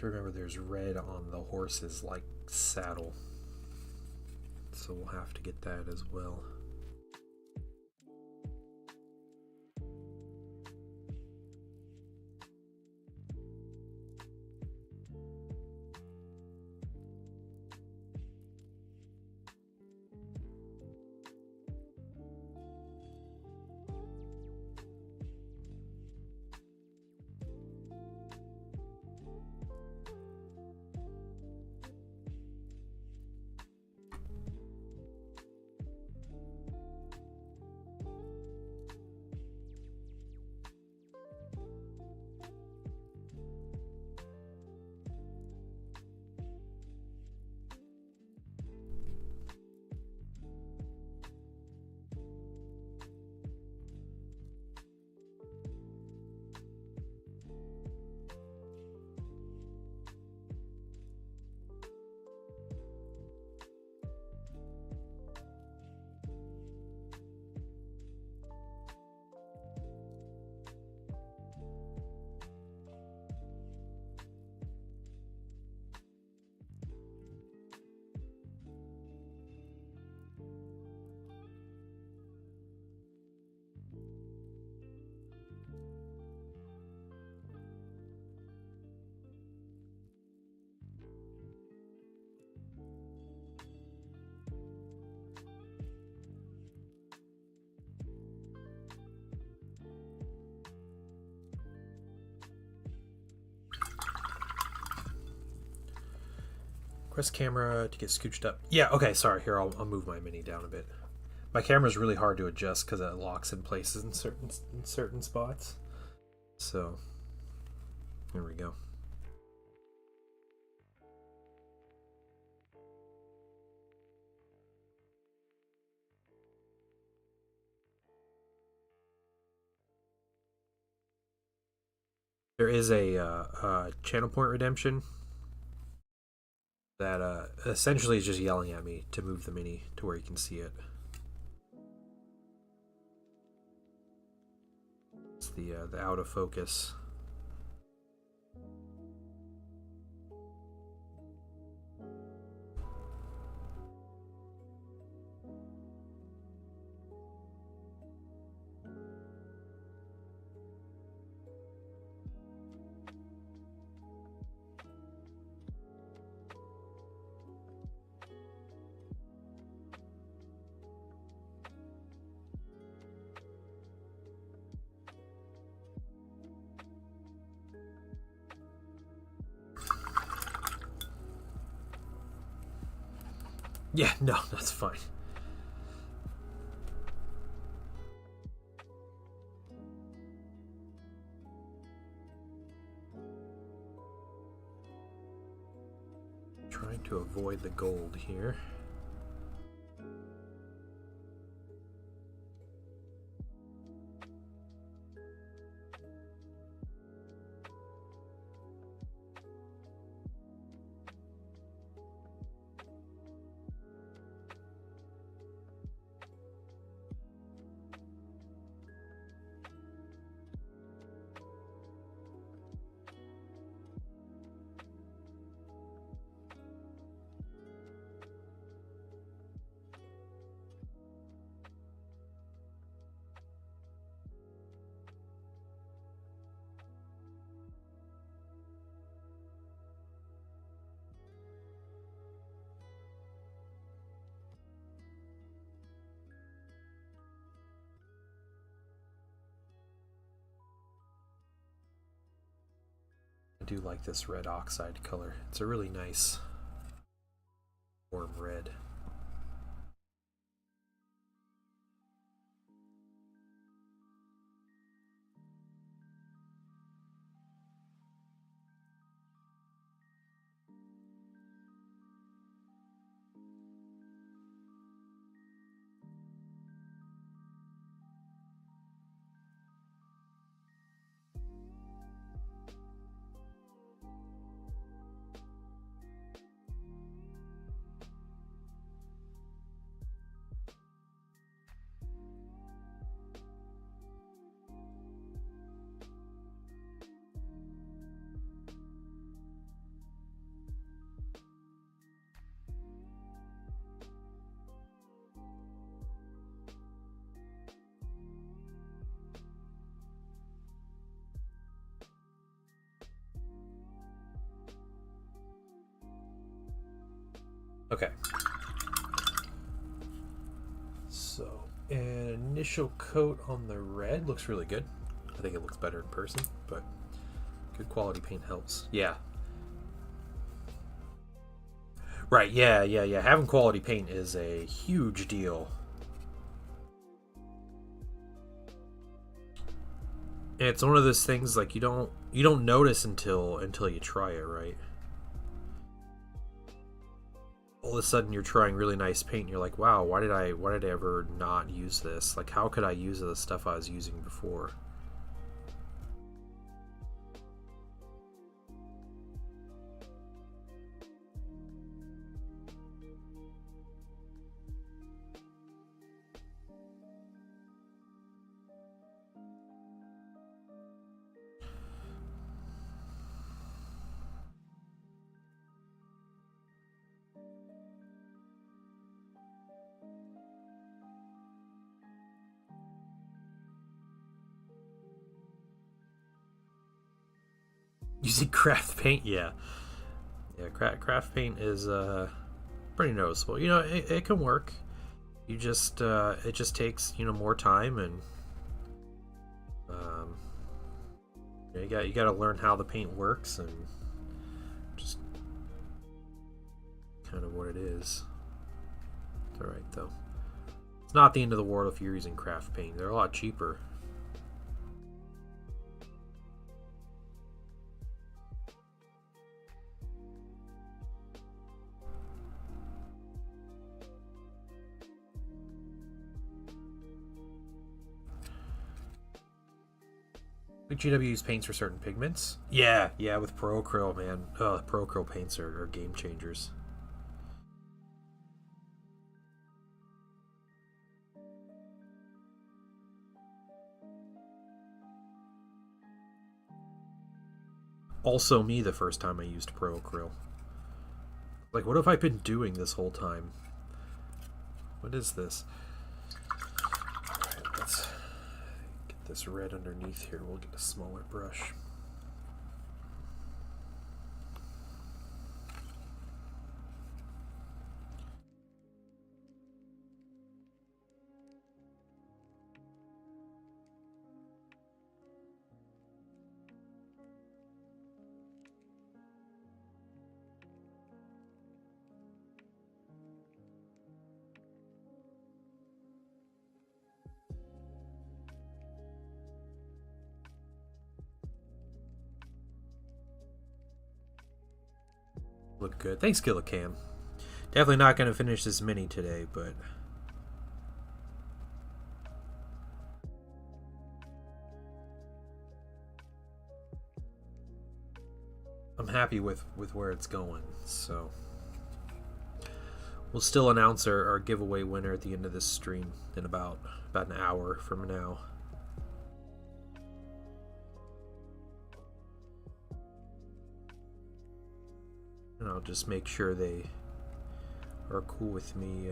to remember there's red on the horse's like saddle, so we'll have to get that as well. Press camera to get scooched up. Yeah, okay, sorry. Here, I'll move my mini down a bit. My camera's really hard to adjust because it locks in places in certain spots. So, here we go. There is a channel point redemption that essentially is just yelling at me to move the mini to where you can see it. It's the out of focus. Yeah, no, that's fine. Trying to avoid the gold here. I do like this red oxide color. It's a really nice warm red. Okay. So, an initial coat on the red looks really good. I think it looks better in person, but good quality paint helps. Yeah. Right, yeah. Having quality paint is a huge deal. And it's one of those things like you don't notice until you try it, right? All of a sudden you're trying really nice paint and you're like, wow, why did I ever not use this? Like, how could I use the stuff I was using before? Using craft paint, yeah. Craft paint is pretty noticeable. You know, it can work. You just it just takes, you know, more time, and um, you got to learn how the paint works, and just kind of what it is. It's all right though. It's not the end of the world if you're using craft paint. They're a lot cheaper. Like GW's paints for certain pigments. Yeah, with Pro Acryl, man. Pro Acryl paints are game changers. Also me the first time I used Pro Acryl. Like, what have I been doing this whole time? What is this? Alright, let's get this red underneath here. We'll get a smaller brush. Look good. Thanks, Gillacam. Definitely not going to finish this mini today, but I'm happy with where it's going. So we'll still announce our giveaway winner at the end of this stream in about an hour from now. And I'll just make sure they are cool with me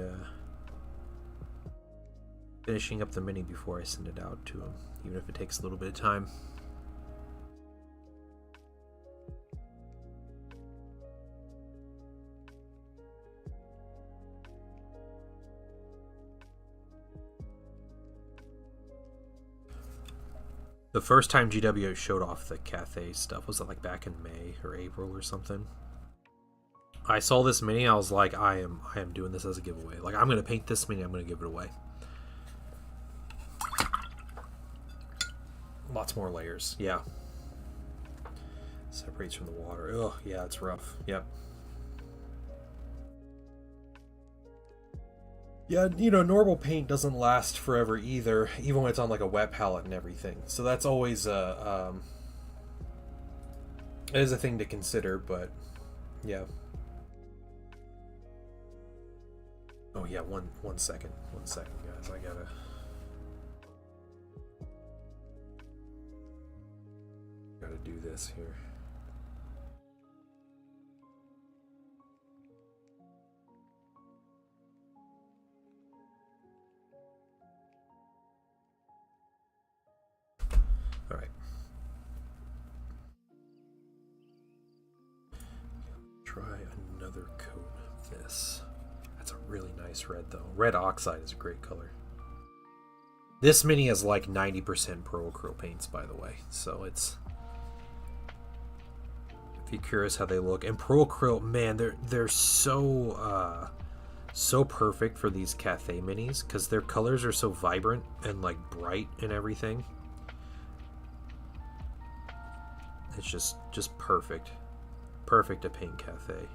finishing up the mini before I send it out to them, even if it takes a little bit of time. The first time GW showed off the Cathay stuff was like back in May or April or something. I saw this mini, I was like, I am doing this as a giveaway. Like, I'm gonna paint this mini, I'm gonna give it away. Lots more layers, yeah. Separates from the water. Oh, yeah, it's rough. Yep. Yeah, you know, normal paint doesn't last forever either, even when it's on like a wet palette and everything. So that's always it is a thing to consider, but yeah. Oh yeah, one second, guys. I gotta do this here. All right. Try another coat of this. That's a really nice red, though. Red oxide is a great color. This mini is like 90% Pro Acryl paints, by the way. So it's... If you're curious how they look. And Pro Acryl, man, they're so... so perfect for these Cathay minis because their colors are so vibrant and like bright and everything. It's just perfect to paint Cathay.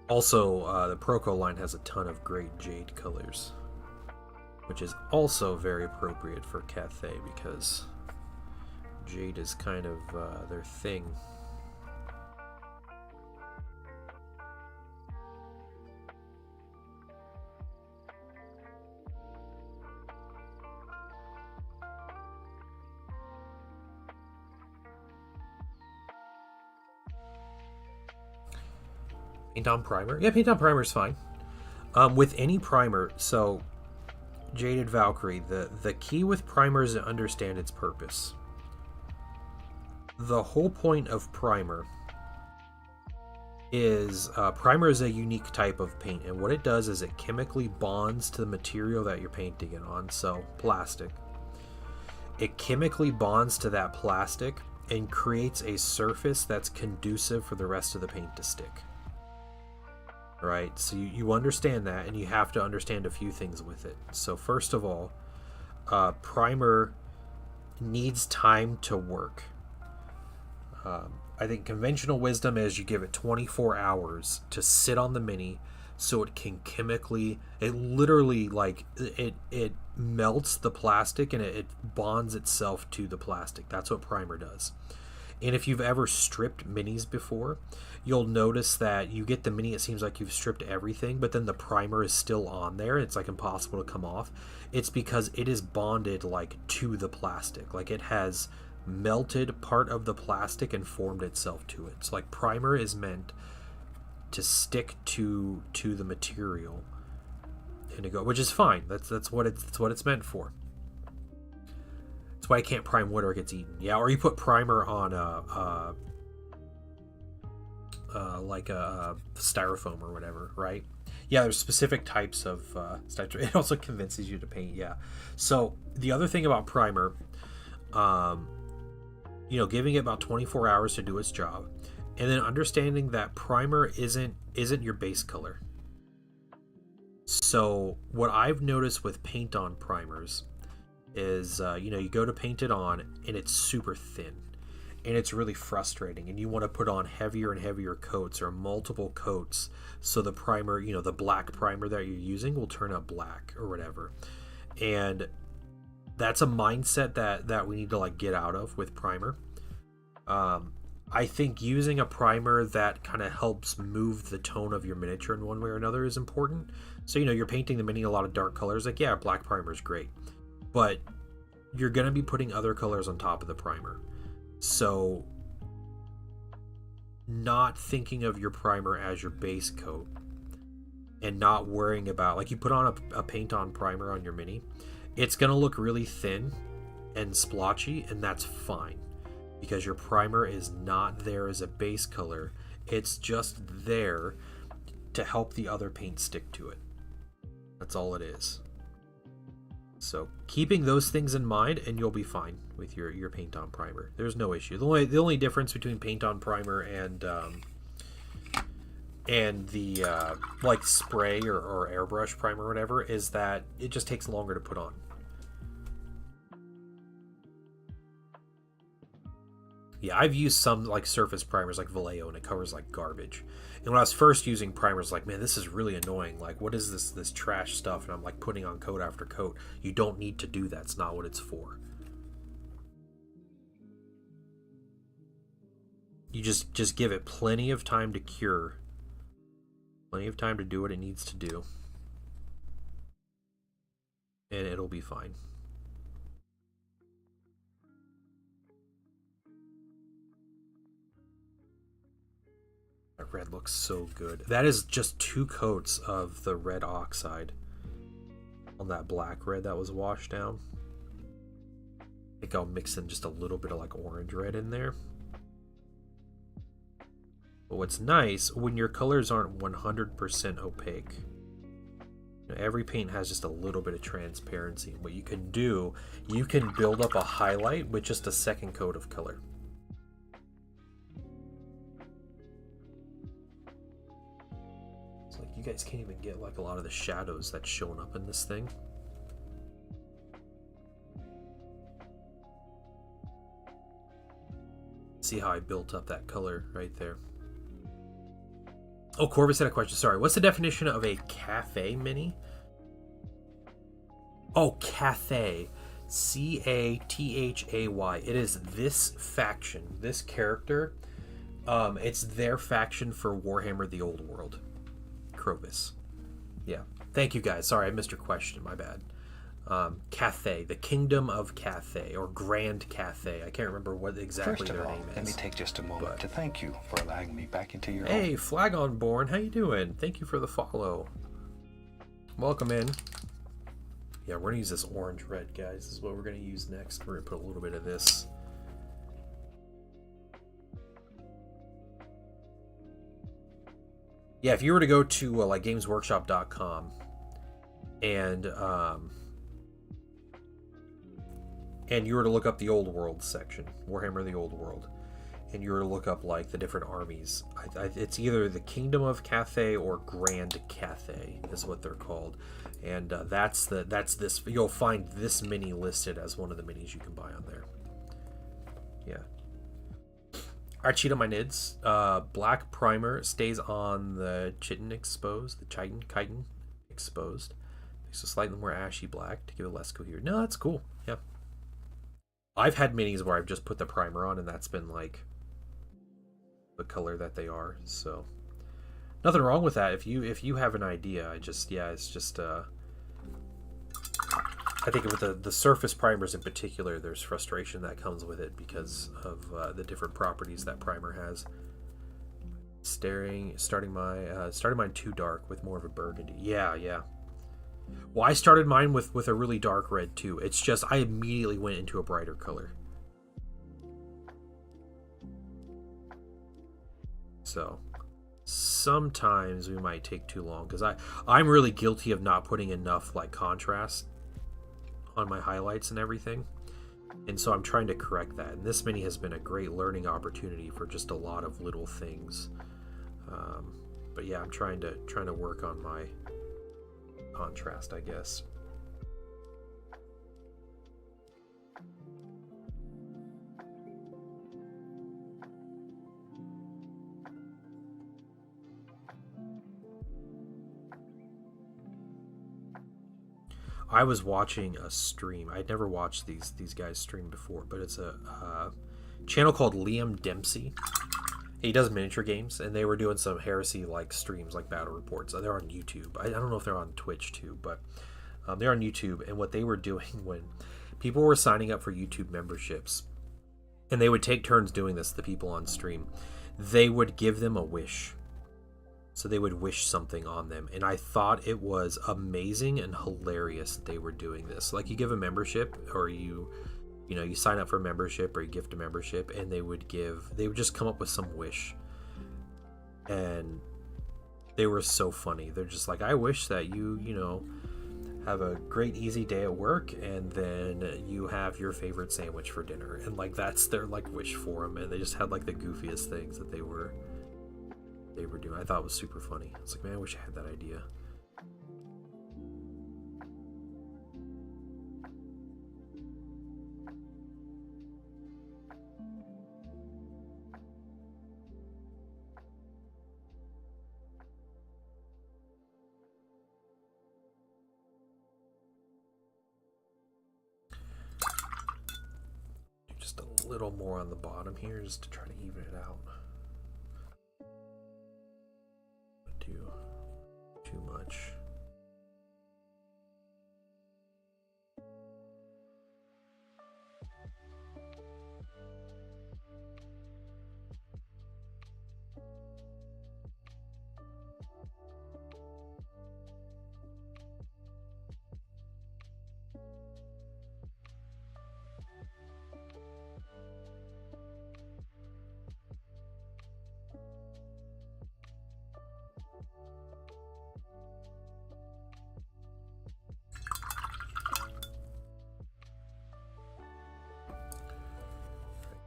Also, the Proco line has a ton of great jade colors, which is also very appropriate for Cathay because jade is kind of their thing. Paint on primer? Yeah, paint on primer is fine. With any primer, so Jaded Valkyrie, the key with primer is to understand its purpose. The whole point of primer is a unique type of paint, and what it does is it chemically bonds to the material that you're painting it on, so plastic. It chemically bonds to that plastic and creates a surface that's conducive for the rest of the paint to stick. Right, so you understand that, and you have to understand a few things with it. So first of all, primer needs time to work. I think conventional wisdom is you give it 24 hours to sit on the mini so it can chemically, it literally like it melts the plastic and it bonds itself to the plastic. That's what primer does. And if you've ever stripped minis before, you'll notice that you get the mini, it seems like you've stripped everything, but then the primer is still on there. It's like impossible to come off. It's because it is bonded like to the plastic. Like it has melted part of the plastic and formed itself to it. So like primer is meant to stick to the material and to go, which is fine. That's what it's meant for. That's why I can't prime wood or it gets eaten. Yeah, or you put primer on like a styrofoam or whatever, right? Yeah, there's specific types of styrofoam. It also convinces you to paint. Yeah. So the other thing about primer, giving it about 24 hours to do its job, and then understanding that primer isn't your base color. So what I've noticed with paint on primers is you go to paint it on and it's super thin and it's really frustrating, and you want to put on heavier and heavier coats or multiple coats so the primer, the black primer that you're using will turn up black or whatever. And that's a mindset that we need to like get out of with primer. I think using a primer that kind of helps move the tone of your miniature in one way or another is important. So you're painting the mini a lot of dark colors, like yeah, black primer is great, but you're going to be putting other colors on top of the primer. So not thinking of your primer as your base coat and not worrying about, like, you put on a paint on primer on your mini, it's going to look really thin and splotchy, and that's fine because your primer is not there as a base color. It's just there to help the other paint stick to it. That's all it is. So keeping those things in mind, and you'll be fine with your paint on primer. There's no issue. The only difference between paint on primer and the like spray or airbrush primer or whatever is that it just takes longer to put on. Yeah, I've used some like surface primers like Vallejo, and it covers like garbage. And when I was first using primers, like, man, this is really annoying. Like, what is this trash stuff? And I'm like putting on coat after coat. You don't need to do that. It's not what it's for. You just give it plenty of time to cure. Plenty of time to do what it needs to do. And it'll be fine. That red looks so good. That is just 2 coats of the red oxide on that black red that was washed down. I think I'll mix in just a little bit of like orange red in there. But what's nice, when your colors aren't 100% opaque, every paint has just a little bit of transparency. What you can do, you can build up a highlight with just a second coat of color. It's like you guys can't even get like a lot of the shadows that's showing up in this thing. See how I built up that color right there. Oh, Corvus had a question. Sorry. What's the definition of a Cathay mini? Oh, Cathay. Cathay. It is this faction, this character. It's their faction for Warhammer the Old World. Corvus. Yeah. Thank you, guys. Sorry, I missed your question. My bad. Cathay, the Kingdom of Cathay, or Grand Cathay. I can't remember what exactly their name is. Let me take just a moment to thank you for allowing me back into your Hey, Flag on Born, how you doing? Thank you for the follow. Welcome in. Yeah, we're gonna use this orange red, guys. This is what we're gonna use next. We're gonna put a little bit of this. Yeah, if you were to go to like gamesworkshop.com and you were to look up the Old World section, Warhammer the Old World, and you were to look up like the different armies, it's either the Kingdom of Cathay or Grand Cathay is what they're called, and that's this. You'll find this mini listed as one of the minis you can buy on there. Yeah. I cheat on my nids. Black primer stays on the chitin exposed, the chitin exposed. Makes it slightly more ashy black to give it less coherent. No, that's cool. Yeah. I've had minis where I've just put the primer on and that's been like the color that they are. So nothing wrong with that. If you have an idea, it's just I think with the surface primers in particular, there's frustration that comes with it because of the different properties that primer has. Starting mine too dark with more of a burgundy. Yeah. Well, I started mine with a really dark red too. It's just I immediately went into a brighter color. So sometimes we might take too long because I'm really guilty of not putting enough like contrast on my highlights and everything, and so I'm trying to correct that, and this mini has been a great learning opportunity for just a lot of little things. But yeah, I'm trying to work on my contrast, I guess. I was watching a stream. I'd never watched these guys stream before, but it's a channel called Liam Dempsey. He does miniature games, and they were doing some heresy like streams, like battle reports. They're on YouTube. I don't know if they're on Twitch too, but they're on YouTube. And what they were doing when people were signing up for YouTube memberships, and they would take turns doing this, the people on stream, they would give them a wish. So they would wish something on them, and I thought it was amazing and hilarious that they were doing this. Like, you give a membership, or you sign up for a membership, or you gift a membership, and they would just come up with some wish, and they were so funny. They're just like, I wish that you have a great easy day at work, and then you have your favorite sandwich for dinner, and like that's their like wish for them, and they just had like the goofiest things that they were doing. I thought it was super funny. I was like, man, I wish I had that idea. Just a little more on the bottom here, just to try to even it out. Too much.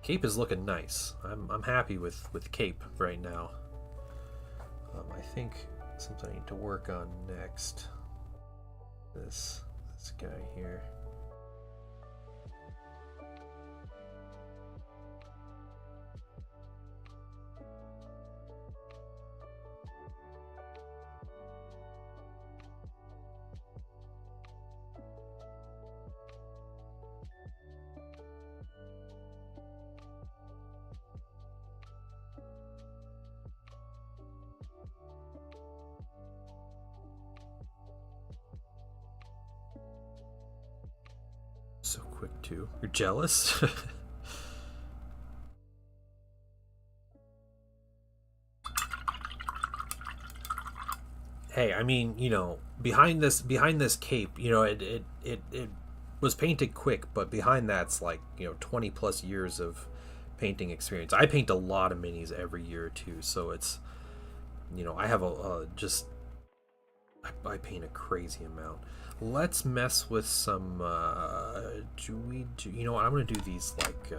Cape is looking nice. I'm happy with Cape right now. I think something I need to work on next. This guy here. So quick too. You're jealous? Hey, I mean, you know, behind this cape, you know, it was painted quick, but behind that's like, you know, 20 plus years of painting experience. I paint a lot of minis every year too, so it's, you know, I have I paint a crazy amount. Let's mess with some, you know what, I'm gonna do these like,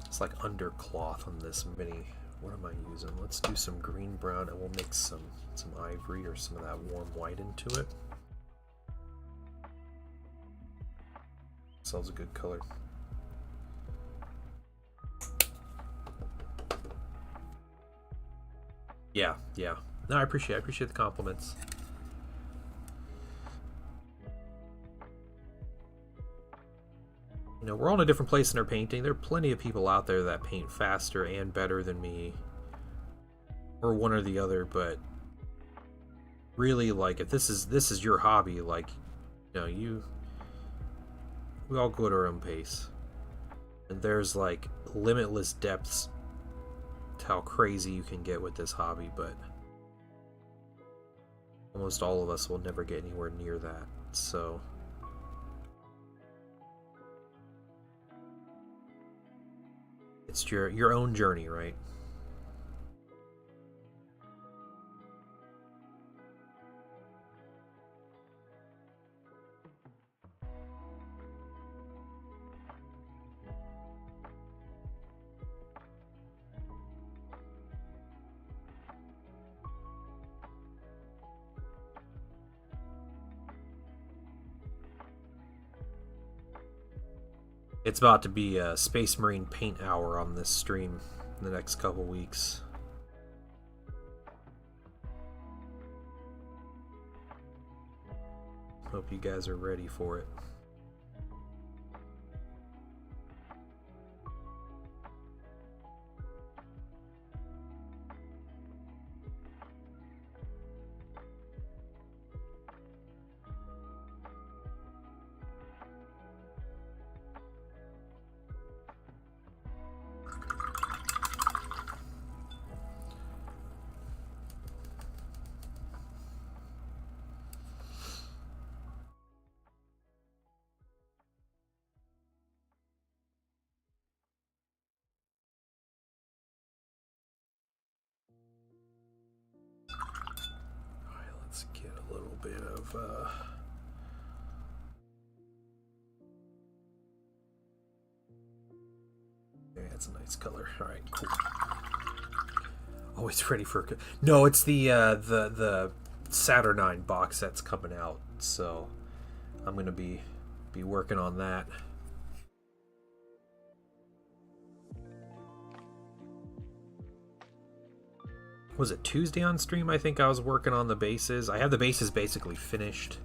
it's like undercloth on this mini. What am I using? Let's do some green brown, and we'll mix some ivory or some of that warm white into it. Sells a good color. Yeah. No, I appreciate the compliments. You know, we're all in a different place in our painting. There are plenty of people out there that paint faster and better than me, or one or the other, but really, like, if this is your hobby, like, you know, we all go at our own pace. And there's like limitless depths to how crazy you can get with this hobby, but almost all of us will never get anywhere near that. So it's your own journey, right? It's about to be a Space Marine paint hour on this stream in the next couple weeks. Hope you guys are ready for it. Let's get a little bit of yeah, it's a nice color. All right, cool. Oh, it's ready for no. It's the Saturnine box that's coming out, so I'm gonna be working on that. Was it Tuesday on stream? I think I was working on the bases. I have the bases basically finished.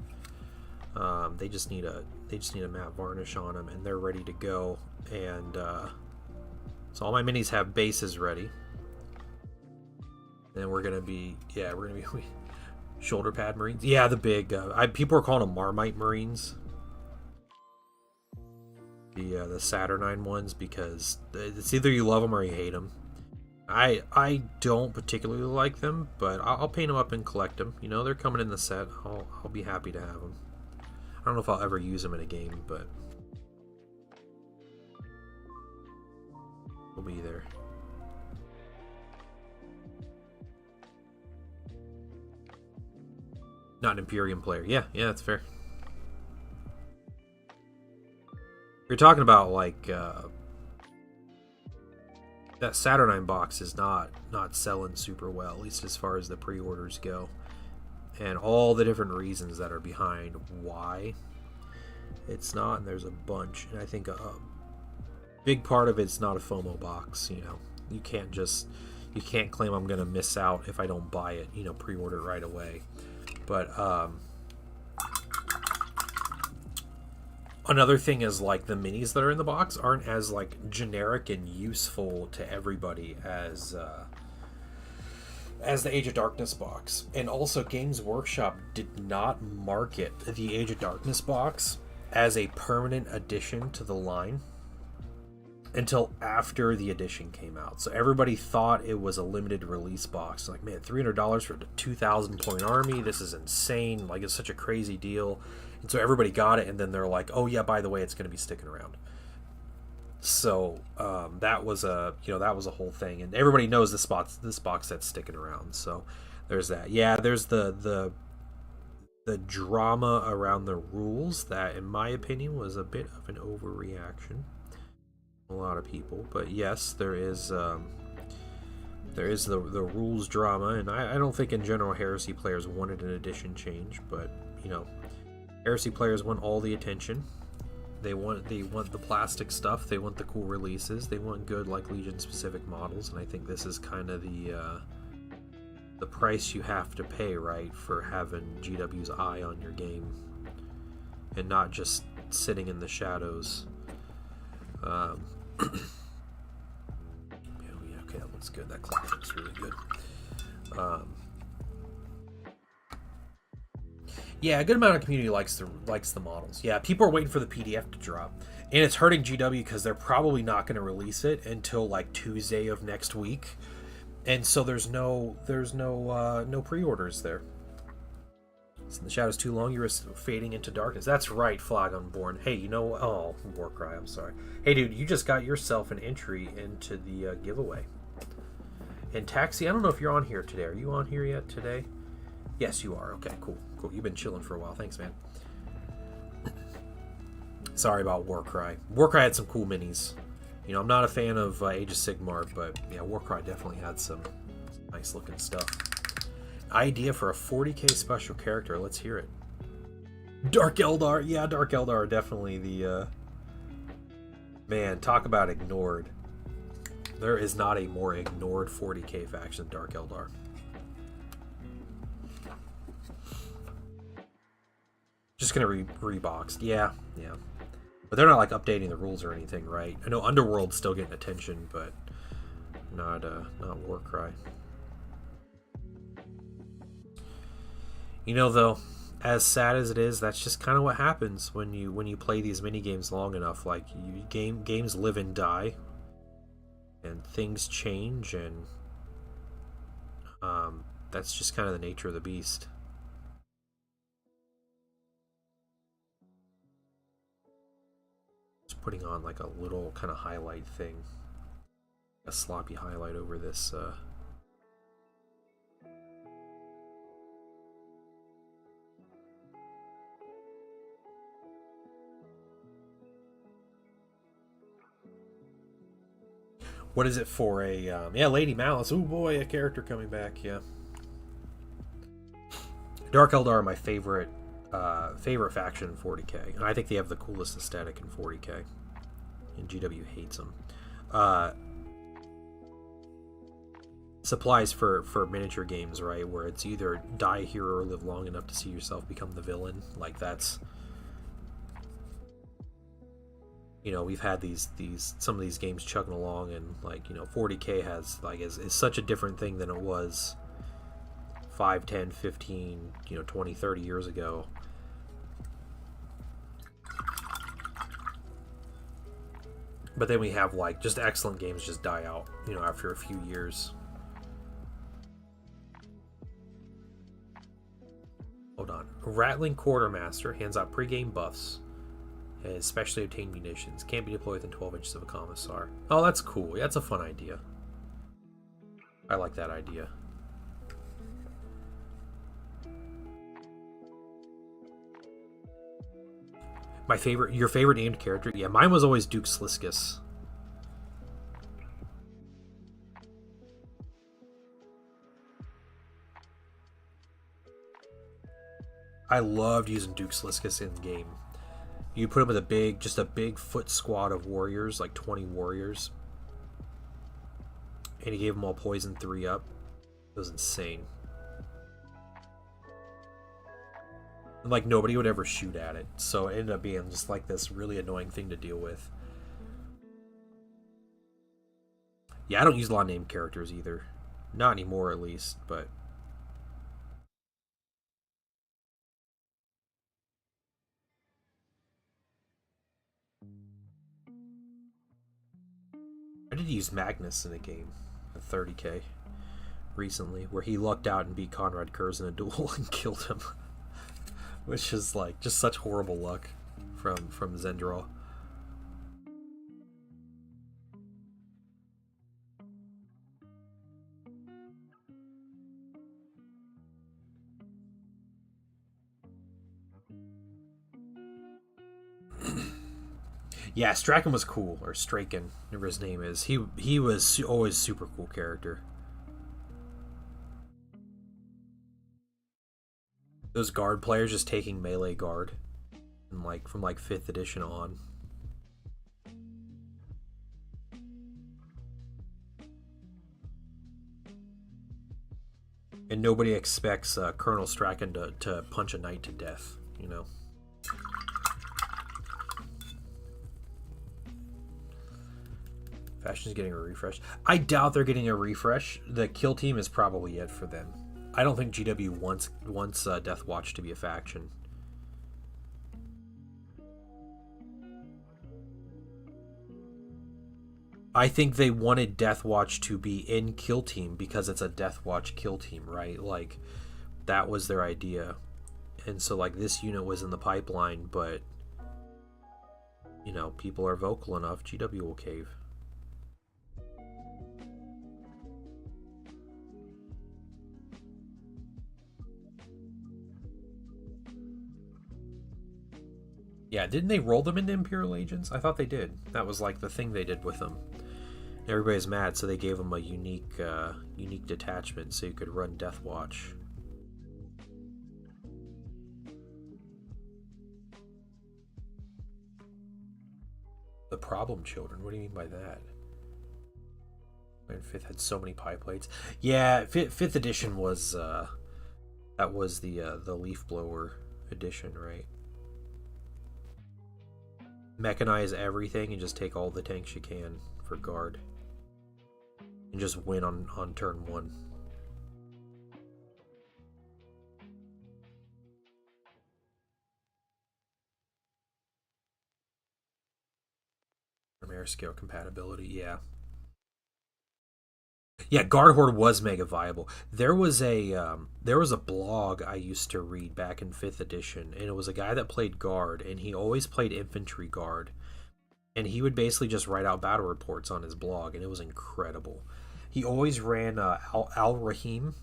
They just need a matte varnish on them, and they're ready to go. And so all my minis have bases ready. And we're gonna be shoulder pad Marines. Yeah, the big. People are calling them Marmite Marines. The Saturnine ones, because it's either you love them or you hate them. I don't particularly like them, but I'll paint them up and collect them. You know, they're coming in the set. I'll be happy to have them. I don't know if I'll ever use them in a game, but we'll be there. Not an Imperium player. Yeah, that's fair. You're talking about like that Saturnine box is not selling super well, at least as far as the pre-orders go, and all the different reasons that are behind why it's not. And there's a bunch, and I think a big part of it's not a FOMO box. You know, you can't claim I'm gonna miss out if I don't buy it. You know, pre-order it right away. But another thing is like the minis that are in the box aren't as like generic and useful to everybody as the Age of Darkness box. And also Games Workshop did not market the Age of Darkness box as a permanent addition to the line until after the edition came out. So everybody thought it was a limited release box. Like, man, $300 for a 2,000 point army, this is insane. Like, it's such a crazy deal. And so everybody got it, and then they're like, oh yeah, by the way, it's going to be sticking around. So that was a whole thing, and everybody knows this box that's sticking around. So there's that. Yeah, there's the drama around the rules that, in my opinion, was a bit of an overreaction. A lot of people, but yes, there is the rules drama, and I don't think in general Heresy players wanted an edition change, but you know, Heresy players want all the attention. They want the plastic stuff, they want the cool releases, they want good like Legion specific models, and I think this is kind of the price you have to pay, right, for having GW's eye on your game and not just sitting in the shadows. Yeah, okay, that looks good. That clock looks really good. Yeah, a good amount of community likes the models. Yeah, people are waiting for the PDF to drop, and it's hurting GW because they're probably not going to release it until like Tuesday of next week, and so there's no pre-orders there. The shadow's too long, you risk fading into darkness. That's right, Flagonborn. Hey, you know, oh, Warcry, I'm sorry. Hey, dude, you just got yourself an entry into the giveaway. And Taxi, I don't know if you're on here today. Are you on here yet today? Yes, you are. Okay, cool. You've been chilling for a while. Thanks, man. Sorry about Warcry. Warcry had some cool minis. You know, I'm not a fan of Age of Sigmar, but yeah, Warcry definitely had some nice looking stuff. Idea for a 40k special character. Let's hear it. Dark Eldar. Yeah, Dark Eldar are definitely the man, talk about ignored. There is not a more ignored 40k faction than Dark Eldar. Just gonna reboxed. Yeah. But they're not like updating the rules or anything, right? I know Underworld's still getting attention, but not Warcry. You know, though, as sad as it is, that's just kind of what happens when you play these mini games long enough. Like, games live and die, and things change, and that's just kind of the nature of the beast. Just putting on like a little kind of highlight thing, a sloppy highlight over this. What is it for a, yeah, Lady Malice. Oh boy, a character coming back, yeah. Dark Eldar are my favorite faction in 40k. And I think they have the coolest aesthetic in 40k. And GW hates them. Supplies for miniature games, right, where it's either die a hero or live long enough to see yourself become the villain. Like, that's... You know, we've had some of these games chugging along, and like, you know, 40k has like is such a different thing than it was 5, 10, 15, you know, 20, 30 years ago. But then we have like just excellent games just die out, you know, after a few years. Hold on. Rattling Quartermaster hands out pre-game buffs. And specially obtained munitions. Can't be deployed within 12 inches of a commissar. Oh, that's cool. Yeah, that's a fun idea. I like that idea. Your favorite named character? Yeah, mine was always Duke Sliskus. I loved using Duke Sliskus in game. You put him with just a big foot squad of warriors, like 20 warriors. And he gave them all poison 3 up. It was insane. And, like, nobody would ever shoot at it. So it ended up being just like this really annoying thing to deal with. Yeah, I don't use a lot of named characters either. Not anymore, at least, but... I did use Magnus in a game, a 30k, recently, where he lucked out and beat Conrad Kurz in a duel and killed him. Which is, like, just such horrible luck from Zendraw. Yeah, Strachan was cool, or Straken, whatever his name is. He was always super cool character. Those guard players just taking melee guard, and like from like 5th edition on. And nobody expects Colonel Strachan to punch a knight to death, you know. Fashion's getting a refresh. I doubt they're getting a refresh. The kill team is probably it for them. I don't think GW wants Death Watch to be a faction. I think they wanted Death Watch to be in kill team because it's a Death Watch kill team, right? Like, that was their idea. And so, like, this unit was in the pipeline, but, you know, people are vocal enough, GW will cave. Yeah, didn't they roll them into Imperial Agents? I thought they did. That was like the thing they did with them. Everybody's mad, so they gave them a unique detachment so you could run Death Watch. The problem children? What do you mean by that? And 5th had so many pie plates. Yeah, 5th edition was that was the leaf blower edition, right? Mechanize everything and just take all the tanks you can for guard. And just win on turn 1. Primary scale compatibility, yeah. Yeah, Guard Horde was mega viable. There was a blog I used to read back in 5th edition, and it was a guy that played Guard, and he always played Infantry Guard. And he would basically just write out battle reports on his blog, and it was incredible. He always ran Al Rahim,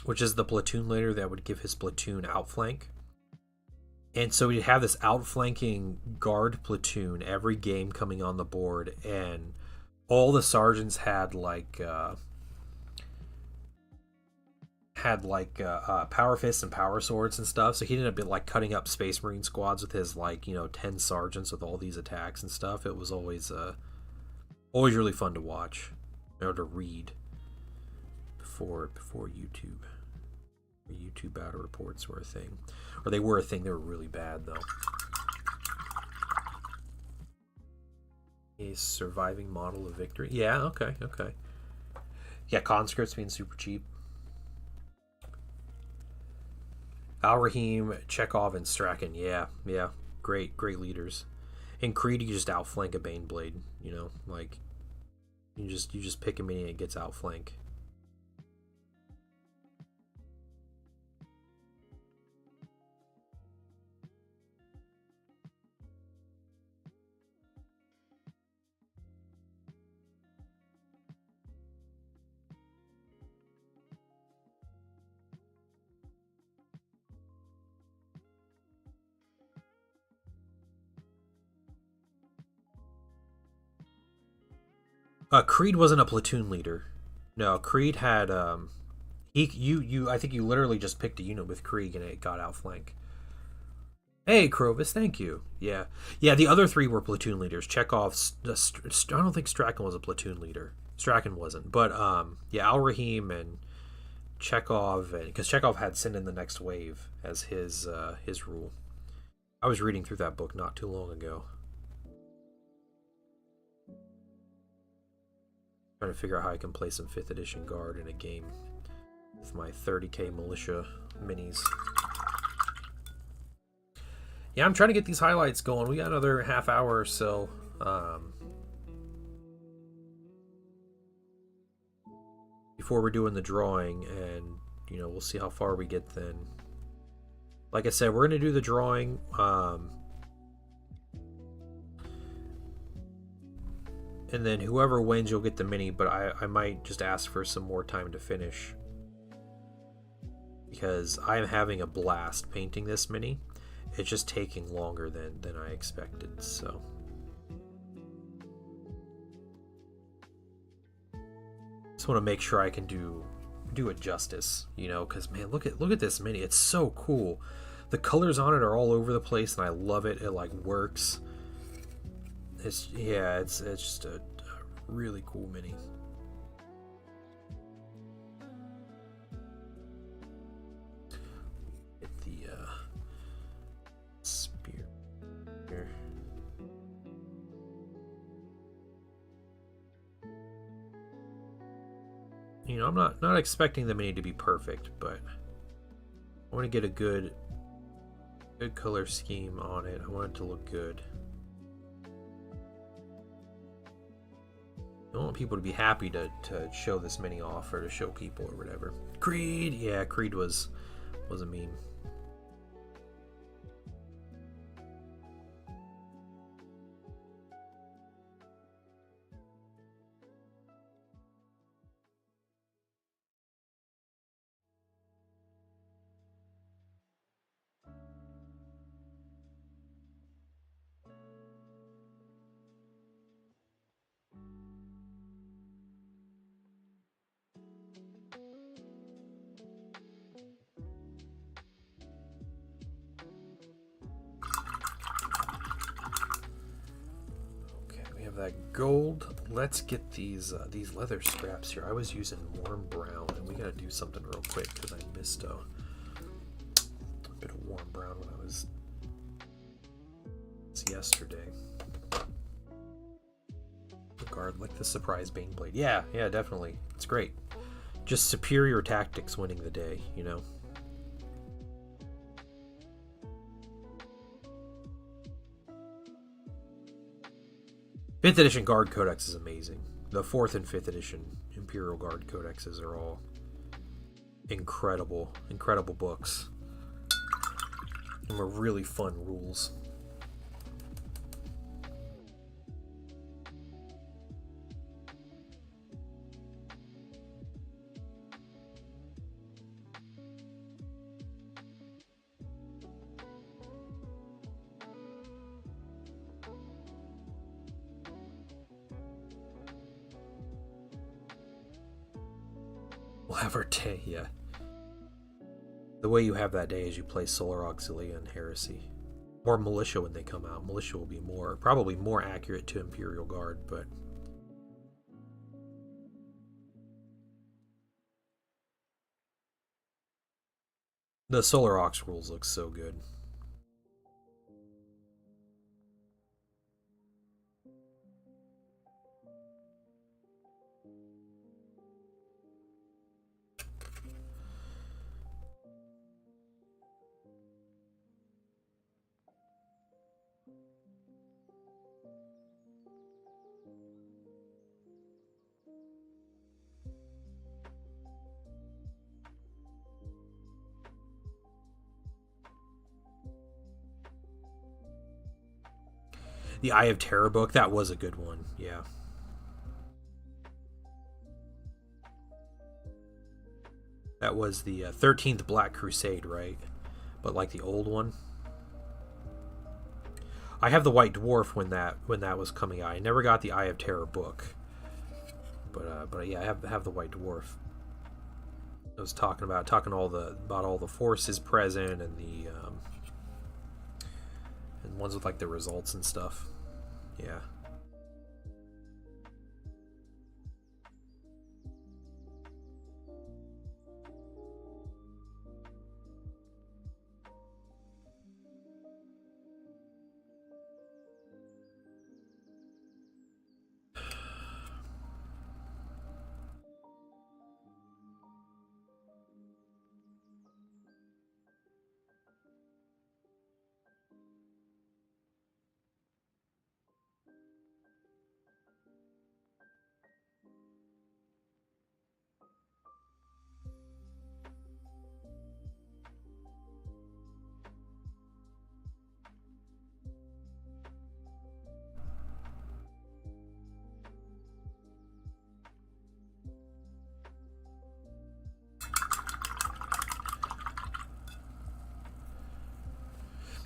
which is the platoon leader that would give his platoon outflank. And so he'd have this outflanking guard platoon every game coming on the board, and all the sergeants had power fists and power swords and stuff. So he ended up like cutting up Space Marine squads with his 10 sergeants with all these attacks and stuff. It was always really fun to watch or to read before YouTube. YouTube battle reports were a thing, or they were a thing. They were really bad though. A surviving model of victory. Yeah, okay. Yeah, conscripts being super cheap. Al Rahim, Chekhov, and Strachan. Yeah, great leaders. In Creed, you just outflank a Baneblade. You know, like you just pick a mini and it gets outflank. Creed wasn't a platoon leader. No, Creed had I think you literally just picked a unit with Krieg and it got outflank. Hey, Krovis, thank you. Yeah. Yeah, the other three were platoon leaders. Chekhov, I don't think Strachan was a platoon leader. Strachan wasn't. But, yeah, Al Rahim and Chekhov, because Chekhov had Send in the Next Wave as his rule. I was reading through that book not too long ago. Trying to figure out how I can play some 5th edition Guard in a game with my 30k militia minis. Yeah, I'm trying to get these highlights going. We got another half hour or so. Before we're doing the drawing, and you know, we'll see how far we get then. Like I said, we're going to do the drawing. And then whoever wins, you'll get the mini, but I might just ask for some more time to finish. Because I'm having a blast painting this mini. It's just taking longer than I expected, so. Just want to make sure I can do it justice, you know, because man, look at this mini. It's so cool. The colors on it are all over the place, and I love it. It like works. It's just a really cool mini. Get the spear here. You know, I'm not expecting the mini to be perfect, but I want to get a good color scheme on it. I want it to look good. I want people to be happy to show this mini off or to show people or whatever. Creed! Yeah, Creed was a meme. That gold. Let's get these leather straps here. I was using warm brown, and we gotta do something real quick because I missed a bit of warm brown when I was yesterday. Guard like the surprise bane blade. Yeah, definitely. It's great. Just superior tactics winning the day, you know. Fifth edition Guard Codex is amazing. The 4th and 5th edition Imperial Guard Codexes are all incredible books. And were really fun rules. We'll have our day, yeah. The way you have that day is you play Solar Auxilia and Heresy. Or Militia when they come out. Militia will be probably more accurate to Imperial Guard, but... The Solar Aux rules look so good. The Eye of Terror book, that was a good one, yeah. That was the 13th Black Crusade, right? But like the old one. I have the White Dwarf when that was coming out. I never got the Eye of Terror book. But yeah, I have the White Dwarf. I was talking about all the forces present and the and ones with like the results and stuff. Yeah.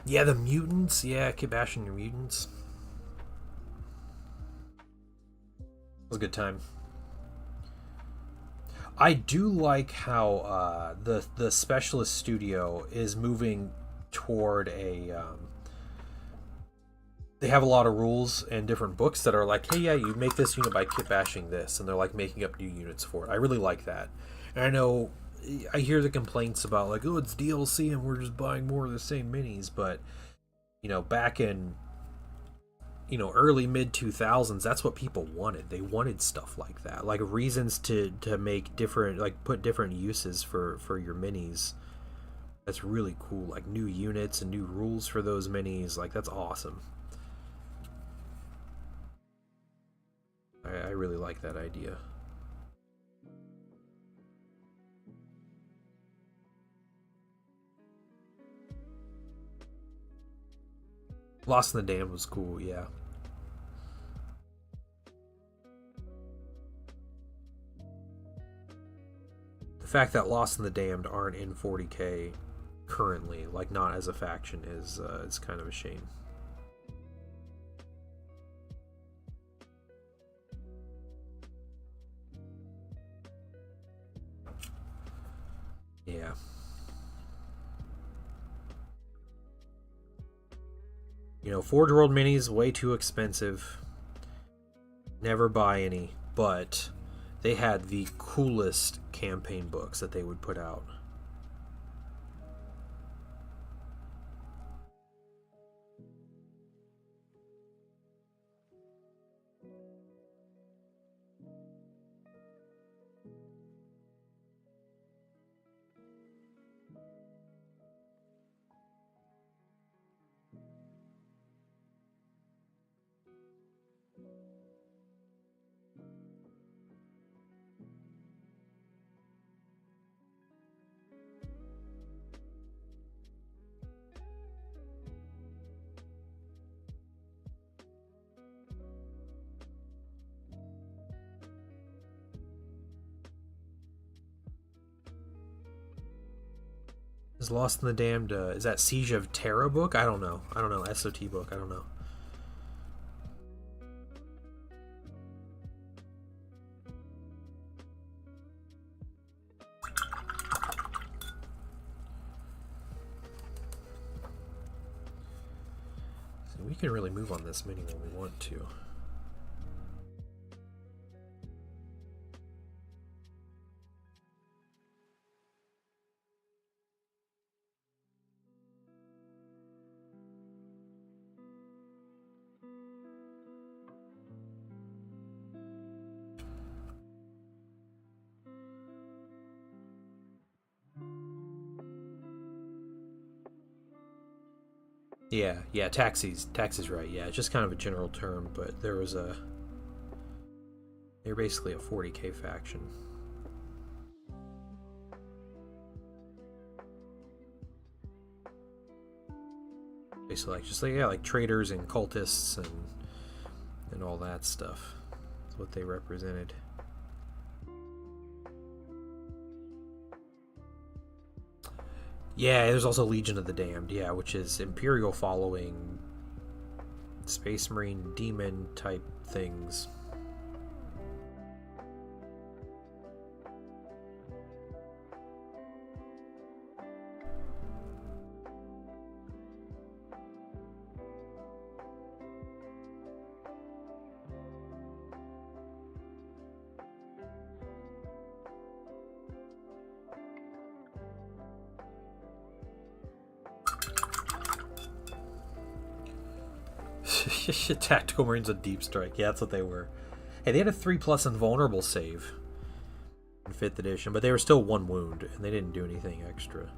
Yeah, the mutants. Yeah, keep bashing your mutants. It was a good time. I do like how the specialist studio is moving toward a. They have a lot of rules and different books that are like, hey, yeah, you make this unit by kit bashing this, and they're like making up new units for it. I really like that, and I know I hear the complaints about like, oh, it's DLC and we're just buying more of the same minis, but back in early mid 2000s, that's what people wanted. They wanted stuff like that, like reasons to make different, like put different uses for your minis. That's really cool, like new units and new rules for those minis. Like that's awesome. I really like that idea. Lost in the Dam was cool, yeah. The fact that Lost in the Damned aren't in 40k currently, like not as a faction, is kind of a shame. Yeah. Forge World minis, way too expensive. Never buy any, but they had the coolest campaign books that they would put out. Is Lost in the Damned, is that Siege of Terra book? I don't know. SOT book, I don't know. So we can really move on this mini when we want to. Yeah, taxis, right. Yeah, it's just kind of a general term, but they're basically a 40k faction. Basically, like traders and cultists and all that stuff. That's what they represented. Yeah, there's also Legion of the Damned, yeah, which is Imperial following Space Marine demon type things. Tactical Marines with Deep Strike. Yeah, that's what they were. Hey, they had a 3+ invulnerable save in 5th edition, but they were still 1 wound, and they didn't do anything extra.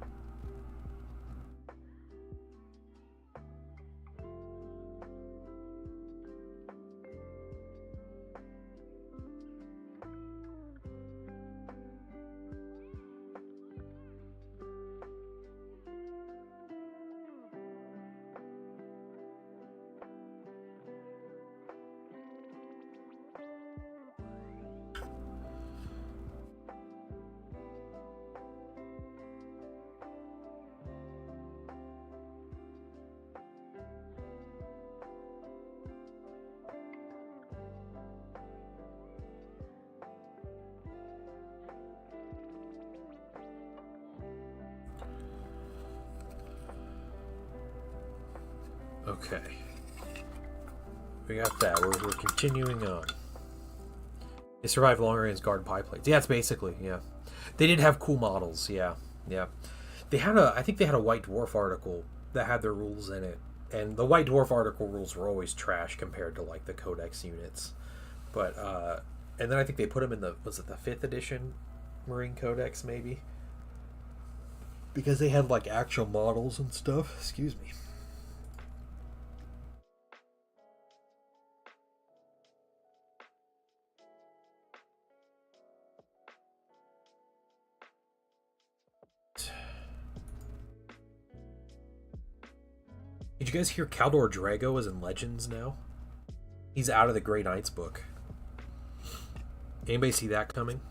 Okay. We got that. We're continuing on. They survived long-range guard pie plates. Yeah, it's basically, yeah. They did have cool models, yeah. Yeah. They had I think they had a White Dwarf article that had their rules in it. And the White Dwarf article rules were always trash compared to, like, the Codex units. But, and then I think they put them in was it the 5th edition Marine Codex, maybe? Because they had, like, actual models and stuff. Excuse me. Did you guys hear Caldor Drago is in Legends now? He's out of the Grey Knights book. Anybody see that coming?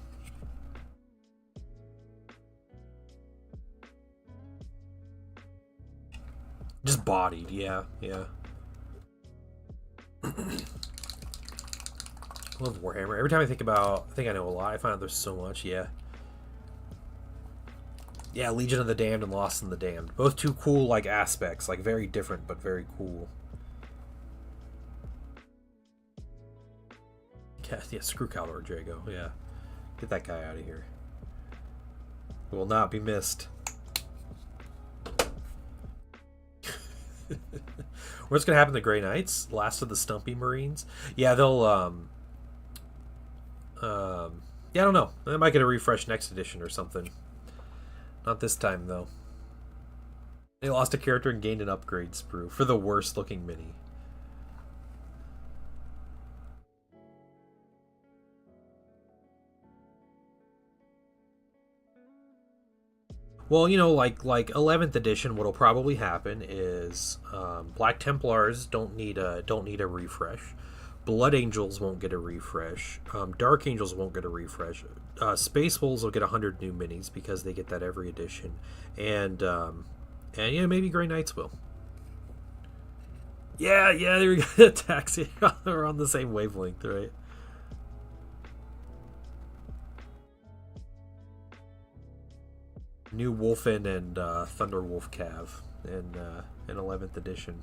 Just bodied, yeah, yeah. I love Warhammer. Every time I think I know a lot, I find out there's so much, yeah. Yeah, Legion of the Damned and Lost in the Damned. Both two cool, like, aspects. Like, very different, but very cool. Yeah, screw Caldor Drago. Yeah. Get that guy out of here. Will not be missed. What's going to happen to the Grey Knights? Last of the Stumpy Marines? Yeah, they'll, yeah, I don't know. They might get a refresh next edition or something. Not this time, though. They lost a character and gained an upgrade sprue for the worst looking mini. Well, you know, like 11th edition, what'll probably happen is Black Templars don't need a refresh. Blood Angels won't get a refresh. Dark Angels won't get a refresh. Space Wolves will get 100 new minis because they get that every edition, and yeah, maybe Grey Knights will. Yeah, there we go. Taxi, we're on the same wavelength, right? New Wolfen and Thunderwolf Cav in 11th edition.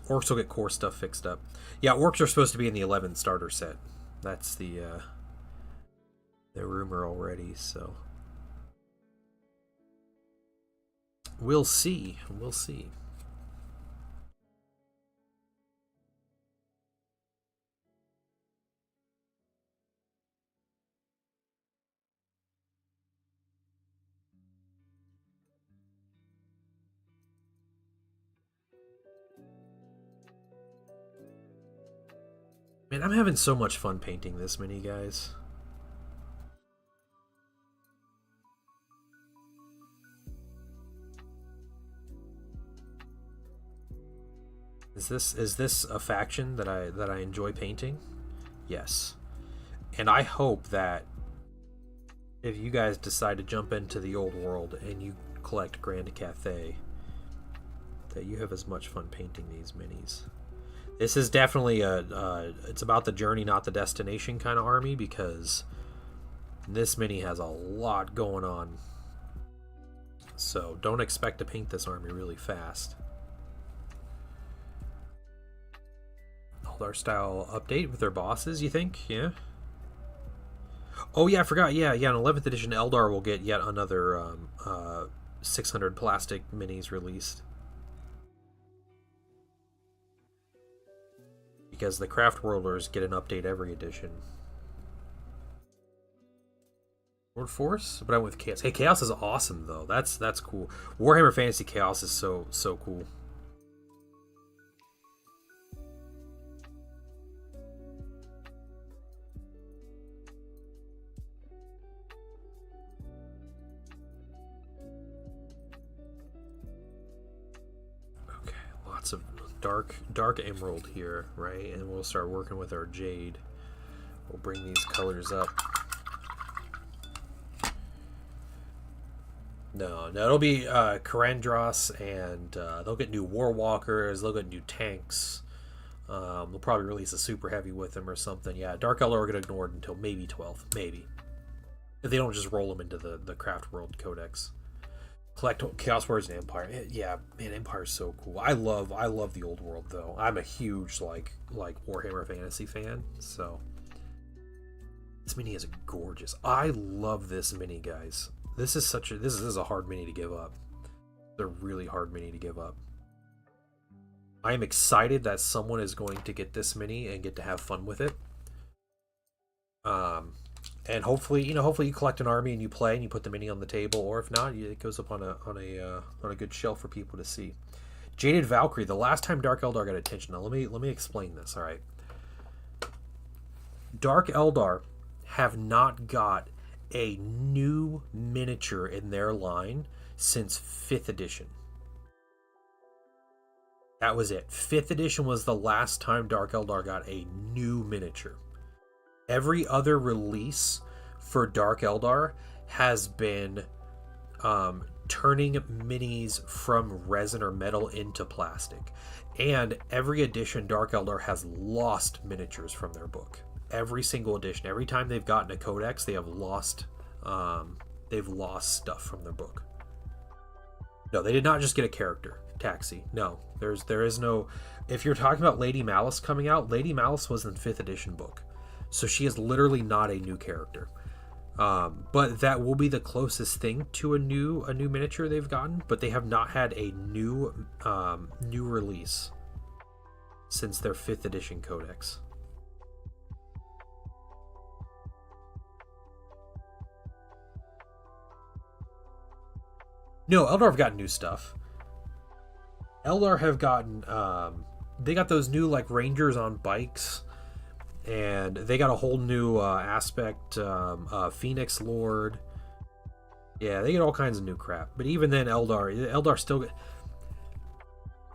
Orcs will get core stuff fixed up. Yeah, orcs are supposed to be in the 11 starter set. That's the rumor already, so we'll see. We'll see. Man, I'm having so much fun painting this mini, guys. Is this a faction that I enjoy painting? Yes. And I hope that if you guys decide to jump into the old world and you collect Grand Cathay, that you have as much fun painting these minis. This is definitely it's about the journey, not the destination kind of army, because this mini has a lot going on. So don't expect to paint this army really fast. Eldar style update with their bosses, you think? Yeah. Oh yeah, I forgot. Yeah, in 11th edition, Eldar will get yet another 600 plastic minis released. Because the Craft Worlders get an update every edition. Lord Force? But I went with Chaos. Hey, Chaos is awesome though. That's cool. Warhammer Fantasy Chaos is so cool. Okay, lots of dark emerald here, right? And we'll start working with our jade. We'll bring these colors up. No, it'll be Karandros, and they'll get new Warwalkers, they'll get new tanks. They'll probably release a super heavy with them or something. Yeah, Dark Eldar are going to ignore it until maybe 12th, maybe. If they don't just roll them into the Craft World Codex. Collect Chaos Warriors and Empire. Yeah, man, Empire's so cool. I love the old world though. I'm a huge like Warhammer Fantasy fan, so this mini is gorgeous. I love this mini, guys. This is a hard mini to give up. It's a really hard mini to give up. I am excited that someone is going to get this mini and get to have fun with it. And hopefully you collect an army and you play and you put the mini on the table, or if not, it goes up on a good shelf for people to see. Jaded Valkyrie. The last time Dark Eldar got attention. Now let me explain this. All right. Dark Eldar have not got a new miniature in their line since 5th edition. That was it. 5th edition was the last time Dark Eldar got a new miniature. Every other release for Dark Eldar has been turning minis from resin or metal into plastic. And every edition, Dark Eldar has lost miniatures from their book. Every single edition. Every time they've gotten a codex, they have lost stuff from their book. No, they did not just get a character. Taxi. No. There is no... If you're talking about Lady Malice coming out, Lady Malice was in 5th edition book. So she is literally not a new character. But that will be the closest thing to a new miniature they've gotten, but they have not had a new release since their 5th edition codex. No, Eldar have gotten new stuff. Eldar have gotten they got those new like Rangers on bikes, and they got a whole new aspect, Phoenix Lord. Yeah, they get all kinds of new crap. But even then, Eldar still get...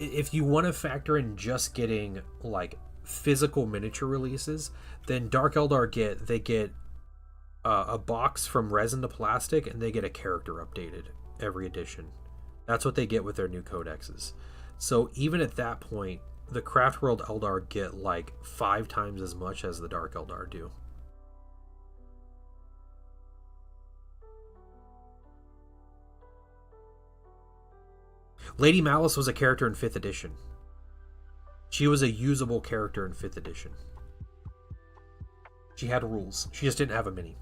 If you want to factor in just getting like physical miniature releases, then Dark Eldar get a box from resin to plastic, and they get a character updated every edition. That's what they get with their new codexes. So even at that point, the Craft World Eldar get like 5 times as much as the Dark Eldar do. Lady Malice was a character in 5th edition. She was a usable character in 5th edition. She had rules. She just didn't have a mini.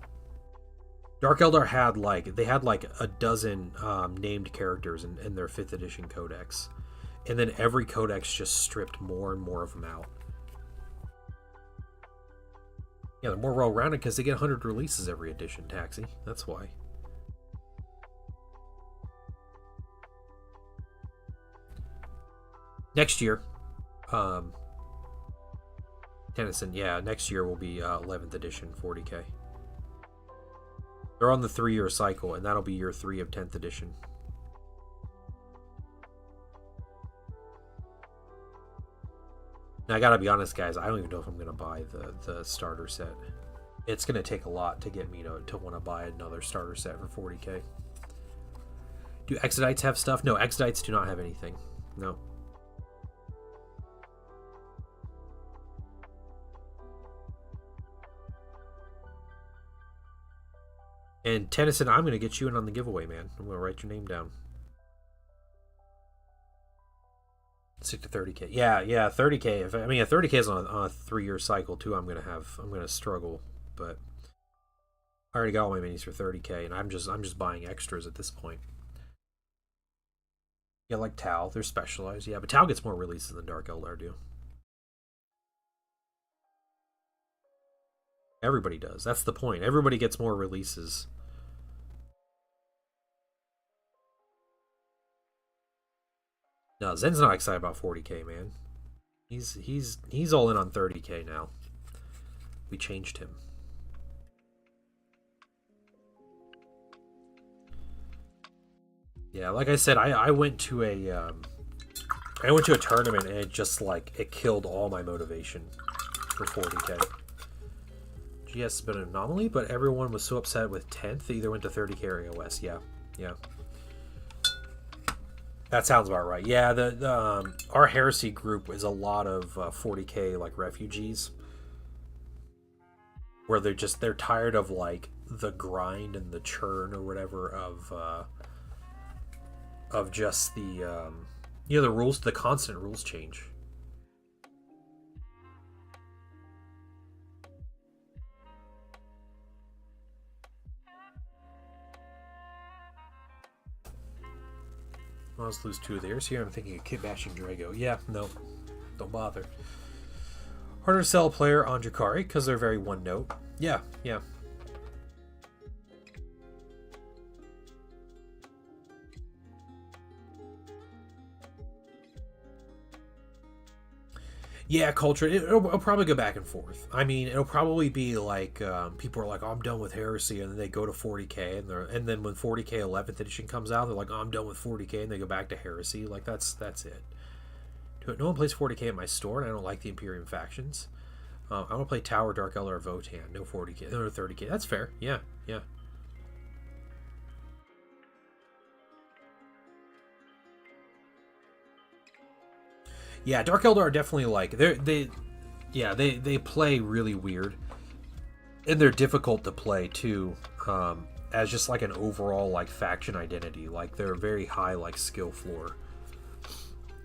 Dark Eldar had like a dozen named characters in their 5th edition codex. And then every codex just stripped more and more of them out. Yeah, they're more well-rounded because they get 100 releases every edition, Taxi. That's why. Next year, Tennyson, yeah, next year will be 11th edition, 40k. They're on the 3-year cycle, and that'll be year 3 of 10th edition. Now, I gotta be honest, guys, I don't even know if I'm gonna buy the starter set. It's gonna take a lot to get me to want to buy another starter set for 40k. Do Exodites have stuff? No, Exodites do not have anything. No. And Tennyson, I'm going to get you in on the giveaway, man. I'm going to write your name down. Stick to 30K. Yeah, yeah, 30K. If I mean, 30K is on a 3-year cycle too. I'm gonna struggle, but I already got all my minis for 30K, and I'm just buying extras at this point. Yeah, like Tau, they're specialized. Yeah, but Tau gets more releases than Dark Eldar do. Everybody does. That's the point. Everybody gets more releases. No, Zen's not excited about 40K, man. He's all in on 30K now. We changed him. Yeah, like I said, I went to a tournament and it just like it killed all my motivation for 40K. GS has been an anomaly, but everyone was so upset with 10th they either went to 30K or AOS. Yeah, yeah. That sounds about right. Yeah, the our heresy group is a lot of 40K like refugees, where they're tired of like the grind and the churn or whatever of just the the rules, the constant rules change. I'll just lose 2 of theirs here. I'm thinking of kit bashing Drago. Yeah, no, don't bother. Harder to sell a player on Jakari because they're very one note. Yeah, yeah. Yeah, culture. It'll probably go back and forth. I mean, it'll probably be like people are like, "Oh, I'm done with heresy," and then they go to 40K, and then when 40K 11th edition comes out, they're like, "Oh, I'm done with 40K," and they go back to heresy. Like that's it. No one plays 40K at my store, and I don't like the Imperium factions. I want to play Tower, Dark Elder, or Votan. No 40K, no 30K. That's fair. Yeah, yeah. Yeah, Dark Eldar are definitely like they play really weird, and they're difficult to play too, as just like an overall like faction identity. Like they're very high like skill floor,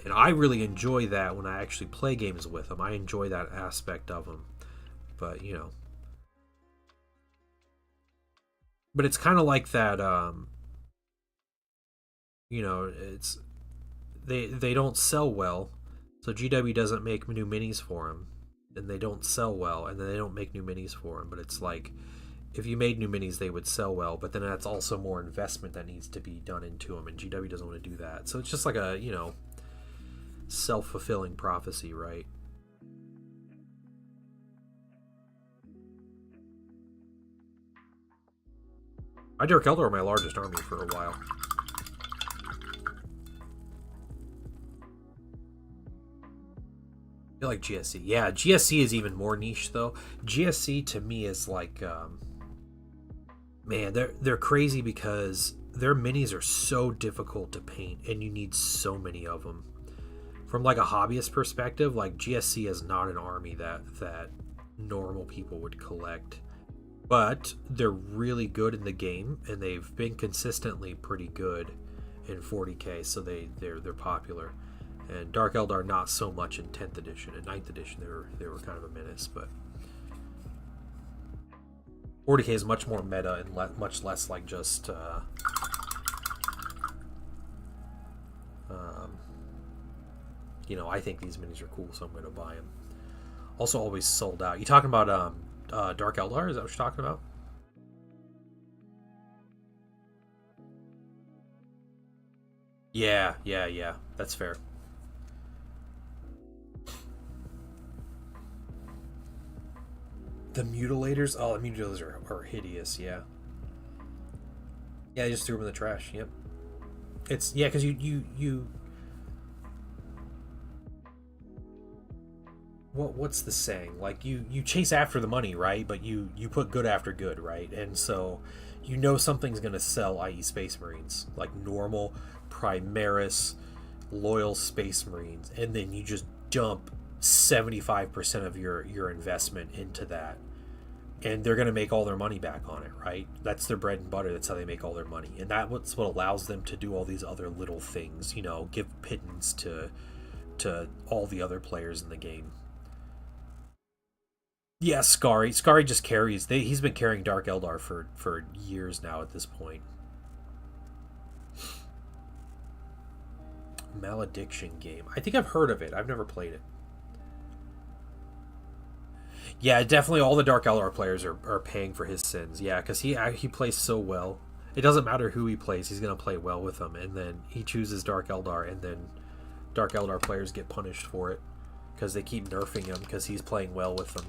and I really enjoy that when I actually play games with them. I enjoy that aspect of them, but but it's kind of like that. It's they don't sell well. So GW doesn't make new minis for them, and they don't sell well, and then they don't make new minis for them. But it's like, if you made new minis, they would sell well, but then that's also more investment that needs to be done into them, and GW doesn't want to do that. So it's just like a, self-fulfilling prophecy, right? I Dark Eldar were my largest army for a while. I feel like GSC. Yeah, GSC is even more niche though. GSC to me is like, man, they're crazy because their minis are so difficult to paint, and you need so many of them. From like a hobbyist perspective, like GSC is not an army that normal people would collect, but they're really good in the game, and they've been consistently pretty good in 40K, so they're popular. And Dark Eldar not so much in 10th edition. In 9th edition, they were kind of a menace, but 40K is much more meta and much less like just I think these minis are cool, so I'm going to buy them. Also, always sold out. You talking about Dark Eldar? Is that what you're talking about? Yeah. That's fair. The mutilators? Oh, the mutilators are hideous, yeah. Yeah, I just threw them in the trash, yep. It's, yeah, because you what's the saying? Like, you chase after the money, right? But you put good after good, right? And so, something's going to sell, i.e. Space Marines. Like, normal, Primaris, loyal Space Marines. And then you just dump 75% of your investment into that, and they're going to make all their money back on it, right? That's their bread and butter. That's how they make all their money, and that's what allows them to do all these other little things, give pittance to to all the other players in the game. Yeah, Scary just carries. He's been carrying Dark Eldar for years now at this point. Malediction game. I think I've heard of it. I've never played it. Yeah, definitely all the Dark Eldar players are paying for his sins. Yeah, because he plays so well. It doesn't matter who he plays, he's going to play well with them. And then he chooses Dark Eldar, and then Dark Eldar players get punished for it because they keep nerfing him because he's playing well with them.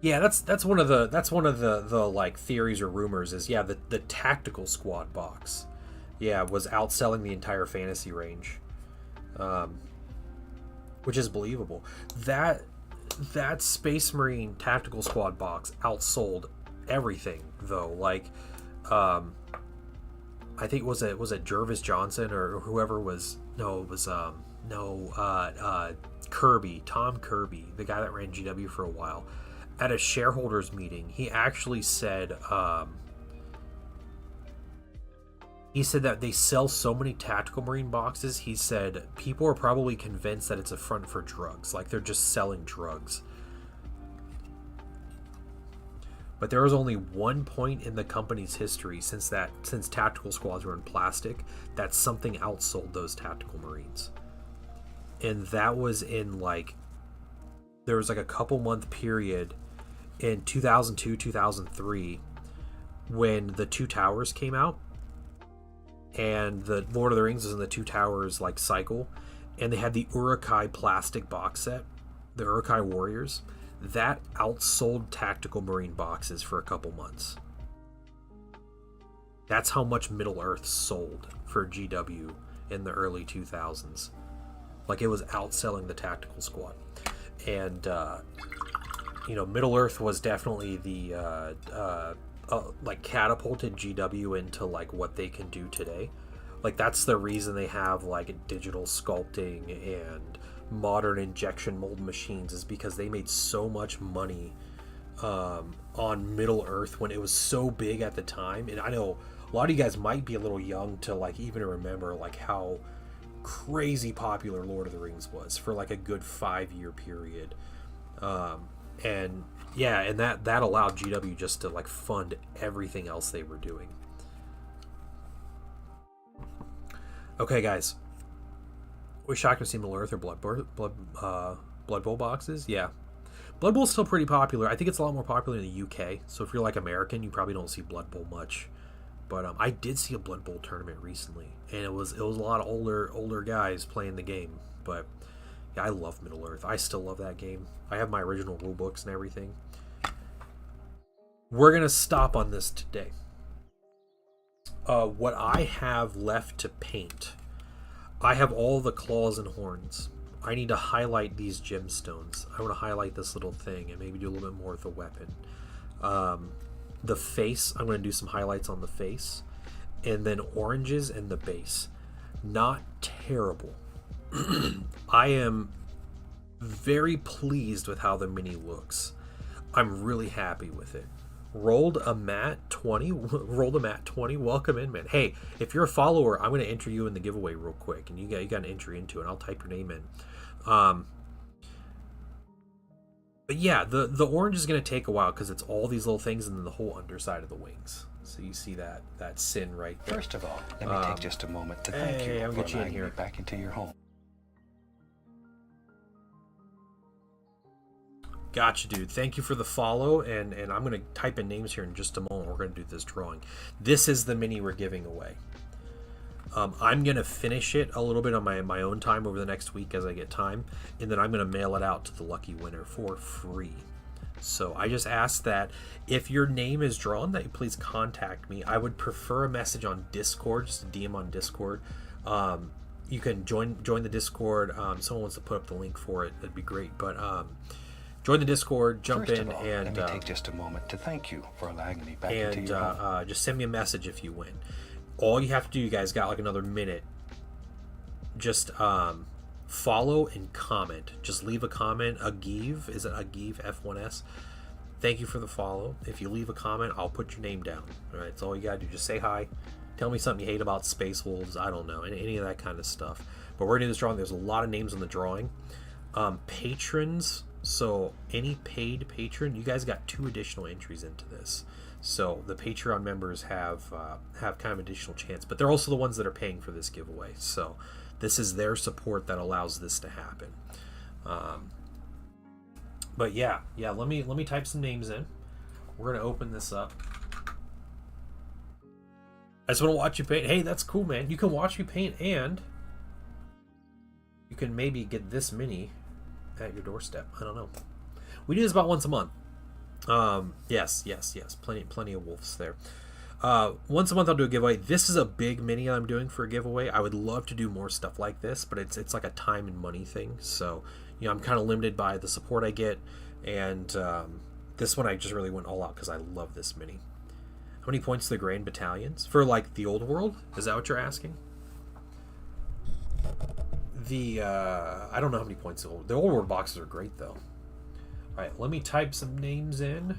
Yeah, that's one of the like theories or rumors is the tactical squad box, was outselling the entire fantasy range, which is believable. That Space Marine tactical squad box outsold everything though. Like, I think was it Jervis Johnson or whoever was Kirby, Tom Kirby, the guy that ran GW for a while. At a shareholders meeting, he actually said that they sell so many tactical marine boxes. He said people are probably convinced that it's a front for drugs, like they're just selling drugs. But there was only one point in the company's history since tactical squads were in plastic that something outsold those tactical marines, and that was in there was a couple month period in 2002, 2003, when the Two Towers came out, and the Lord of the Rings was in the Two Towers cycle, and they had the Uruk-hai plastic box set, the Uruk-hai Warriors, that outsold tactical marine boxes for a couple months. That's how much Middle Earth sold for GW in the early 2000s. It was outselling the tactical squad. And Middle Earth was definitely the catapulted GW into what they can do today. That's the reason they have digital sculpting and modern injection mold machines, is because they made so much money on Middle Earth when it was so big at the time. And I know a lot of you guys might be a little young to even remember how crazy popular Lord of the Rings was for a good 5-year period. And that allowed GW just to fund everything else they were doing. Okay, guys. We shocked to see Middle Earth or Blood Bowl boxes. Yeah, Blood Bowl's still pretty popular. I think it's a lot more popular in the UK. So if you're American, you probably don't see Blood Bowl much. But I did see a Blood Bowl tournament recently, and it was a lot of older guys playing the game. But yeah, I love Middle Earth. I still love that game. I have my original rule books and everything. We're going to stop on this today. What I have left to paint, I have all the claws and horns. I need to highlight these gemstones. I want to highlight this little thing and maybe do a little bit more with the weapon. The face, I'm going to do some highlights on the face. And then oranges and the base. Not terrible. I am very pleased with how the mini looks. I'm really happy with it. Rolled a mat 20. Welcome in, man. Hey, if you're a follower, I'm going to enter you in the giveaway real quick, and you got an entry into it. And I'll type your name in. But yeah, the orange is going to take a while because it's all these little things and then the whole underside of the wings. So you see that sin right there. First of all, let me take just a moment to thank you for allowing me back into your home. Gotcha, dude. Thank you for the follow, and I'm going to type in names here in just a moment. We're going to do this drawing. This is the mini we're giving away. I'm going to finish it a little bit on my own time over the next week as I get time, and then I'm going to mail it out to the lucky winner for free. So I just ask that if your name is drawn, that you please contact me. I would prefer a message on Discord, just a DM on Discord. You can join the Discord. Someone wants to put up the link for it. That'd be great. But join the Discord, jump First in, of all, and let me take just a moment to thank you for allowing me back into your home. Just send me a message if you win. All you have to do, you guys got another minute. Just follow and comment. Just leave a comment. Agiv, is it Agiv F1S? thank you for the follow. If you leave a comment, I'll put your name down. All right, that's all you gotta do. Just say hi. Tell me something you hate about Space Wolves. I don't know, any of that kind of stuff. But we're gonna do this drawing. There's a lot of names in the drawing. Patrons. So any paid patron, you guys got 2 additional entries into this. So the Patreon members have kind of additional chance, but they're also the ones that are paying for this giveaway. So this is their support that allows this to happen. But yeah, let me type some names in. We're gonna open this up. I just want to watch you paint. Hey, that's cool, man. You can watch me paint, and you can maybe get this mini at your doorstep. I don't know. We do this about once a month. Yes. Plenty of wolves there. Once a month I'll do a giveaway. This is a big mini I'm doing for a giveaway. I would love to do more stuff like this, but it's like a time and money thing. So, I'm kind of limited by the support I get, and this one I just really went all out because I love this mini. How many points to the Grand Battalions? For like the old world? Is that what you're asking? I don't know how many points the old world boxes are great though. Alright, let me type some names in.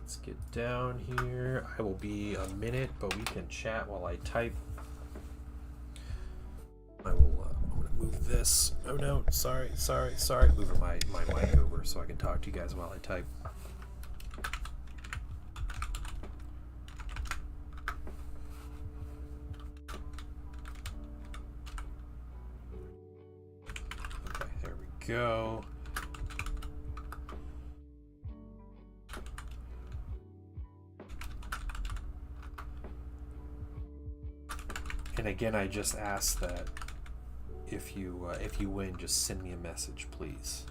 Let's get down here. I will be a minute, but we can chat while I type. I'm gonna move this. Oh no, sorry. Moving my mic over so I can talk to you guys while I type. Okay, there we go. And again, I just ask that if you win, just send me a message, please.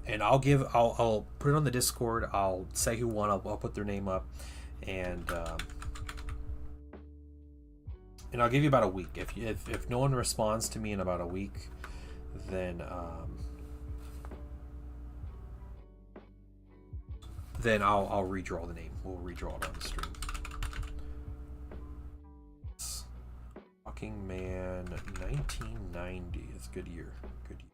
And I'll put it on the Discord. I'll say who won. I'll put their name up, and I'll give you about a week. If no one responds to me in about a week, then I'll redraw the name. We'll redraw it on the stream. Walking Man 1990. It's a good year. Good year.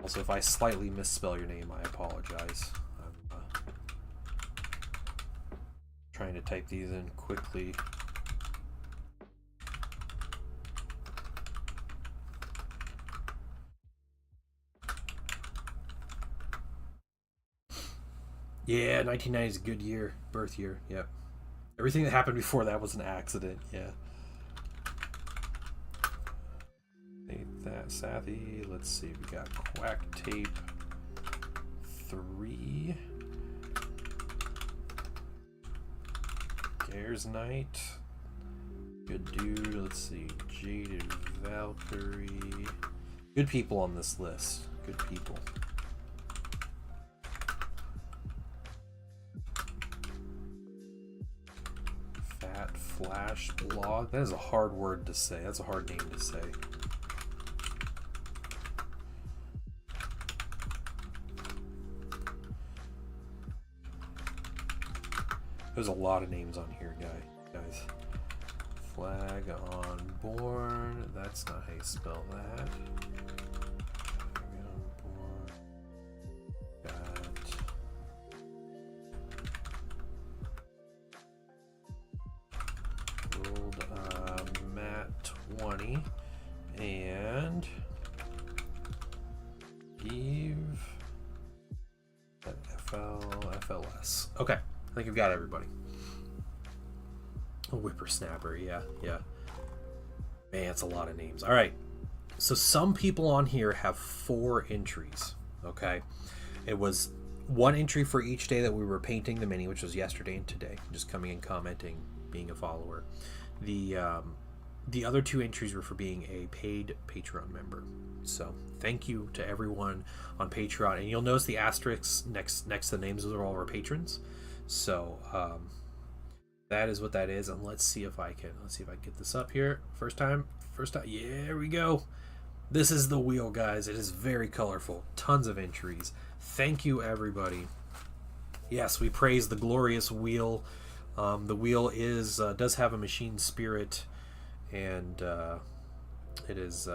Also, if I slightly misspell your name, I apologize. I'm trying to type these in quickly. Yeah, 1990 is a good year. Birth year, yep. Everything that happened before that was an accident, yeah. Ain't that savvy? Let's see, we got Quack Tape 3. Gares Knight. Good dude, let's see. Jaded Valkyrie. Good people on this list. Good people. Flash blog. That is a hard word to say. That's a hard name to say. There's a lot of names on here, guys. Flag on Born. That's not how you spell that. Flag on Born. Got Matt 20 and Eve FLS. Okay, I think we've got everybody. A whippersnapper, yeah. Man, it's a lot of names. All right, so some people on here have 4 entries. Okay, it was 1 entry for each day that we were painting the mini, which was yesterday and today. Just coming and commenting, being a follower. The other 2 entries were for being a paid Patreon member. So thank you to everyone on Patreon, and you'll notice the asterisks next to the names of all our patrons. So that is what that is, and let's see if I can get this up here. First time. Yeah, here we go. This is the wheel, guys. It is very colorful. Tons of entries. Thank you, everybody. Yes, we praise the glorious wheel. The wheel does have a machine spirit, and it is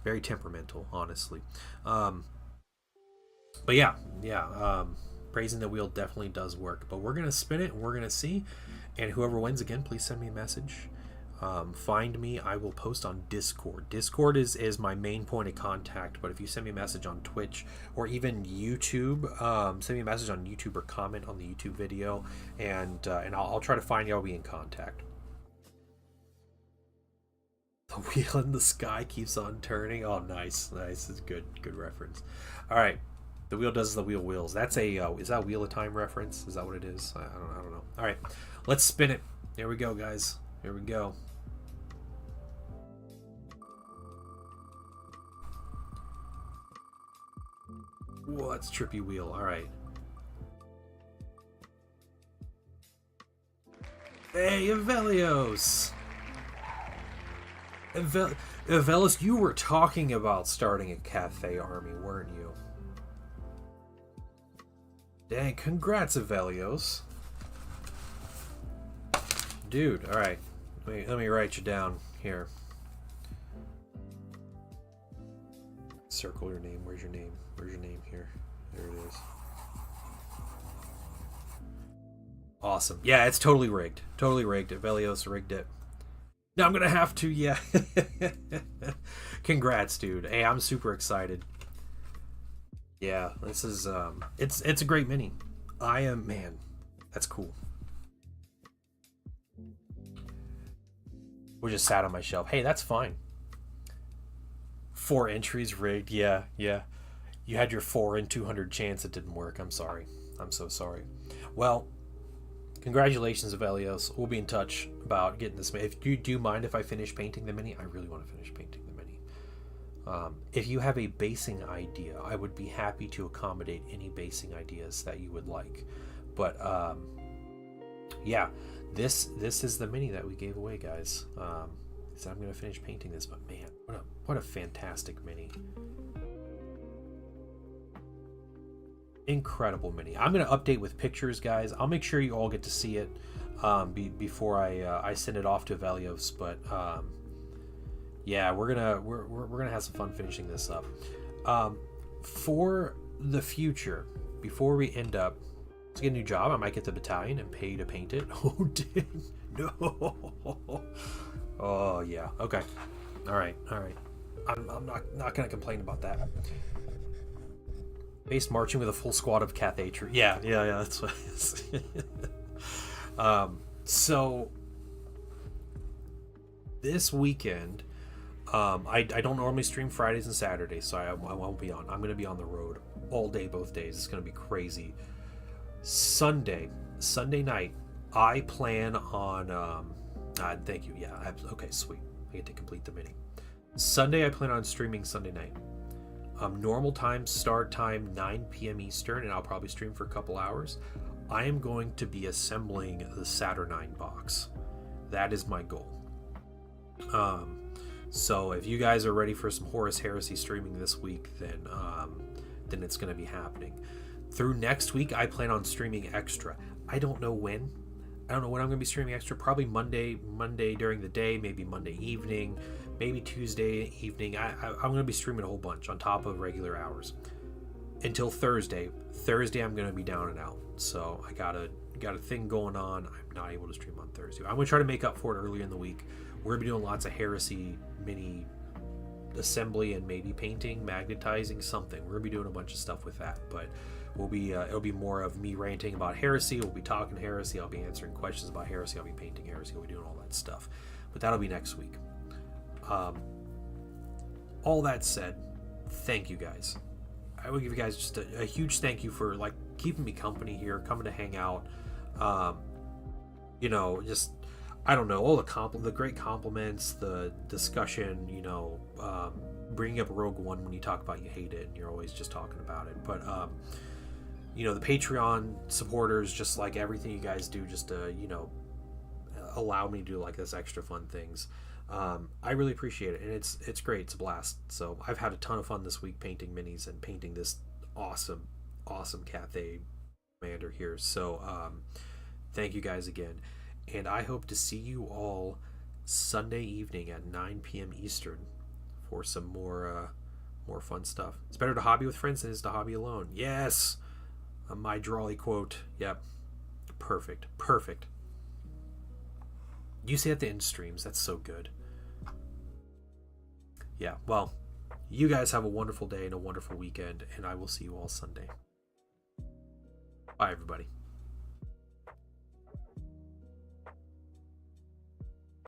very temperamental, honestly. But yeah, praising the wheel definitely does work. But we're gonna spin it, and we're gonna see. And whoever wins again, please send me a message. Find me. I will post on Discord. Discord is my main point of contact. But if you send me a message on Twitch or even YouTube, send me a message on YouTube or comment on the YouTube video, and I'll try to find you. I'll be in contact. The wheel in the sky keeps on turning. Oh, nice. It's good reference. All right. The wheel does the wheel wheels. That's a is that a Wheel of Time reference? Is that what it is? I don't know. All right, let's spin it. Here we go, guys. Here we go. Whoa, that's trippy wheel. All right. Hey, Evelios. Evelis, you were talking about starting a Cathay army, weren't you? Dang, congrats, Evelios. Dude, alright. Let me write you down here. Circle your name. Where's your name? Where's your name here? There it is. Awesome. Yeah, it's totally rigged. Totally rigged. Evelios rigged it. Now I'm gonna have to, yeah. Congrats, dude. Hey, I'm super excited. Yeah, this is it's a great mini. Man, that's cool. We're just sat on my shelf. Hey, that's fine. 4 entries rigged. Yeah. You had your 4 in 200 chance. It didn't work. I'm sorry. I'm so sorry. Well, congratulations, Evelios. We'll be in touch about getting this. If you do mind if I finish painting the mini, I really want to finish painting the mini. If you have a basing idea, I would be happy to accommodate any basing ideas that you would like. But yeah, this is the mini that we gave away, guys. So I'm gonna finish painting this, but man, what a fantastic mini! Incredible mini. I'm gonna update with pictures, guys. I'll make sure you all get to see it before I send it off to Velios. But yeah, we're gonna have some fun finishing this up. For the future, before we end up to get a new job, I might get the battalion and pay to paint it. Oh, dang. No. Oh yeah. Okay. All right. I'm not gonna complain about that. Base marching with a full squad of Cathay troops. Yeah. That's what it is. So this weekend, I don't normally stream Fridays and Saturdays, so I won't be on. I'm gonna be on the road all day, both days. It's gonna be crazy. Sunday night, I plan on. Thank you. Yeah. Okay. Sweet. I get to complete the mini. Sunday, I plan on streaming Sunday night. Normal time, start time 9 p.m. Eastern, and I'll probably stream for a couple hours. I am going to be assembling the Saturnine box. That is my goal. So if you guys are ready for some Horus Heresy streaming this week, then it's going to be happening. Through next week, I plan on streaming extra. I don't know when. I'm going to be streaming extra. Probably Monday during the day, maybe Monday evening, maybe Tuesday evening. I'm going to be streaming a whole bunch on top of regular hours until Thursday. Thursday, I'm going to be down and out. So I got a thing going on. I'm not able to stream on Thursday. I'm going to try to make up for it earlier in the week. We're going to be doing lots of Heresy mini assembly and maybe painting, magnetizing, something. We're going to be doing a bunch of stuff with that, but it'll be more of me ranting about Heresy. We'll be talking Heresy. I'll be answering questions about Heresy. I'll be painting Heresy. We'll be doing all that stuff, but that'll be next week. All that said, thank you guys. I will give you guys just a huge thank you for like keeping me company here, coming to hang out. Just I don't know, all the great compliments, the discussion, bringing up Rogue One when you talk about you hate it and you're always just talking about it. But the Patreon supporters, just like everything you guys do, just to allow me to do like this extra fun things. I really appreciate it, and it's great. It's a blast. So I've had a ton of fun this week painting minis and painting this awesome Cathay commander here. So thank you guys again, and I hope to see you all Sunday evening at 9 p.m. Eastern for some more fun stuff. It's better to hobby with friends than it is to hobby alone. Yes, my drawly quote. Yep, perfect. You say at the end streams. That's so good. Yeah, well, you guys have a wonderful day and a wonderful weekend, and I will see you all Sunday. Bye, everybody.